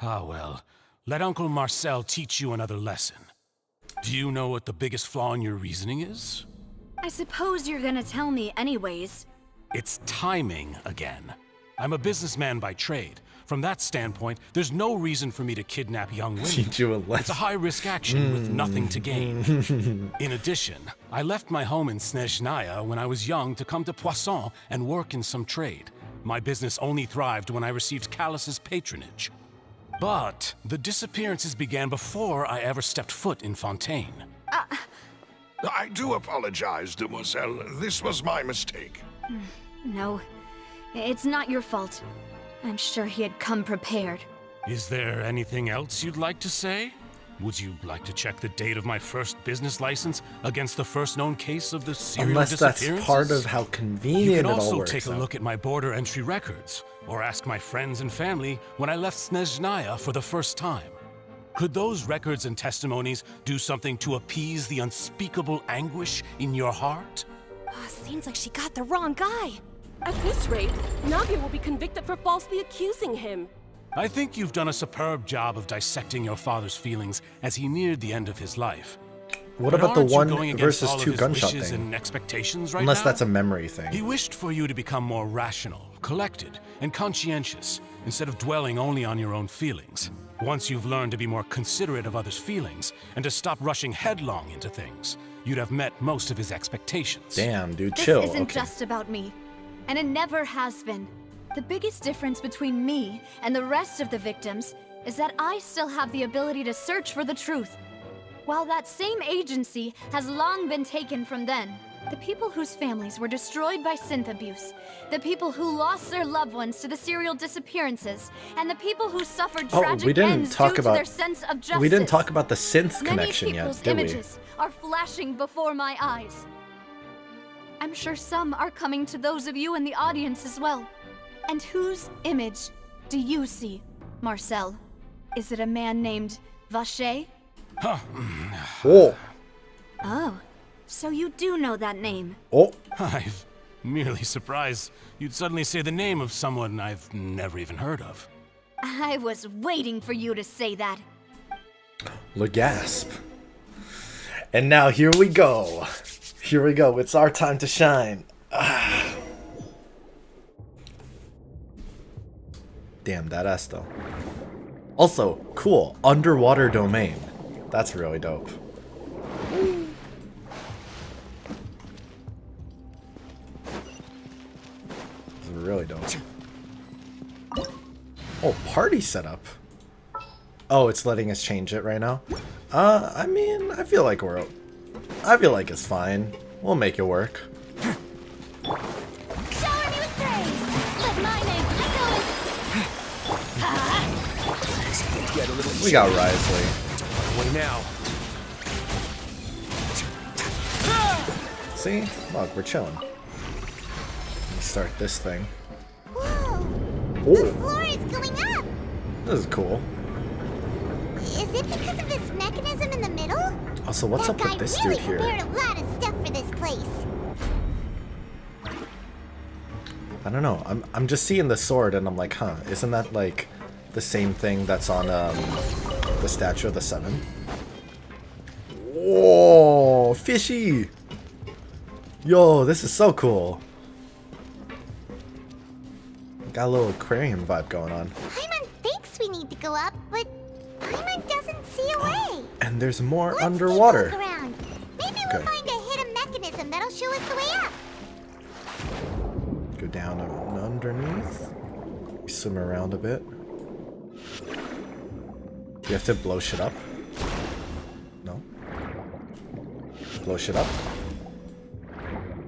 Ah well, let Uncle Marcel teach you another lesson. Do you know what the biggest flaw in your reasoning is? I suppose you're gonna tell me anyways. It's timing again. I'm a businessman by trade. From that standpoint, there's no reason for me to kidnap young women. Teach you a lesson. It's a high-risk action with nothing to gain. In addition, I left my home in Snezhnaya when I was young to come to Poisson and work in some trade. My business only thrived when I received Callus's patronage. But the disappearances began before I ever stepped foot in Fontaine. I do apologize, demoiselle. This was my mistake. No, it's not your fault. I'm sure he had come prepared. Is there anything else you'd like to say? Would you like to check the date of my first business license against the first known case of the serial Unless that's disappearances? part of how You convenient can it all also works take a out. look at my border entry records, or ask my friends and family when I left Snezhnaya for the first time. Could those records and testimonies do something to appease the unspeakable anguish in your heart? Seems like she got the wrong guy. At this rate, Navia will be convicted for falsely accusing him. I think you've done a superb job of dissecting your father's feelings as he neared the end of his life. What But about the aren't you 1 going against versus all of 2 his gunshot wishes thing? and expectations right Unless now? that's a memory thing. He wished for you to become more rational, collected, and conscientious, instead of dwelling only on your own feelings. Once you've learned to be more considerate of others' feelings, and to stop rushing headlong into things, you'd have met most of his expectations. Damn, dude, This chill. isn't Okay. just about me, and it never has been. The biggest difference between me and the rest of the victims is that I still have the ability to search for the truth. While that same agency has long been taken from them, the people whose families were destroyed by synth abuse, the people who lost their loved ones to the serial disappearances, and the people who suffered tragic we didn't ends talk due about- to their sense of justice. We didn't talk about the synth Many connection people's yet, did we? images are flashing before my eyes. I'm sure some are coming to those of you in the audience as well. And whose image do you see, Marcel? Is it a man named Vache? Oh. Oh, so you do know that name. Oh. I'm merely surprised you'd suddenly say the name of someone I've never even heard of. I was waiting for you to say that. Le gasp. And now here we go. Here we go. It's our time to shine. Ah. Damn, that ass though. Also, cool. Underwater domain. That's really dope. It's really dope. Oh, party setup. Oh, it's letting us change it right now? I mean, I feel like it's fine. We'll make it work. Shower me with praise. Let my name echo in. We got Risley. Way now. See? Look, we're chilling. Let me start this thing. Whoa! The Ooh, floor is going up. this is cool. Is it because of this mechanism in the middle? Also, what's that up guy with this really dude here? prepared a lot of stuff for this place. I don't know. I'm just seeing the sword and I'm like, huh, isn't that like the same thing that's on the Statue of the Seven? Whoa, fishy! Yo, this is so cool. Got a little aquarium vibe going on. Paimon thinks we need to go up, but Paimon doesn't see a way. And there's more Let's underwater. keep a look around. Maybe we'll Okay. find a hidden mechanism that'll show us the way up. Go down and underneath. Swim around a bit. You have to blow shit up? No? Blow shit up?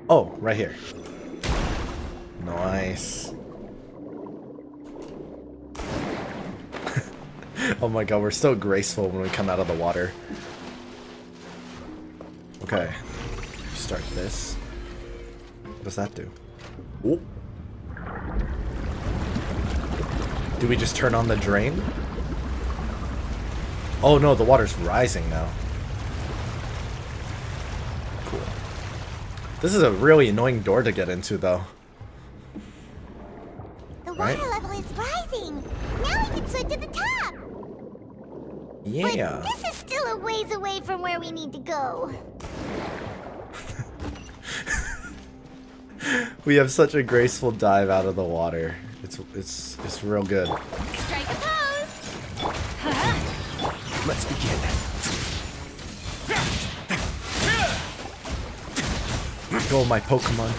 Oh, right here. Nice. Oh my god, we're so graceful when we come out of the water. Okay. Start this. What does that do? Oh. Do we just turn on the drain? Oh no, the water's rising now. Cool. This is a really annoying door to get into though. The Right? water level is rising. Now we can swim to the top. Yeah. But this is still a ways away from where we need to go. We have such a graceful dive out of the water. It's real good. Strike a pose. Let's begin. Go, my Pokemon.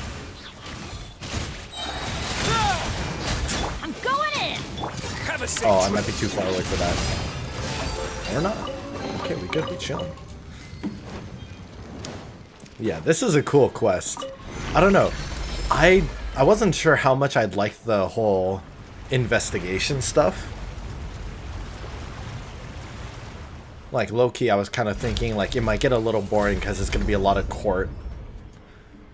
I'm going in. Have a seat. Oh, I might be too far away for that. Or not. Okay, we good. We chilling. Yeah, this is a cool quest. I don't know. I wasn't sure how much I'd like the whole investigation stuff. Like, low-key, I was kind of thinking, like, it might get a little boring because it's going to be a lot of court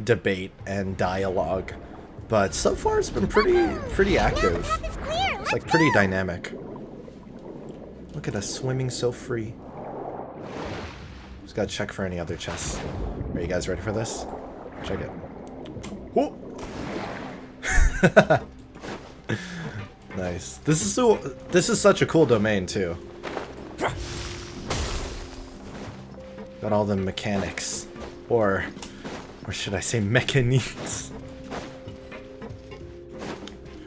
debate and dialogue. But so far, it's been pretty active. It's, like, pretty dynamic. Look at us swimming so free. Just gotta check for any other chests. Are you guys ready for this? Check it. Whoa! Nice. This is such a cool domain too. Got all the mechanics, or should I say mechaniques?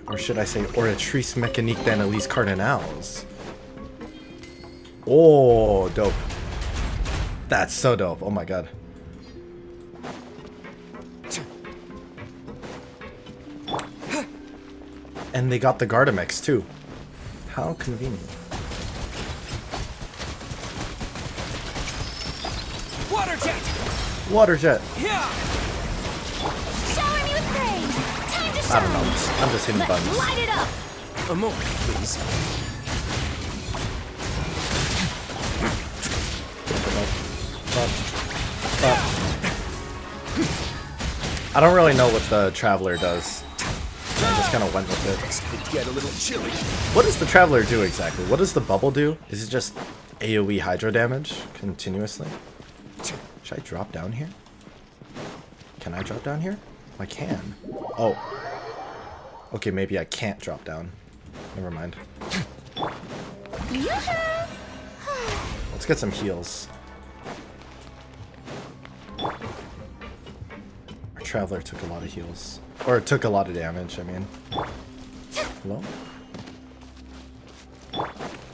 Or should I say oratrice mécanique d'analyse cardinals? Oh, dope. That's so dope. Oh my god. And they got the Gardamex too. How convenient. Water jet! Water jet. Yeah! Shower me with praise! Time to I don't know. I'm just hitting buttons. light it up! A moment, please. I don't really know what the Traveler does. I just kind of went with it. It get a little chilly. What does the Traveler do exactly? What does the bubble do? Is it just AoE hydro damage continuously? Should I drop down here? Can I drop down here? I can. Oh. Okay, maybe I can't drop down. Never mind. Let's get some heals. Our Traveler took a lot of heals. Or it took a lot of damage, I mean. Hello?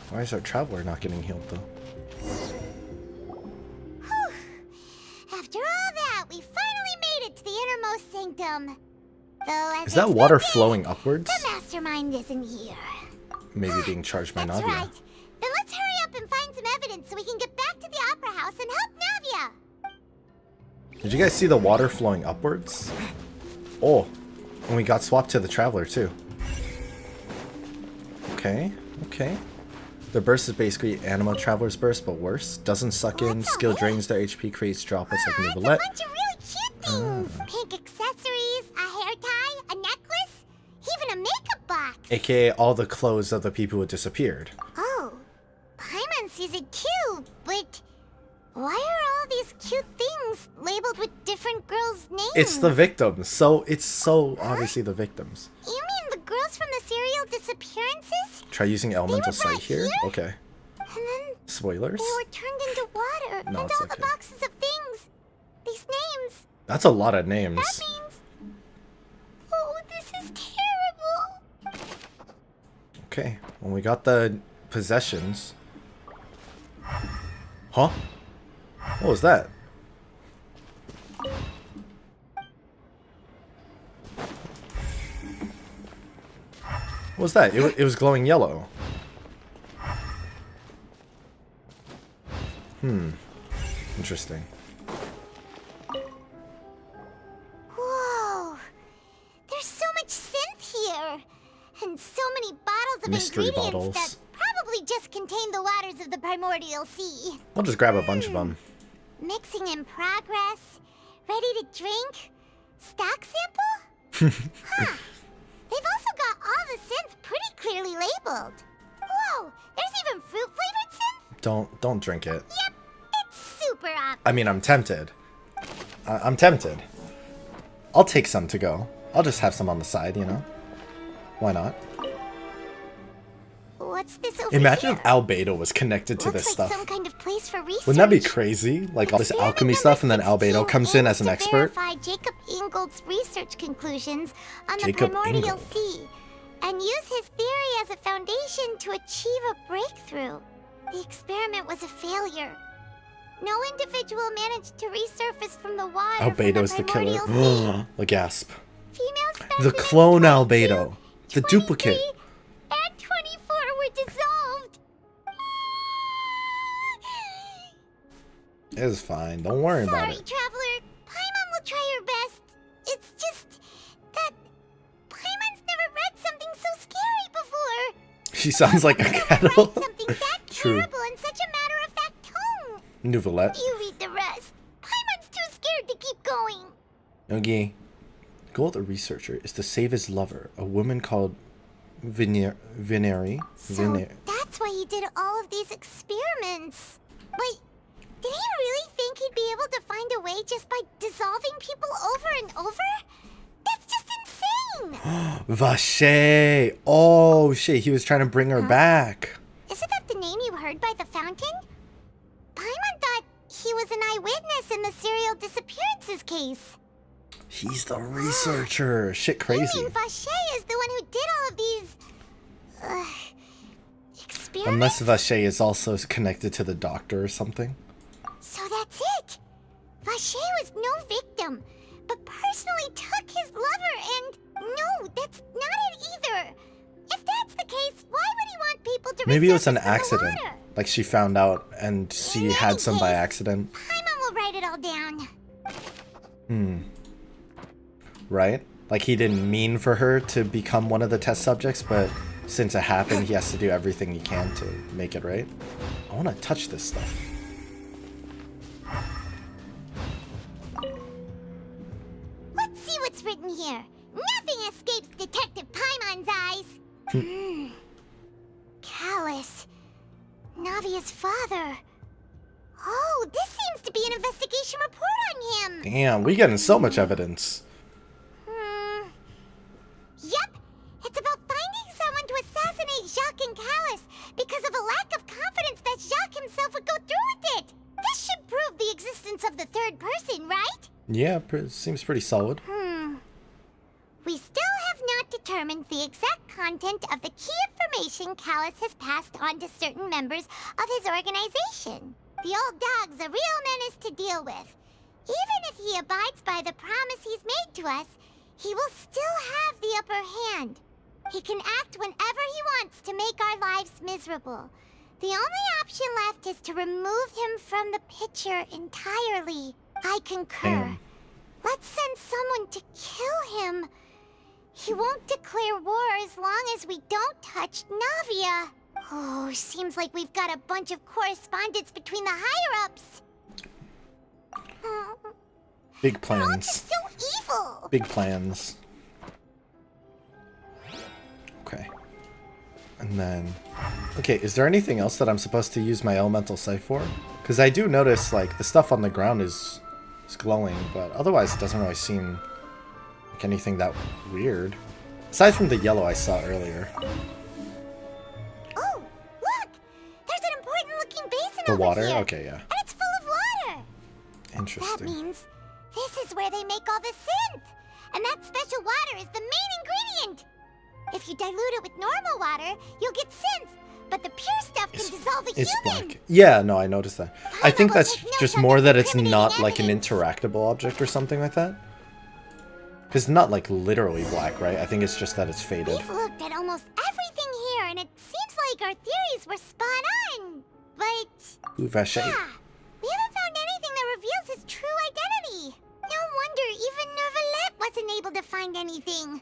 Why is our Traveler not getting healed, though? After all that, we finally made it to the innermost sanctum. Though, as Is that water expected, flowing upwards? the mastermind isn't here. Maybe being charged by That's Navia. right. Then let's hurry up and find some evidence so we can get back to the Opera House and help Navia. Did you guys see the water flowing upwards? Oh, and we got swapped to the Traveler too. Okay, okay. The burst is basically Anima Traveler's burst, but worse. Doesn't suck in, skill drains their HP, creates droplets like Nouvellette. Bunch of really cute things. Pink accessories, a hair tie, a necklace, even a makeup box. AKA all the clothes of the people who disappeared. Oh, Paimon sees it too, but why are all these cute things labeled with different girls' names? It's the victims, so it's so obviously the victims. You mean the girls from the serial disappearances? Try using Elemental Sight here? Okay. And then Spoilers? they were turned into water, No, and it's all the okay. boxes of things. These names. That's a lot of names. That means... Oh, this is terrible. Okay, when we got the possessions. Huh? What was that? What was that? It was glowing yellow. Interesting. Whoa. There's so much synth here. And so many bottles of Mystery ingredients bottles. that probably just contain the waters of the primordial sea. I'll just grab a bunch of them. Mixing in progress. Ready to drink? Stock sample? Huh. They've also got all the synth pretty clearly labeled. Whoa, there's even fruit-flavored synth? Don't drink it. Yep, it's super obvious. I mean, I'm tempted. I'm tempted. I'll take some to go. I'll just have some on the side, you know? Why not? What's this over Imagine here? if Albedo was connected to Looks this like stuff. some kind of place for research. Wouldn't that be crazy? Like all this alchemy stuff and then Albedo comes in as an expert? Verify Jacob Ingold's research conclusions on Jacob the primordial Ingold. sea and use his theory as a foundation to achieve a breakthrough. The experiment was a failure. No individual managed to resurface from the water Albedo's from the the killer. primordial sea. The gasp. Female The specimens clone Albedo. The duplicate. and 24 were dissolved. It's fine. Don't worry about Sorry, it. Traveler. Paimon will try her best. It's just that Paimon's never read something so scary before. She sounds like a kettle. Something that True. terrible in such a matter-of-fact Novelette. You read the rest. Paimon's too scared to keep going. Okay. The goal of the researcher is to save his lover, a woman called Veneri. So that's why he did all of these experiments. Wait, did he really think he'd be able to find a way just by dissolving people over and over? That's just insane! Vache! Oh shit, he was trying to bring her back. Isn't that the name you heard by the fountain? Paimon thought he was an eyewitness in the serial disappearances case. He's the researcher. Shit crazy. You mean Vache is the one who did all of these... experiments? Unless Vache is also connected to the doctor or something. So that's it! Vache was no victim, but personally took his lover and... No, that's not it either! If that's the case, why would he want people to Maybe it was an resurface from the accident. water? Like she found out and she had some by accident. Paimon will write it all down. Right? Like he didn't mean for her to become one of the test subjects, but since it happened, he has to do everything he can to make it right. I want to touch this stuff. Let's see what's written here. Nothing escapes Detective Paimon's eyes. Callus. Navia's father. Oh, this seems to be an investigation report on him. Damn, we getting so much evidence. Yep, it's about finding someone to assassinate Jacques and Callus because of a lack of confidence that Jacques himself would go through with it. This should prove the existence of the third person, right? Yeah, seems pretty solid. We still have not determined the exact content of the key information Callus has passed on to certain members of his organization. The old dog's a real menace to deal with. Even if he abides by the promise he's made to us, he will still have the upper hand. He can act whenever he wants to make our lives miserable. The only option left is to remove him from the picture entirely. I concur. Damn. Let's send someone to kill him. He won't declare war as long as we don't touch Navia. Oh, seems like we've got a bunch of correspondence between the higher-ups. Big They're all plans. just so evil. Big plans. Okay. And then... Okay, is there anything else that I'm supposed to use my elemental sight for? Because I do notice, like, the stuff on the ground is glowing, but otherwise it doesn't really seem like anything that weird. Aside from the yellow I saw earlier. Oh, look! There's an important-looking basin The over water? here. Okay, yeah. And it's full of water. That Interesting. means this is where they make all the synth. And that special water is the main ingredient. If you dilute it with normal water, you'll get synth. But the pure stuff can dissolve a It's human. black. Yeah, no, I noticed that. I think will that's take notes just on more the that it's incriminating not like an evidence. interactable object or something like that. Because it's not like literally black, right? I think it's just that it's faded. We've looked at almost everything here, and it seems like our theories were spot on. But Ooh, Vache. yeah, we haven't found anything that reveals his true identity. No wonder even Neuvillette wasn't able to find anything.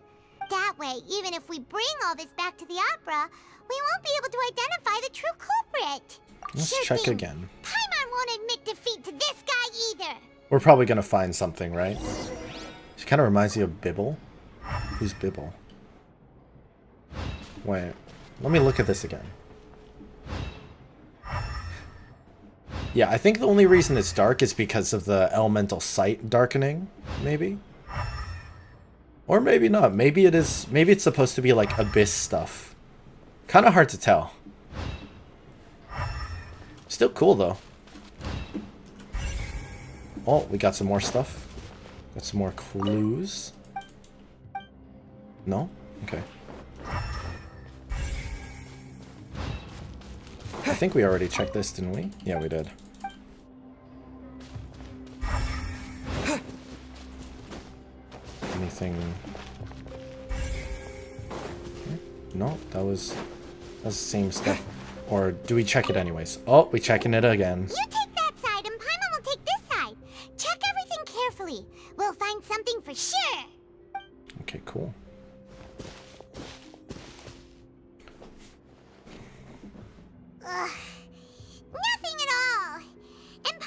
That way, even if we bring all this back to the opera, we won't be able to identify the true culprit. Let's Sure check thing. again. Paimon won't admit defeat to this guy either. We're probably gonna find something, right? She kind of reminds you of Bibble. Who's Bibble? Wait, let me look at this again. Yeah, I think the only reason it's dark is because of the elemental sight darkening, maybe? Or maybe not. Maybe it is. Maybe it's supposed to be like abyss stuff. Kind of hard to tell. Still cool though. Oh, we got some more stuff. Got some more clues. No? Okay. I think we already checked this, didn't we? Yeah, we did. Anything? No, that was the same stuff. Or do we check it anyways? Oh, we checking it again. You take that side, and Paimon will take this side. Check everything carefully. We'll find something for sure. Okay, cool. Ugh, nothing at all. And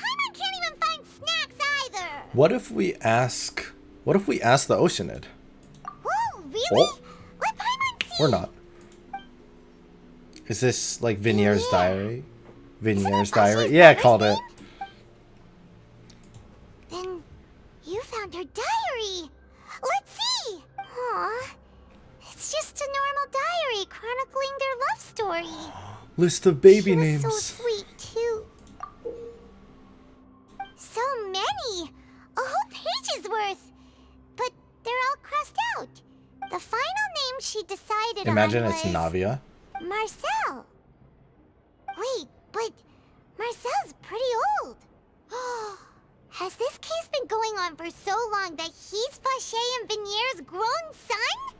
What if we ask the Oceanid? Whoa, really? Oh, What Paimon see? or not. Is this like Vinier's diary? Vinier's diary? Yeah, I called it. Then you found her diary. Let's see. Aw, it's just a normal diary chronicling their love story. List of baby She was names. so sweet too. So many, a whole page's worth. But they're all crossed out. The final name she decided Imagine on it's was Navia. Marcel. Wait, but Marcel's pretty old. Has this case been going on for so long that he's Vacher and Vinier's grown son?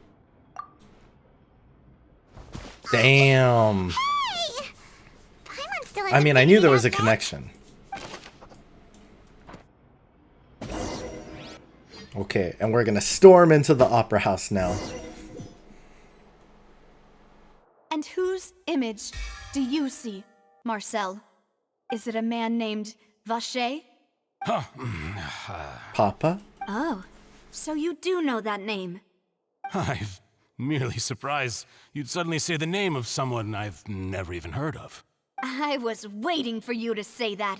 Damn. Hey! Paimon still I mean, I knew there was a connection. Okay, and we're gonna storm into the opera house now. And whose image do you see, Marcel? Is it a man named Vacher? Papa? Oh, so you do know that name. I'm merely surprised you'd suddenly say the name of someone I've never even heard of. I was waiting for you to say that.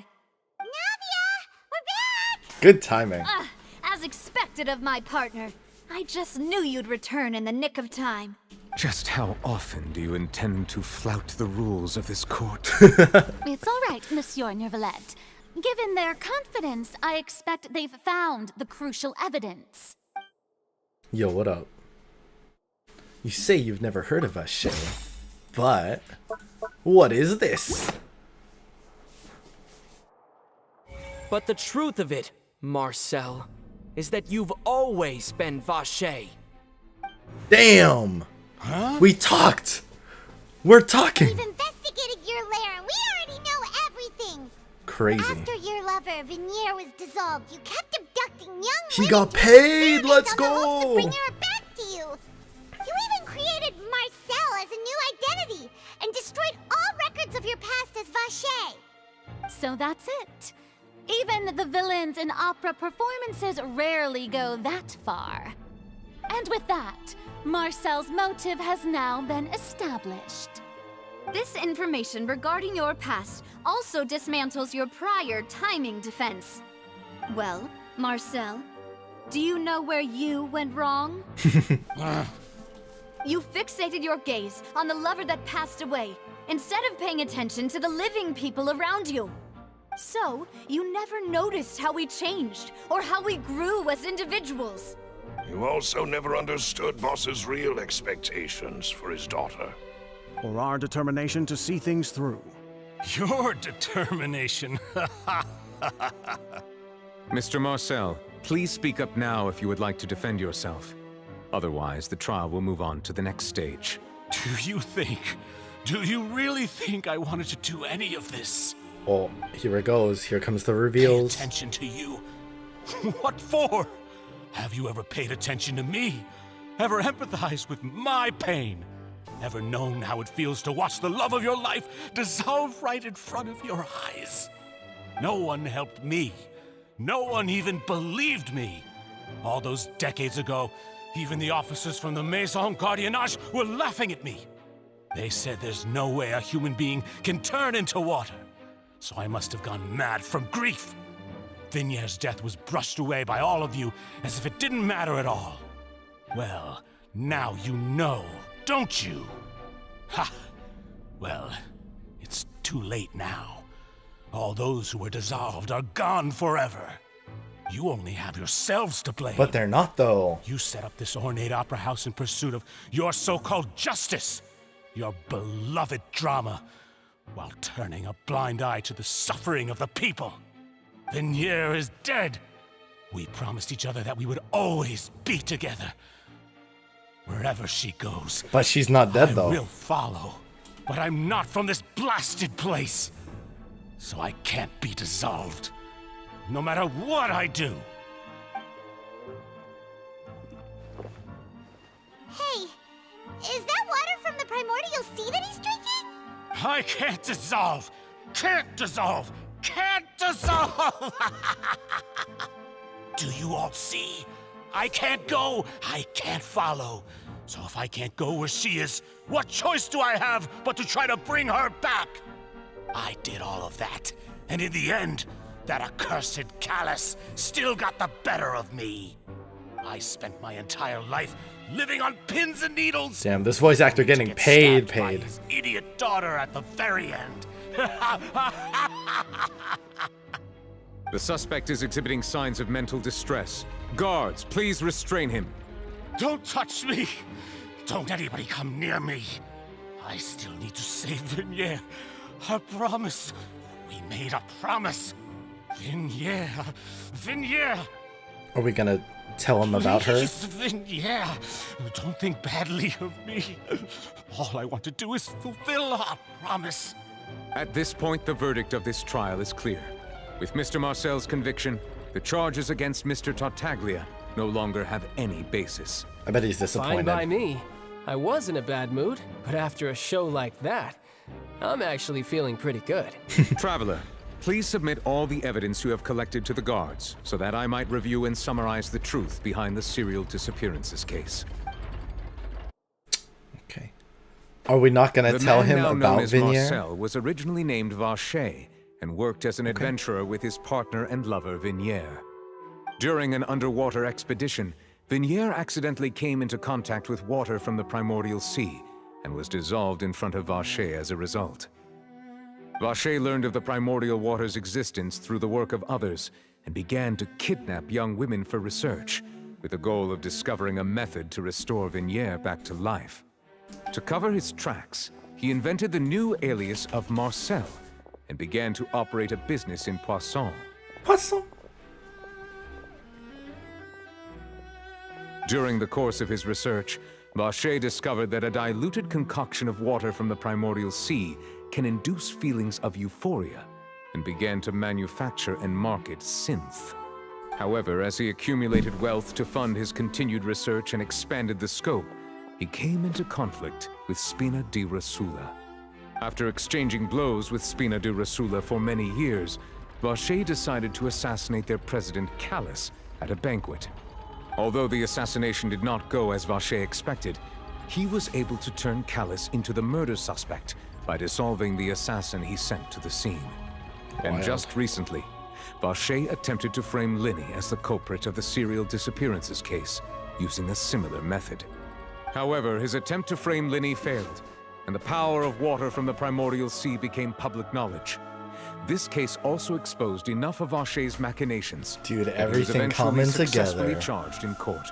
Good timing. As expected of my partner. I just knew you'd return in the nick of time. Just how often do you intend to flout the rules of this court? It's all right, Monsieur Nervalette. Given their confidence, I expect they've found the crucial evidence. Yo, what up? You say you've never heard of Vacher, but what is this? But the truth of it, Marcel, is that you've always been Vacher. Damn! Huh? We talked! We're talking! We've investigated your lair and we already know everything. Crazy. After your lover, Vinier, was dissolved, you kept abducting young He women got to paid! Let's experiment on the hopes go! of bringing her back to you. You even created Marcel as a new identity and destroyed all records of your past as Vacher. So that's it. Even the villains in opera performances rarely go that far. And with that, Marcel's motive has now been established. This information regarding your past also dismantles your prior timing defense. Well, Marcel, do you know where you went wrong? You fixated your gaze on the lover that passed away, instead of paying attention to the living people around you. So, you never noticed how we changed, or how we grew as individuals. You also never understood Boss's real expectations for his daughter. Or our determination to see things through. Your determination. Mr. Marcel, please speak up now if you would like to defend yourself. Otherwise, the trial will move on to the next stage. Do you really think I wanted to do any of this? Oh, here it goes. Here comes the reveals. Pay attention to you? What for? Have you ever paid attention to me? Ever empathized with my pain? Ever known how it feels to watch the love of your life dissolve right in front of your eyes? No one helped me. No one even believed me. All those decades ago, even the officers from the Maison Gardiennage were laughing at me. They said there's no way a human being can turn into water. So I must have gone mad from grief. Vinier's death was brushed away by all of you as if it didn't matter at all. Well, now you know, don't you? Ha! Well, it's too late now. All those who were dissolved are gone forever. You only have yourselves to blame. But they're not, though. You set up this ornate opera house in pursuit of your so-called justice, your beloved drama, while turning a blind eye to the suffering of the people. Vinier is dead. We promised each other that we would always be together. Wherever she goes. But she's not dead, though. I will follow. But I'm not from this blasted place. So I can't be dissolved. No matter what I do. Hey, is that water from the primordial sea that he's drinking? I can't dissolve! Can't dissolve! Can't dissolve! Do you all see? I can't go, I can't follow. So if I can't go where she is, what choice do I have but to try to bring her back? I did all of that, and in the end, that accursed Callus still got the better of me. I spent my entire life living on pins and needles. Damn, this voice actor getting paid. By his idiot daughter at the very end. The suspect is exhibiting signs of mental distress. Guards, please restrain him. Don't touch me! Don't anybody come near me! I still need to save Vignier. Her promise. We made a promise. Vignier. Vignier! Are we gonna tell him about her? Please, Vignier. Don't think badly of me. All I want to do is fulfill our promise. At this point, the verdict of this trial is clear. With Mr. Marcel's conviction, the charges against Mr. Tartaglia no longer have any basis. I bet he's disappointed. Fine by me. I was in a bad mood, but after a show like that, I'm actually feeling pretty good. Traveler, please submit all the evidence you have collected to the guards, so that I might review and summarize the truth behind the serial disappearances case. Okay. Are we not going to tell him about about Vignier? Marcel was originally named Vacher and worked as an adventurer with his partner and lover Vignier. During an underwater expedition, Vignier accidentally came into contact with water from the primordial sea and was dissolved in front of Vacher as a result. Vacher learned of the primordial water's existence through the work of others and began to kidnap young women for research, with the goal of discovering a method to restore Vignier back to life. To cover his tracks, he invented the new alias of Marcel and began to operate a business in Poisson. Poisson? During the course of his research, Vacher discovered that a diluted concoction of water from the primordial sea can induce feelings of euphoria, and began to manufacture and market synth. However, as he accumulated wealth to fund his continued research and expanded the scope, he came into conflict with Spina di Rosula. After exchanging blows with Spina di Rosula for many years, Vacher decided to assassinate their president Callus at a banquet. Although the assassination did not go as Vacher expected, he was able to turn Callus into the murder suspect by dissolving the assassin he sent to the scene. And just recently, Vacher attempted to frame Linny as the culprit of the serial disappearances case, using a similar method. However, his attempt to frame Linny failed, and the power of water from the primordial sea became public knowledge. This case also exposed enough of Vacher's machinations. Dude, that everything he was coming eventually successfully together. charged in court.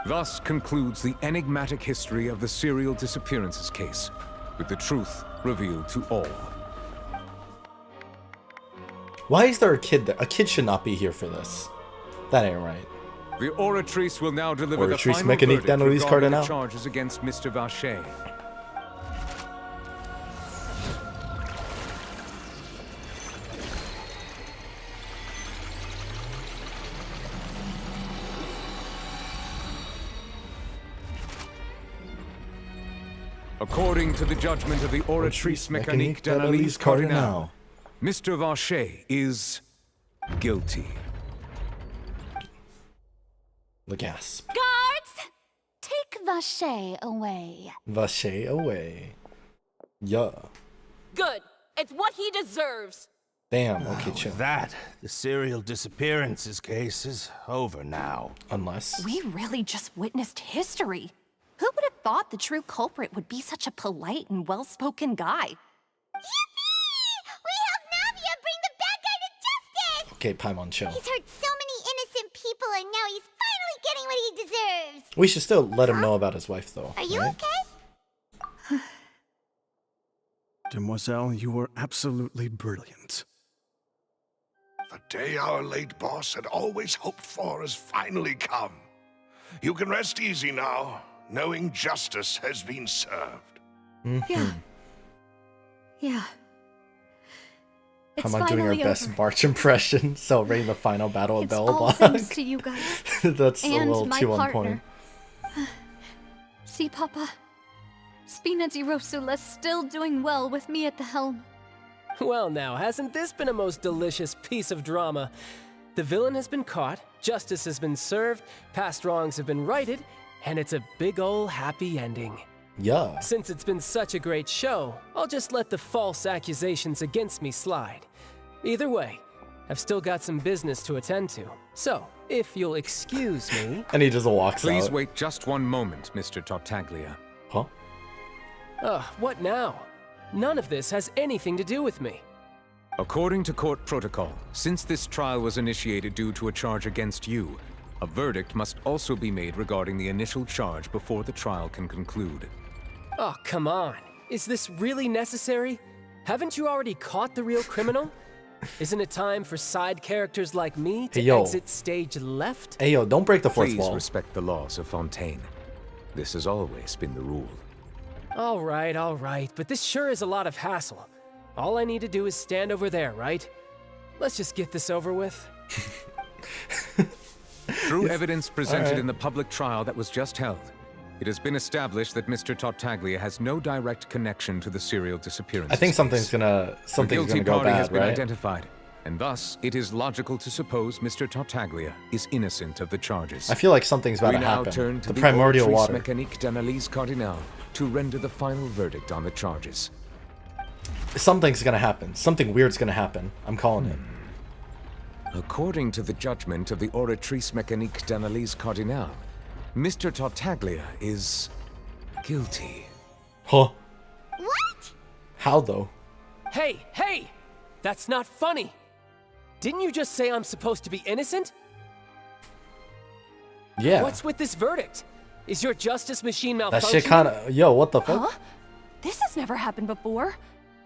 Thus concludes the enigmatic history of the serial disappearances case, with the truth revealed to all. Why is there a kid there? A kid should not be here for this. That ain't right. The Oratrice will now deliver the Oratrice final mécanique verdict d'Annelise regarding the Cardinal. charges against Mr. Vacher. According to the judgment of the Oratrice mécanique d'Annelise Cardinal, Mr. Vacher is guilty. The gasp. Guards! Take Vacher away. Vacher away. Yeah. Good. It's what he deserves. Damn, okay, chill. That, the serial disappearances case is over now. Unless... We really just witnessed history. Who would have thought the true culprit would be such a polite and well-spoken guy? Yippee! We helped Navia bring the bad guy to justice! Okay, Paimon, chill. He's hurt so many innocent people and now he's finally getting what he deserves! We should still let him know about his wife, though. Are you right? okay? Demoiselle, you were absolutely brilliant. The day our late boss had always hoped for has finally come. You can rest easy now, knowing justice has been served. Yeah. Yeah. It's Paimon doing her finally best over. March impression, celebrating the final battle of It's all Bellblock. thanks to you guys. That's a and little my too on partner. point. See, Papa? Spina di Rosula's still doing well with me at the helm. Well now, hasn't this been a most delicious piece of drama? The villain has been caught, Justice has been served, past wrongs have been righted, and it's a big ol' happy ending. Yeah. Since it's been such a great show, I'll just let the false accusations against me slide. Either way, I've still got some business to attend to. So, if you'll excuse me... And he just walks out. Please wait just one moment, Mr. Tartaglia. Huh? What now? None of this has anything to do with me. According to court protocol, since this trial was initiated due to a charge against you, a verdict must also be made regarding the initial charge before the trial can conclude. Oh, come on. Is this really necessary? Haven't you already caught the real criminal? Isn't it time for side characters like me to exit stage left? Hey, yo, don't break the fourth wall. Please respect the laws of Fontaine. This has always been the rule. All right, but this sure is a lot of hassle. All I need to do is stand over there, right? Let's just get this over with. Through evidence presented in the public trial that was just held, it has been established that Mr. Tartaglia has no direct connection to the serial disappearance. I think something's gonna go The guilty party bad, has been right? identified, and thus it is logical to suppose Mr. Tartaglia is innocent of the charges. I feel like something's about to happen. We now turn to The primordial water. Mécanique d'analyse cardinale to render the final verdict on the charges. Something's gonna happen. Something weird's gonna happen. I'm calling it. According to the judgment of the Oratrice Mécanique d'analyse cardinale, Mr. Tartaglia is guilty. Huh? What? How though? Hey! That's not funny! Didn't you just say I'm supposed to be innocent? Yeah. What's with this verdict? Is your justice machine That malfunctioning? shit kinda... Yo, what the fuck? Huh? This has never happened before.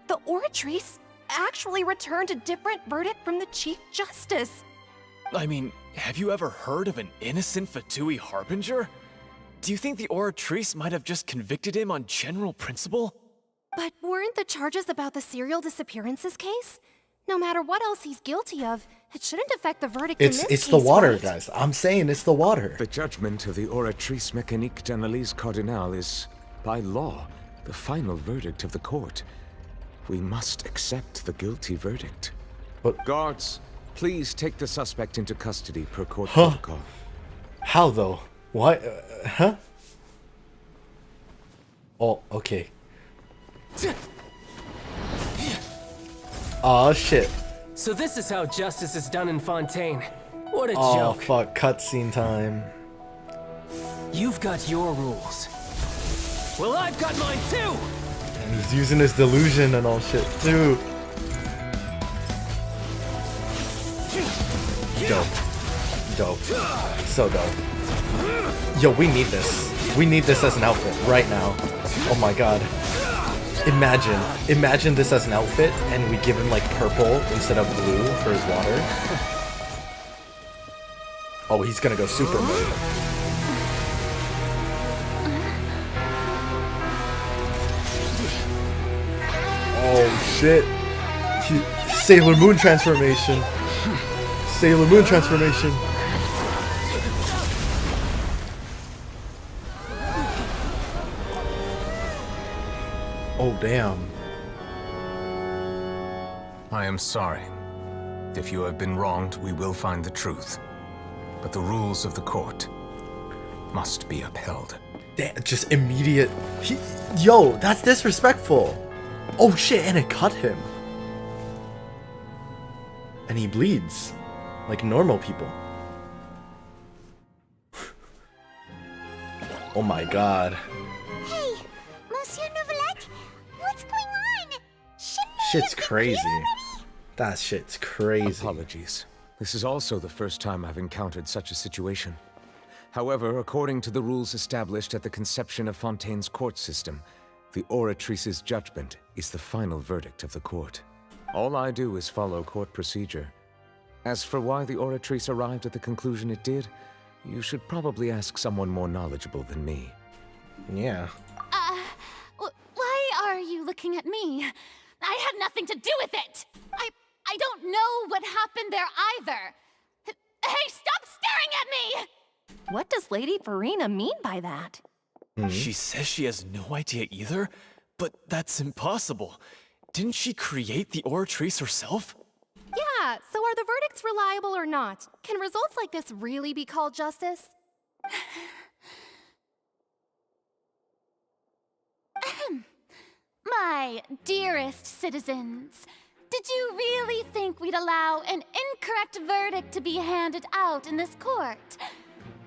The Oratrice actually returned a different verdict from the Chief Justice. I mean, have you ever heard of an innocent Fatui Harbinger? Do you think the Oratrice might have just convicted him on general principle? But weren't the charges about the serial disappearances case? No matter what else he's guilty of, it shouldn't affect the verdict in this case, It's the water, right? guys. I'm saying it's the water. The judgment of the Oratrice Mécanique d'analyse cardinale is, by law, the final verdict of the court. We must accept the guilty verdict. But guards, please take the suspect into custody per court protocol. How though? Why? Huh? Oh, okay. Oh shit. So this is how justice is done in Fontaine. What a Oh joke. fuck, cutscene time. You've got your rules. Well, I've got mine too! And he's using his delusion and all shit too. Dope. So dope. Yo, we need this. We need this as an outfit right now. Oh my god. Imagine this as an outfit and we give him like purple instead of blue for his water. Oh, he's gonna go super mode. Oh shit. Sailor Moon transformation. Sailor Moon transformation. Oh damn. I am sorry. If you have been wronged, we will find the truth. But the rules of the court must be upheld. Damn, just immediate. Yo, that's disrespectful. Oh shit, and it cut him. And he bleeds. Like normal people. Oh my god. Hey, Monsieur Novelette, what's going on? Shit's crazy. That shit's crazy. Apologies. This is also the first time I've encountered such a situation. However, according to the rules established at the conception of Fontaine's court system, the Oratrice's judgment is the final verdict of the court. All I do is follow court procedure. As for why the Oratrice arrived at the conclusion it did, you should probably ask someone more knowledgeable than me. Yeah. Why are you looking at me? I had nothing to do with it! I don't know what happened there either! Hey, stop staring at me! What does Lady Verena mean by that? She says she has no idea either, but that's impossible. Didn't she create the Oratrice herself? Yeah, Yeah, so are the verdicts reliable or not? Can results like this really be called justice? My dearest citizens, did you really think we'd allow an incorrect verdict to be handed out in this court?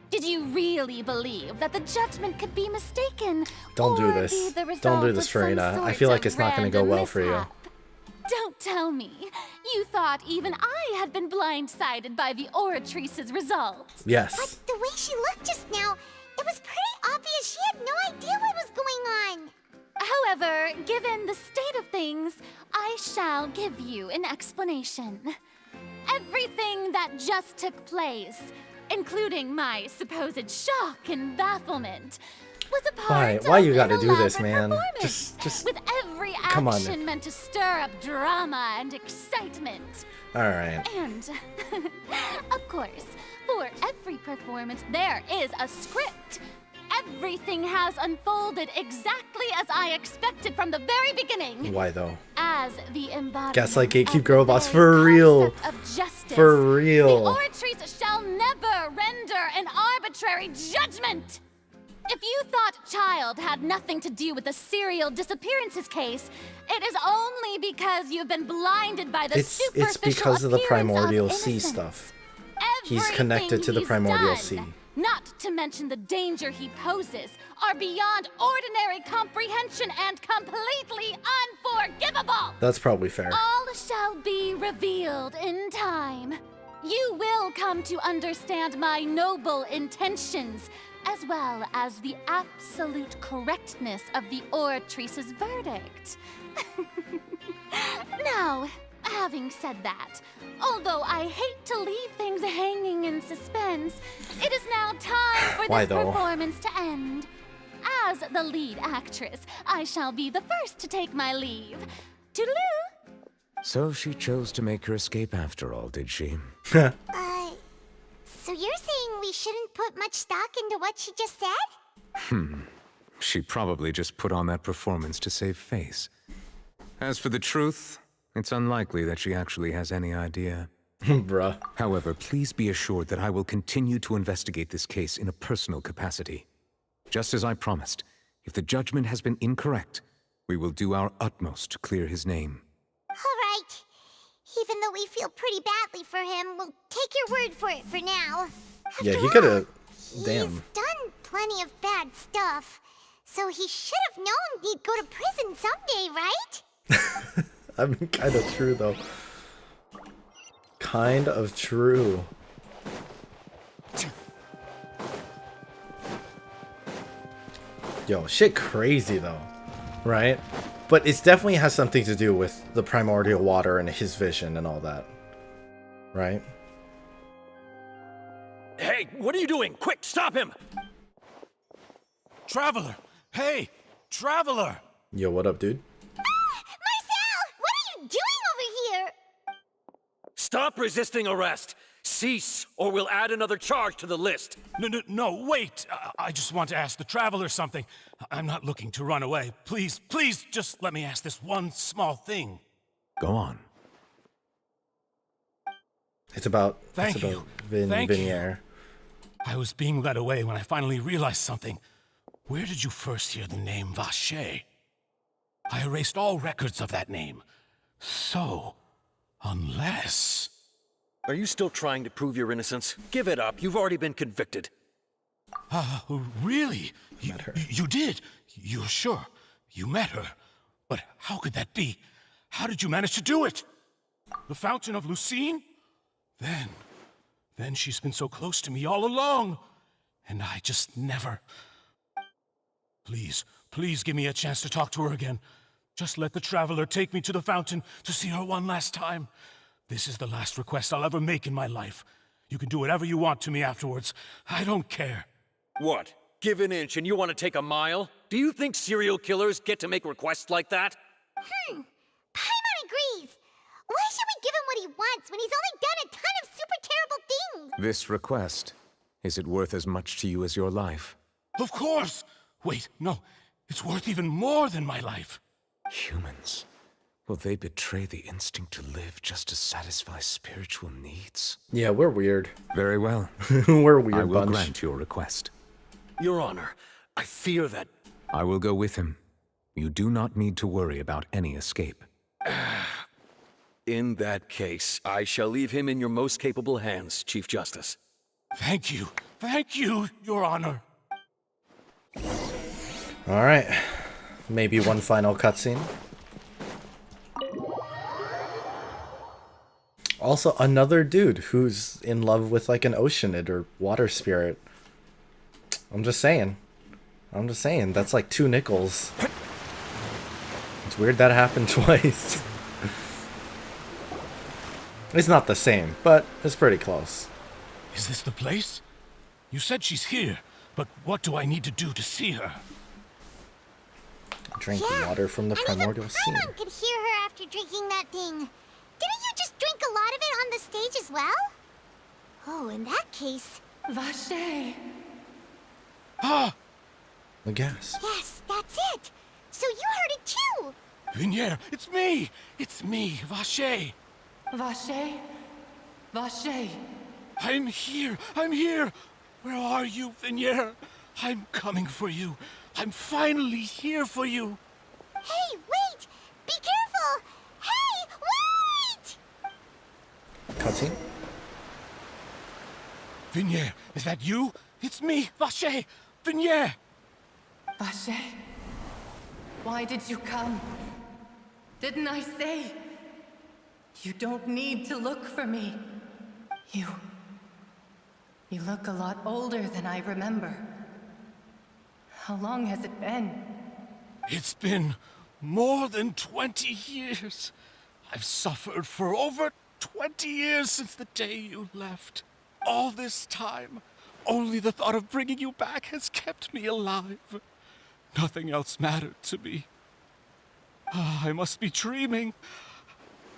Did you really believe that the judgment could be mistaken? Don't do or this. be the result Don't do this, of some Farina. I sort feel like of it's not going to go random well for you. mishap? Don't tell me. You thought even I had been blindsided by the Oratrice's result. Yes. But the way she looked just now, it was pretty obvious she had no idea what was going on. However, given the state of things, I shall give you an explanation. Everything that just took place, including my supposed shock and bafflement, was a part Why of you gotta an do this, elaborate man? performance, Just with every come on. action meant to stir up drama and excitement. All right. And, of course, for every performance, there is a script. Everything has unfolded exactly as I expected from the very beginning. Why though? As the embodiment Gaslight Gatekeep of Girl the Boss very for real. concept of justice, For real. The Oratrice shall never render an arbitrary judgment. If you thought Child had nothing to do with the serial disappearances case, it is only because you've been blinded by the superficial It's because of the appearance Primordial Sea innocence. stuff. He's connected to the He's Primordial done, Sea. Not to mention the danger he poses, are beyond ordinary comprehension and completely unforgivable. That's probably fair. All shall be revealed in time. You will come to understand my noble intentions, as well as the absolute correctness of the Oratrice's verdict. Now, having said that, although I hate to leave things hanging in suspense, it is now time for Why this though? performance to end. As the lead actress, I shall be the first to take my leave. Toodaloo! So she chose to make her escape after all, did she? So you're saying we shouldn't put much stock into what she just said? She probably just put on that performance to save face. As for the truth, it's unlikely that she actually has any idea. Bruh. However, please be assured that I will continue to investigate this case in a personal capacity. Just as I promised, if the judgment has been incorrect, we will do our utmost to clear his name. All right. Even though we feel pretty badly for him, we'll take your word for it for now. Yeah, he could have. Damn. He's done plenty of bad stuff, so he should have known he'd go to prison someday, right? I mean, kind of true though. Kind of true. Yo, shit crazy though, right? But it definitely has something to do with the primordial water and his vision and all that, right? Hey, what are you doing? Quick, stop him! Traveler! Hey! Traveler! Yo, what up, dude? Marcel! What are you doing over here? Stop resisting arrest! Cease, or we'll add another charge to the list. No, wait! I just want to ask the Traveler something. I'm not looking to run away. Please, please, just let me ask this one small thing. Go on. It's about Thank you. Thank you. Vinier. I was being led away when I finally realized something. Where did you first hear the name Vache? I erased all records of that name. So, unless... Are you still trying to prove your innocence? Give it up. You've already been convicted. Really? You did? You're sure? You met her? But how could that be? How did you manage to do it? The Fountain of Lucine? Then she's been so close to me all along. And I just never... Please, please give me a chance to talk to her again. Just let the Traveler take me to the fountain to see her one last time. This is the last request I'll ever make in my life. You can do whatever you want to me afterwards. I don't care. What? Give an inch and you want to take a mile? Do you think serial killers get to make requests like that? Paimon agrees. Why should we give him what he wants when he's only done a ton of super terrible things? This request, is it worth as much to you as your life? Of course! Wait, no. It's worth even more than my life. Humans. Will they betray the instinct to live just to satisfy spiritual needs? Yeah, we're weird. Very well. We're a weird I will bunch. grant your request. Your Honor, I fear that... I will go with him. You do not need to worry about any escape. In that case, I shall leave him in your most capable hands, Chief Justice. Thank you, Your Honor. Alright. Maybe one final cutscene. Also, another dude who's in love with like an oceanid or water spirit. I'm just saying. That's like 2 nickels. It's weird that happened twice. It's not the same, but it's pretty close. Is this the place? You said she's here, but what do I need to do to see her? Drink water from the primordial sea. Paimon could hear her after drinking that thing. Didn't you just drink a lot of it on the stage as well? Oh, in that case... Vache. Ah! The gas. Yes, that's it. So you heard it too. Vinier, it's me! It's me, Vache! Vache? Vache? I'm here! Where are you, Vinier? I'm coming for you. I'm finally here for you. Hey, wait! Be careful! Hey, wait! Cutscene? Vinier, is that you? It's me, Vache! Vinier! Vache? Why did you come? Didn't I say? You don't need to look for me. You look a lot older than I remember. How long has it been? It's been more than 20 years. I've suffered for over 20 years since the day you left. All this time, only the thought of bringing you back has kept me alive. Nothing else mattered to me. I must be dreaming.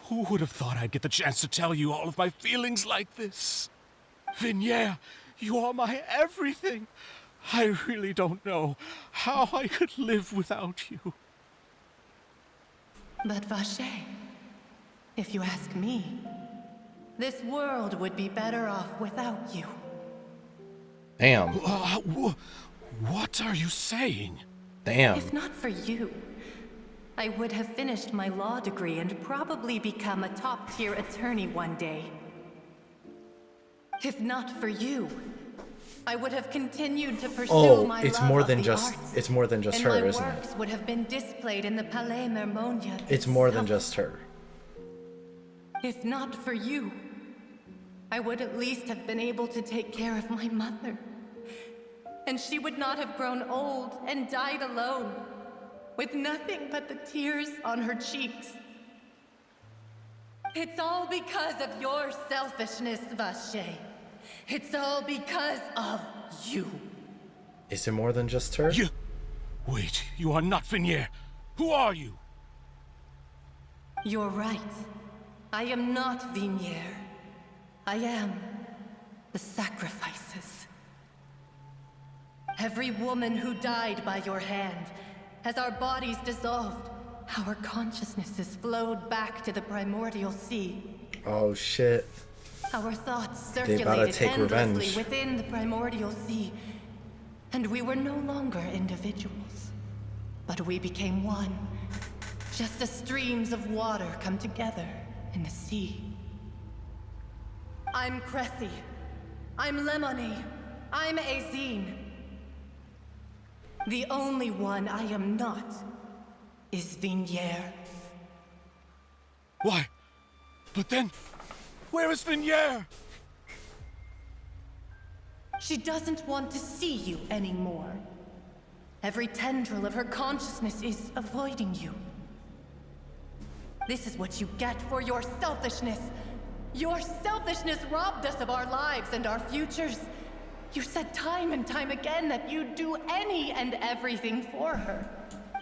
Who would have thought I'd get the chance to tell you all of my feelings like this? Vinier, you are my everything. I really don't know how I could live without you. But Vache, if you ask me, this world would be better off without you. Damn. What are you saying? Damn. If not for you, I would have finished my law degree and probably become a top-tier attorney one day. If not for you, I would have continued to pursue my it's love more of than the just arts, it's more than just and her, my isn't works it? would have been displayed in the Palais Mermonia. It's more than itself. just her. If not for you, I would at least have been able to take care of my mother. And she would not have grown old and died alone, with nothing but the tears on her cheeks. It's all because of your selfishness, Vache. It's all because of you. Is it more than just her? Wait, you are not Vinier. Who are you? You're right. I am not Vinier. I am the sacrifices. Every woman who died by your hand, as our bodies dissolved, our consciousnesses flowed back to the primordial sea. Oh shit. Our thoughts They about to circulated take endlessly revenge. within the primordial sea, and we were no longer individuals, but we became one, just as streams of water come together in the sea. I'm Cressy. I'm Lemony. I'm Azine. The only one I am not is Vinier. Why? But then, where is Vinier? She doesn't want to see you anymore. Every tendril of her consciousness is avoiding you. This is what you get for your selfishness. Your selfishness robbed us of our lives and our futures. You said time and time again that you'd do any and everything for her.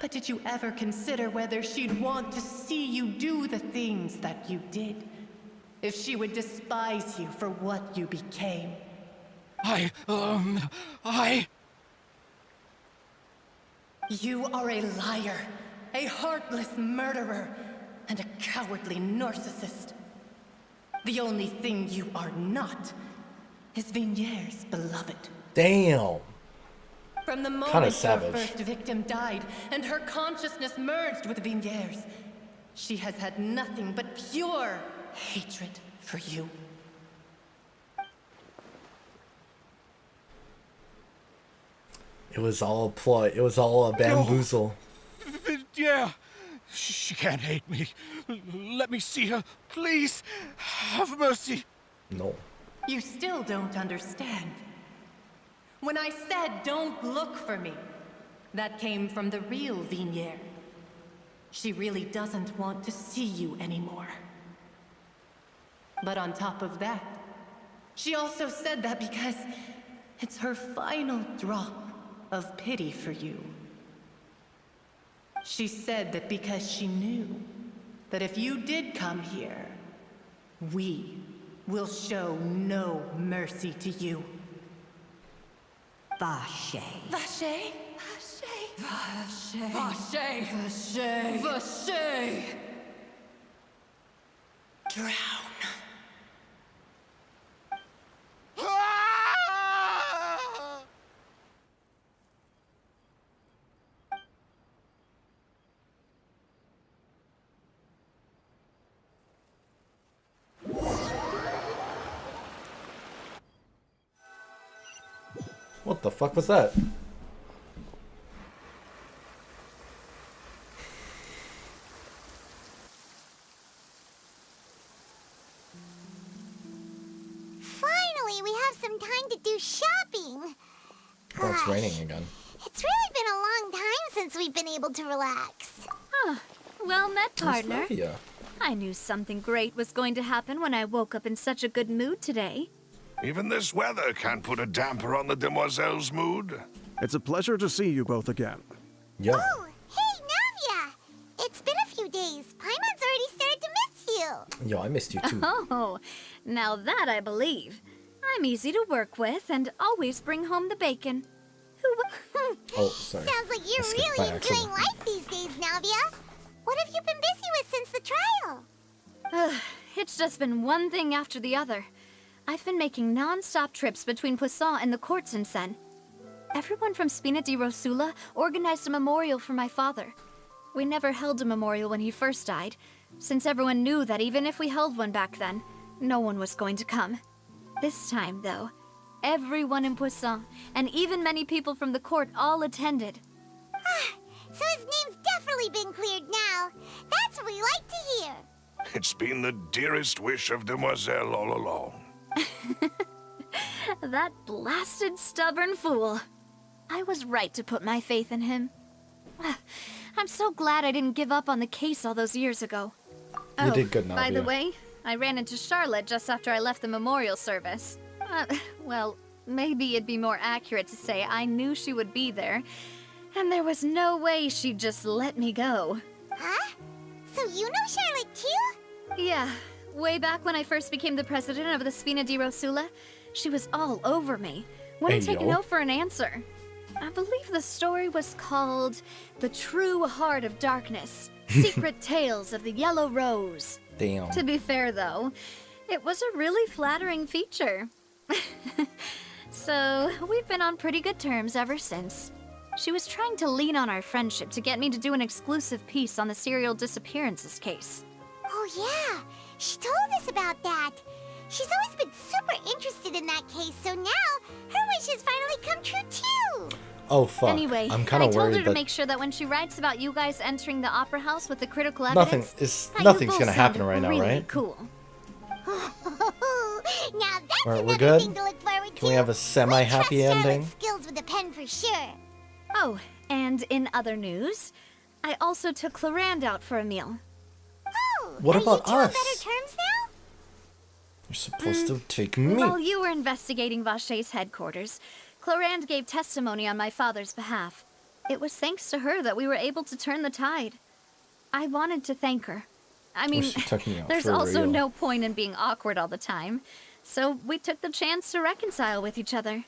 But did you ever consider whether she'd want to see you do the things that you did? If she would despise you for what you became? You are a liar, a heartless murderer. and a cowardly narcissist. The only thing you are not is Vigniere's beloved. Damn. From the moment Kinda your savage. first victim died and her consciousness merged with Vigniere's, she has had nothing but pure hatred for you. It was all a ploy. It was all a bamboozle. Yeah. She can't hate me. Let me see her, please. Have mercy. No. You still don't understand. When I said don't look for me, that came from the real Vigniere. She really doesn't want to see you anymore. But on top of that, she also said that because it's her final drop of pity for you. She said that because she knew that if you did come here, we will show no mercy to you. Vache. Vache? Vache. Vache. Vache. Vache. Drown. What the fuck was that? Finally, we have some time to do shopping. Oh, it's raining again. It's really been a long time since we've been able to relax. Huh. Well met, partner. NAVIA? I knew something great was going to happen when I woke up in such a good mood today. Even this weather can't put a damper on the demoiselle's mood. It's a pleasure to see you both again. Yeah. Oh, hey, Navia! It's been a few days. Paimon's already started to miss you. Yo, I missed you too. Oh, now that I believe. I'm easy to work with and always bring home the bacon. Oh, sorry. Sounds like you're really enjoying life these days, Navia. What have you been busy with since the trial? It's just been one thing after the other. I've been making non-stop trips between Poisson and the courts in Sen. Everyone from Spina di Rosula organized a memorial for my father. We never held a memorial when he first died, since everyone knew that even if we held one back then, no one was going to come. This time, though, everyone in Poisson, and even many people from the court, all attended. So his name's definitely been cleared now. That's what we like to hear. It's been the dearest wish of Demoiselle all along. That blasted stubborn fool. I was right to put my faith in him. I'm so glad I didn't give up on the case all those years ago. You did good, By the Navia. way, I ran into Charlotte just after I left the memorial service. Well, maybe it'd be more accurate to say I knew she would be there, and there was no way she'd just let me go. Huh? So you know Charlotte too? Yeah, way back when I first became the president of the Spina di Rosula, she was all over me. Wouldn't Hey, take a yo. no for an answer. I believe the story was called The True Heart of Darkness, Secret Tales of the Yellow Rose. Damn. To be fair, though, it was a really flattering feature. So, we've been on pretty good terms ever since. She was trying to lean on our friendship to get me to do an exclusive piece on the serial disappearances case. Oh yeah, she told us about that. She's always been super interested in that case, so now her wishes finally come true too. Oh, fuck. Anyway, I'm kind I of told her worried to that make sure that when she writes about you guys entering the opera house with the critical evidence, that you nothing's both gonna happen sounded right now, really right? Cool. Now that's Alright, we're another good? thing to look forward to. Can we have a semi-happy We trust ending? Charlotte's skills with a pen for sure. Oh, and in other news, I also took Clarand out for a meal. Oh, What are about you two on us? better terms now? You're supposed to take me. While you were investigating Vache's headquarters, Clarand gave testimony on my father's behalf. It was thanks to her that we were able to turn the tide. I wanted to thank her. I mean, she took me out there's for also real. no point in being awkward all the time. So we took the chance to reconcile with each other.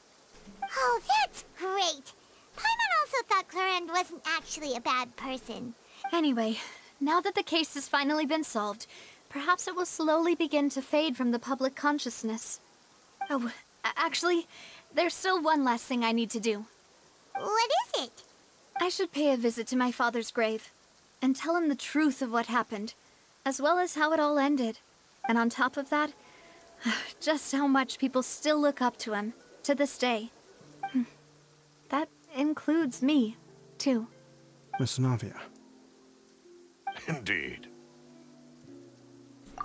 Oh, that's great. Paimon also thought Clarend wasn't actually a bad person. Anyway, Now that the case has finally been solved, perhaps it will slowly begin to fade from the public consciousness. Oh, actually, there's still one last thing I need to do. What is it? I should pay a visit to my father's grave and tell him the truth of what happened, as well as how it all ended. And on top of that, just how much people still look up to him to this day. That includes me, too. Miss Navia. Indeed.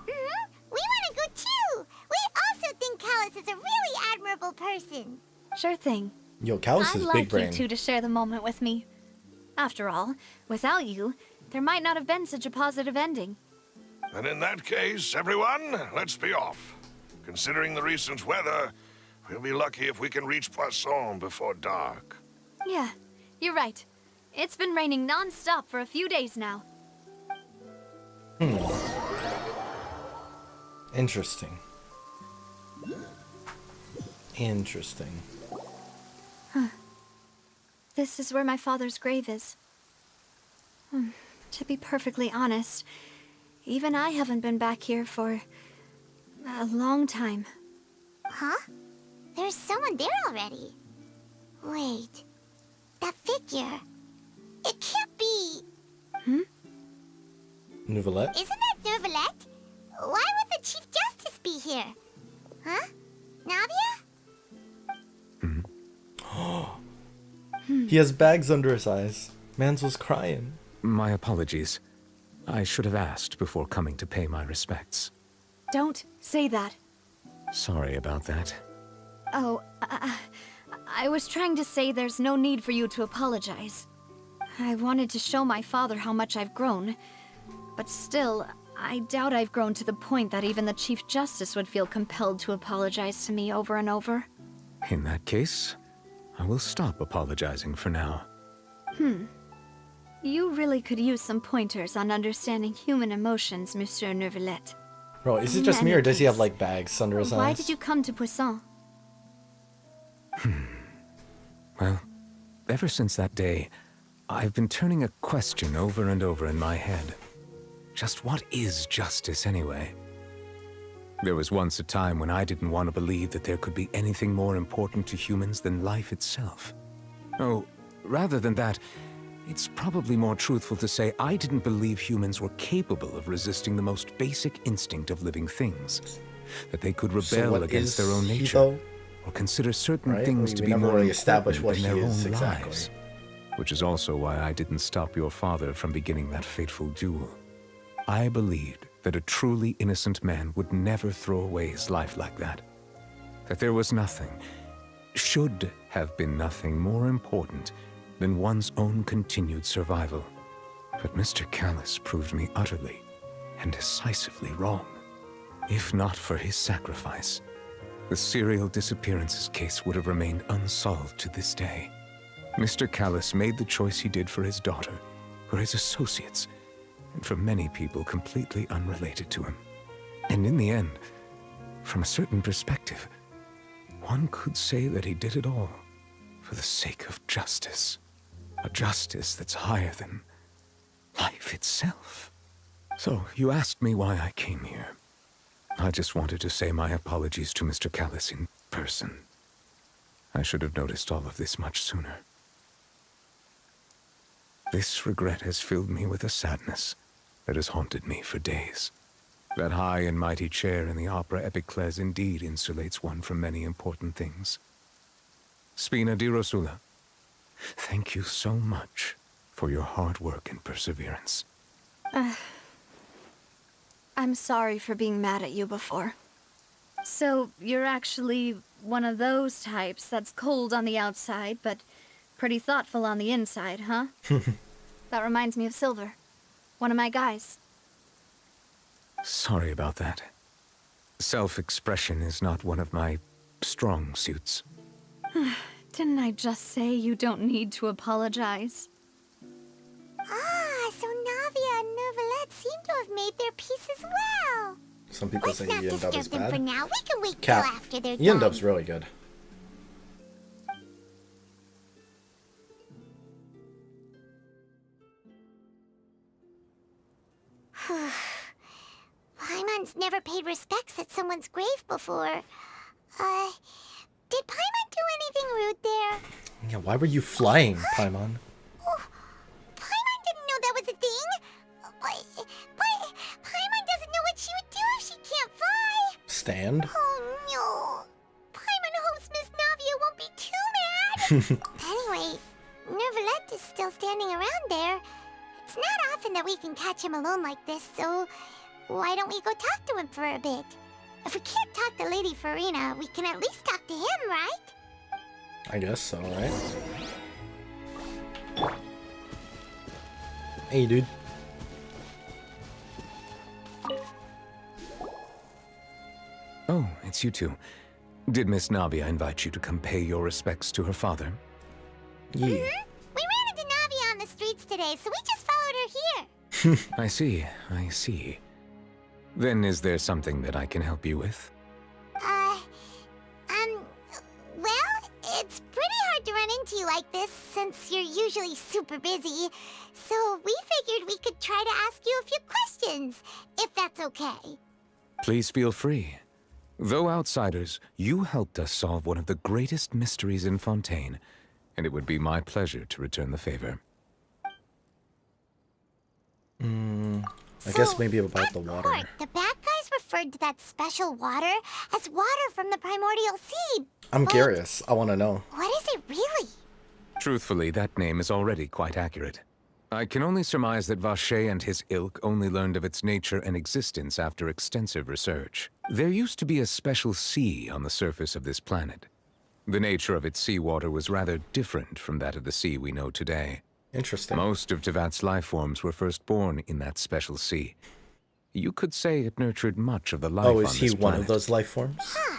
We want to go too! We also think Callus is a really admirable person. Sure thing. Yo, Callus I'd is like big brain. you two to share the moment with me. After all, without you, there might not have been such a positive ending. And in that case, everyone, let's be off. Considering the recent weather, we'll be lucky if we can reach Poisson before dark. Yeah, you're right. It's been raining non-stop for a few days now. Interesting. Interesting. Huh. This is where my father's grave is. To be perfectly honest, even I haven't been back here for a long time. Huh? There's someone there already. Wait. That figure. It can't be... Nouvellette? Isn't that Nouvellette? Why would the Chief Justice be here? Huh? Navia? He has bags under his eyes. Mans was crying. My apologies. I should have asked before coming to pay my respects. Don't say that. Sorry about that. Oh, I was trying to say there's no need for you to apologize. I wanted to show my father how much I've grown. But still, I doubt I've grown to the point that even the Chief Justice would feel compelled to apologize to me over and over. In that case, I will stop apologizing for now. You really could use some pointers on understanding human emotions, Monsieur Neuvillette. Bro, is it just me or does he have like bags under his eyes? Why did you come to Poisson? Well, ever since that day, I've been turning a question over and over in my head. Just what is justice anyway? There was once a time when I didn't want to believe that there could be anything more important to humans than life itself. Oh, rather than that, it's probably more truthful to say I didn't believe humans were capable of resisting the most basic instinct of living things. That they could rebel against their own nature, or consider certain things to be more important than their own lives. Which is also why I didn't stop your father from beginning that fateful duel. I believed that a truly innocent man would never throw away his life like that. That there was nothing, should have been nothing more important than one's own continued survival. But Mr. Callus proved me utterly and decisively wrong. If not for his sacrifice, the serial disappearances case would have remained unsolved to this day. Mr. Callus made the choice he did for his daughter, for his associates, and for many people completely unrelated to him. And in the end, from a certain perspective, one could say that he did it all for the sake of justice. A justice that's higher than life itself. So, you asked me why I came here. I just wanted to say my apologies to Mr. Callus in person. I should have noticed all of this much sooner. This regret has filled me with a sadness that has haunted me for days. That high and mighty chair in the Opera Epiclese indeed insulates one from many important things. Spina di Rosula, thank you so much for your hard work and perseverance. I'm sorry for being mad at you before. So, you're actually one of those types that's cold on the outside, but pretty thoughtful on the inside, huh? That reminds me of Silver, one of my guys. Sorry about that. Self-expression is not one of my strong suits. Didn't I just say you don't need to apologize? Ah, so Navia and Nouvellette seem to have made their peace as well. Some people Let's say not Ian Dub is disturb them bad. for now. We can wait Cap. till after they're Ian done. Dub's really good. Paimons never paid respects at someone's grave before. Did Paimon do anything rude there? Yeah, why were you flying, Paimon? Oh, Paimon didn't know that was a thing. But Paimon doesn't know what she would do if she can't fly. Stand? Oh no. Paimon hopes Miss Navia won't be too mad. Anyway, Neuvillette is still standing around there. It's not often that we can catch him alone like this, so why don't we go talk to him for a bit? If we can't talk to Lady Farina, we can at least talk to him, right? I guess so, right? Hey, dude. Oh, it's you two. Did Miss Navia invite you to come pay your respects to her father? Yeah. We ran into Navia on the streets today, so we just followed her here. I see, I see. Then is there something that I can help you with? Well, it's pretty hard to run into you like this since you're usually super busy. So we figured we could try to ask you a few questions, if that's okay. Please feel free. Though outsiders, you helped us solve one of the greatest mysteries in Fontaine, and it would be my pleasure to return the favor. I guess maybe about the water. Court, the bad guys referred to that special water as water from the primordial sea. I'm curious. I want to know. What is it really? Truthfully, that name is already quite accurate. I can only surmise that Vacher and his ilk only learned of its nature and existence after extensive research. There used to be a special sea on the surface of this planet. The nature of its seawater was rather different from that of the sea we know today. Interesting. Most of Tevat's life forms were first born in that special sea. You could say it nurtured much of the life on this planet. Oh, is he one of those life forms? Huh.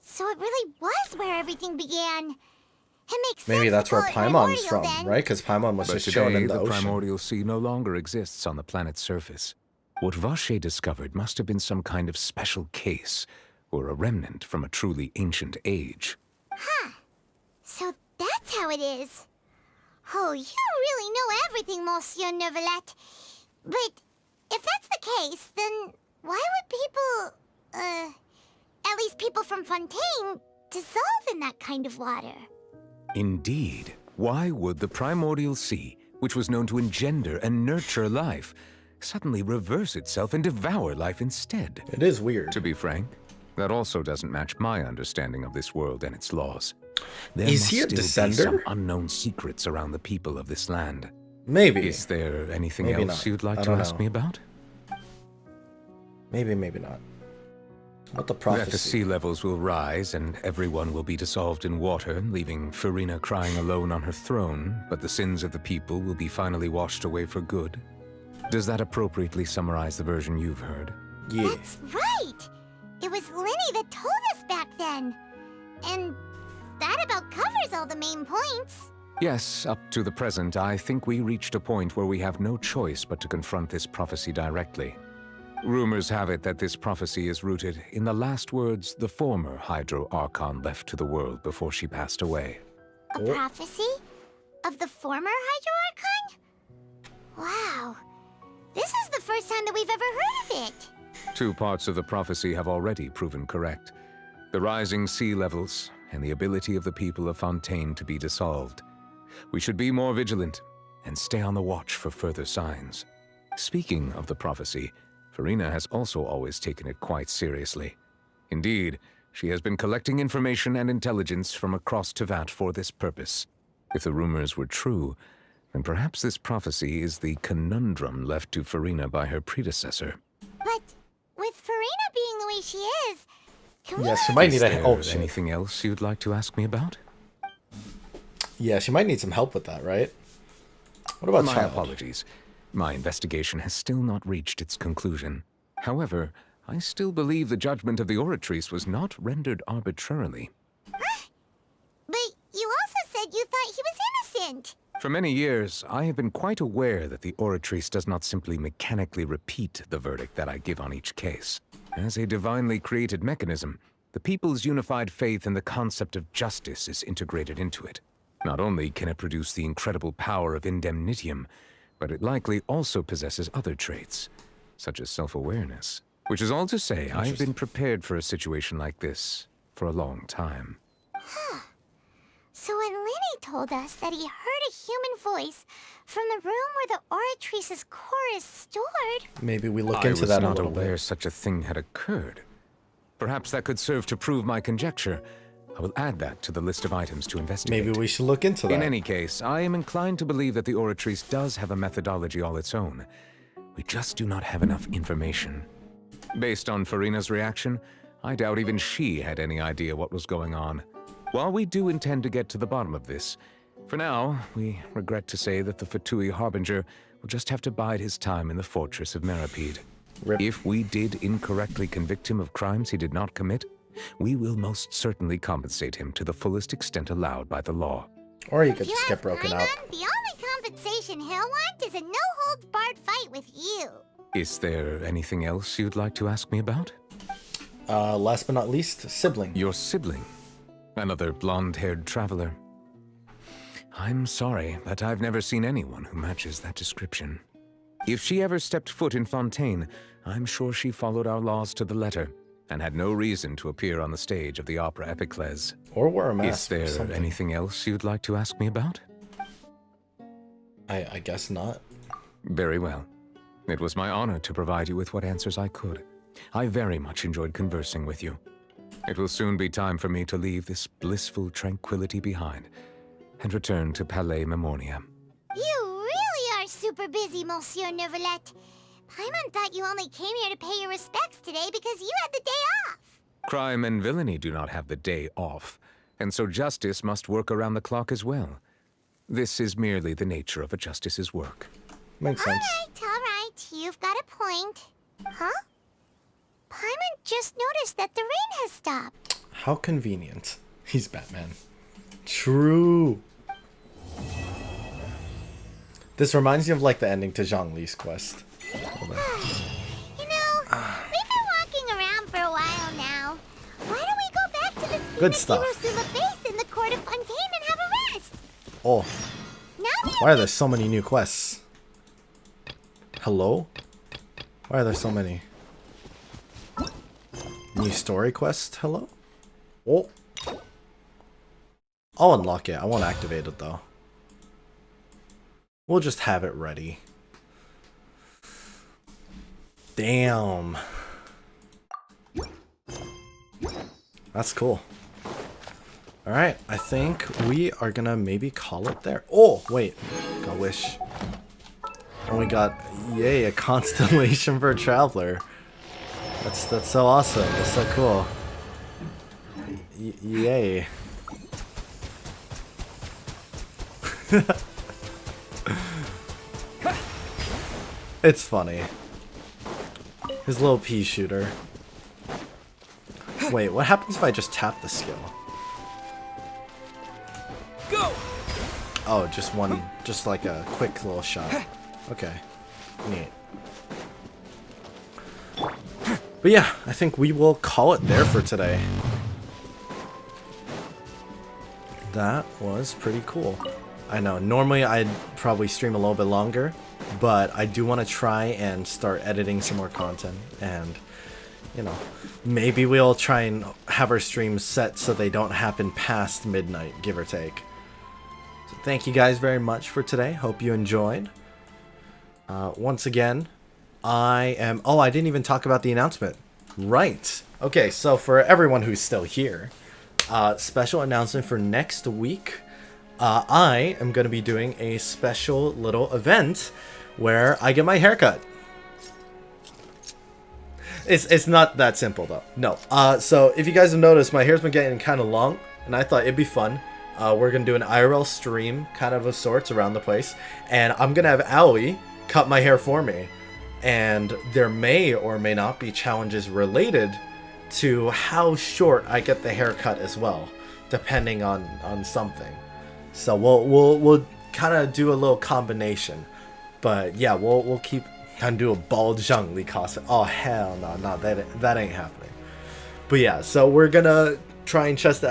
So it really was where everything began. It makes Maybe sense that's to where call it Paimon's primordial, from, then. right? Because Paimon was But just chilling in today, the the ocean. primordial sea no longer exists on the planet's surface. What Vacher discovered must have been some kind of special case, or a remnant from a truly ancient age. Huh. So that's how it is. Oh, you really know everything, Monsieur Neuvillette. But if that's the case, then why would people, at least people from Fontaine, dissolve in that kind of water? Indeed. Why would the primordial sea, which was known to engender and nurture life, suddenly reverse itself and devour life instead? It is weird. To be frank, that also doesn't match my understanding of this world and its laws. There Is must he a still be descender? some unknown secrets around the people of this land. Maybe. Is there anything Maybe else not. you'd like I to don't ask know. me about? Maybe, maybe not. What the That the prophecy? sea levels will rise and everyone will be dissolved in water, leaving Farina crying alone on her throne, but the sins of the people will be finally washed away for good. Does that appropriately summarize the version you've heard? Yeah. That's right! It was Linny that told us back then. And that about covers all the main points. Yes, up to the present, I think we reached a point where we have no choice but to confront this prophecy directly. Rumors have it that this prophecy is rooted in the last words the former Hydro Archon left to the world before she passed away. A prophecy? Of the former Hydro Archon? Wow. This is the first time that we've ever heard of it. Two parts of the prophecy have already proven correct. The rising sea levels and the ability of the people of Fontaine to be dissolved. We should be more vigilant and stay on the watch for further signs. Speaking of the prophecy, Farina has also always taken it quite seriously. Indeed, she has been collecting information and intelligence from across Tevat for this purpose. If the rumors were true, then perhaps this prophecy is the conundrum left to Farina by her predecessor. But with Farina being the way she is, can we Yes, she might Is need a there oh shit. anything else you'd like to ask me about? Yeah, she might need some help with that, right? What about My child? apologies. My investigation has still not reached its conclusion. However, I still believe the judgment of the Oratrice was not rendered arbitrarily. But you also said you thought he was innocent. For many years, I have been quite aware that the Oratrice does not simply mechanically repeat the verdict that I give on each case. As a divinely created mechanism, the people's unified faith in the concept of justice is integrated into it. Not only can it produce the incredible power of indemnitium, but it likely also possesses other traits, such as self-awareness. Which is all to say, I've been prepared for a situation like this for a long time. So when Lenny told us that he heard a human voice from the room where the Oratrice's core is stored... Maybe we look into that a little bit. I was not aware such a thing had occurred. Perhaps that could serve to prove my conjecture. I will add that to the list of items to investigate. Maybe we should look into that. In any case, I am inclined to believe that the Oratrice does have a methodology all its own. We just do not have enough information. Based on Farina's reaction, I doubt even she had any idea what was going on. While we do intend to get to the bottom of this, for now, we regret to say that the Fatui Harbinger will just have to bide his time in the fortress of Meripede. If we did incorrectly convict him of crimes he did not commit, we will most certainly compensate him to the fullest extent allowed by the law. Or he could just get broken up. The only compensation he'll want is a no-holds-barred fight with you. Is there anything else you'd like to ask me about? Last but not least, sibling. Your sibling? Another blonde-haired traveler. I'm sorry, but I've never seen anyone who matches that description. If she ever stepped foot in Fontaine, I'm sure she followed our laws to the letter, and had no reason to appear on the stage of the opera Epiclese. Or wear a mask. Is there anything else you'd like to ask me about? I guess not. Very well. It was my honor to provide you with what answers I could. I very much enjoyed conversing with you. It will soon be time for me to leave this blissful tranquility behind and return to Palais Memoria. You really are super busy, Monsieur Neuvillette. Paimon thought you only came here to pay your respects today because you had the day off. Crime and villainy do not have the day off, and so justice must work around the clock as well. This is merely the nature of a justice's work. Makes sense. All right, you've got a point. Huh? Paimon just noticed that the rain has stopped. How convenient. He's Batman. True. This reminds me of like the ending to Zhongli's quest. You know, we've been walking around for a while now. Why don't we go back to the Good stuff. base in the court of Fontaine and have a rest? Oh. Now Why are there so many new quests? Hello? Why are there so many? New story quest? Hello? Oh. I'll unlock it. I won't activate it though. We'll just have it ready. Damn. That's cool. Alright, I think we are gonna maybe call it there. Oh, wait. Got wish. And we got, yay, a constellation for a traveler. That's so awesome. That's so cool. Yay. It's funny. His little pea shooter. Wait, what happens if I just tap the skill? Go! Oh, just one, just like a quick little shot. Okay. Neat. But yeah, I think we will call it there for today. That was pretty cool. I know, normally I'd probably stream a little bit longer, but I do want to try and start editing some more content, and, you know, maybe we'll try and have our streams set so they don't happen past midnight, give or take. So thank you guys very much for today. Hope you enjoyed. Once again, I didn't even talk about the announcement. Right. Okay, so for everyone who's still here, special announcement for next week. I am going to be doing a special little event where I get my hair cut. It's not that simple though. No. So if you guys have noticed, my hair's been getting kind of long, and I thought it'd be fun. We're going to do an IRL stream kind of sorts around the place, and I'm going to have Aoi cut my hair for me. And there may or may not be challenges related to how short I get the haircut as well, depending on something. So we'll kind of do a little combination, but yeah, we'll keep kind of do a bald Zhongli costume. Oh hell no, that ain't happening. But yeah, so we're gonna try and trust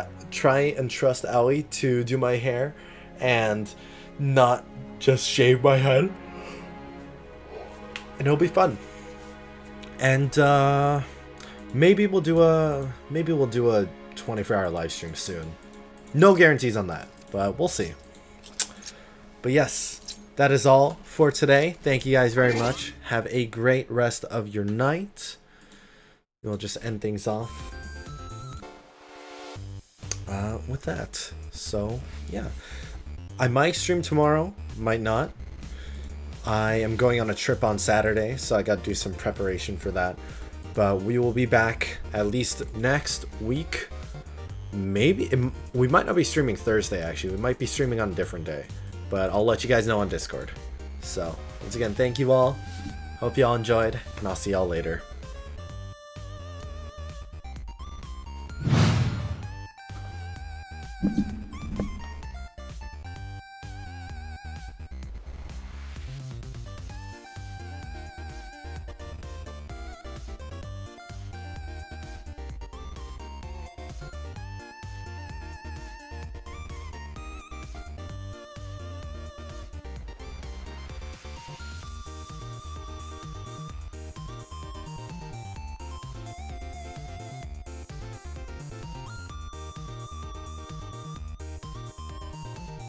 Aoi to do my hair and not just shave my head, and it'll be fun. And maybe we'll do a 24-hour live stream soon. No guarantees on that, but we'll see. But yes, that is all for today. Thank you guys very much. Have a great rest of your night. We'll just end things off with that. So yeah, I might stream tomorrow, might not. I am going on a trip on Saturday, so I got to do some preparation for that. But we will be back at least next week. Maybe we might not be streaming Thursday, actually. We might be streaming on a different day, but I'll let you guys know on Discord. So once again, thank you all. Hope you all enjoyed, and I'll see y'all later.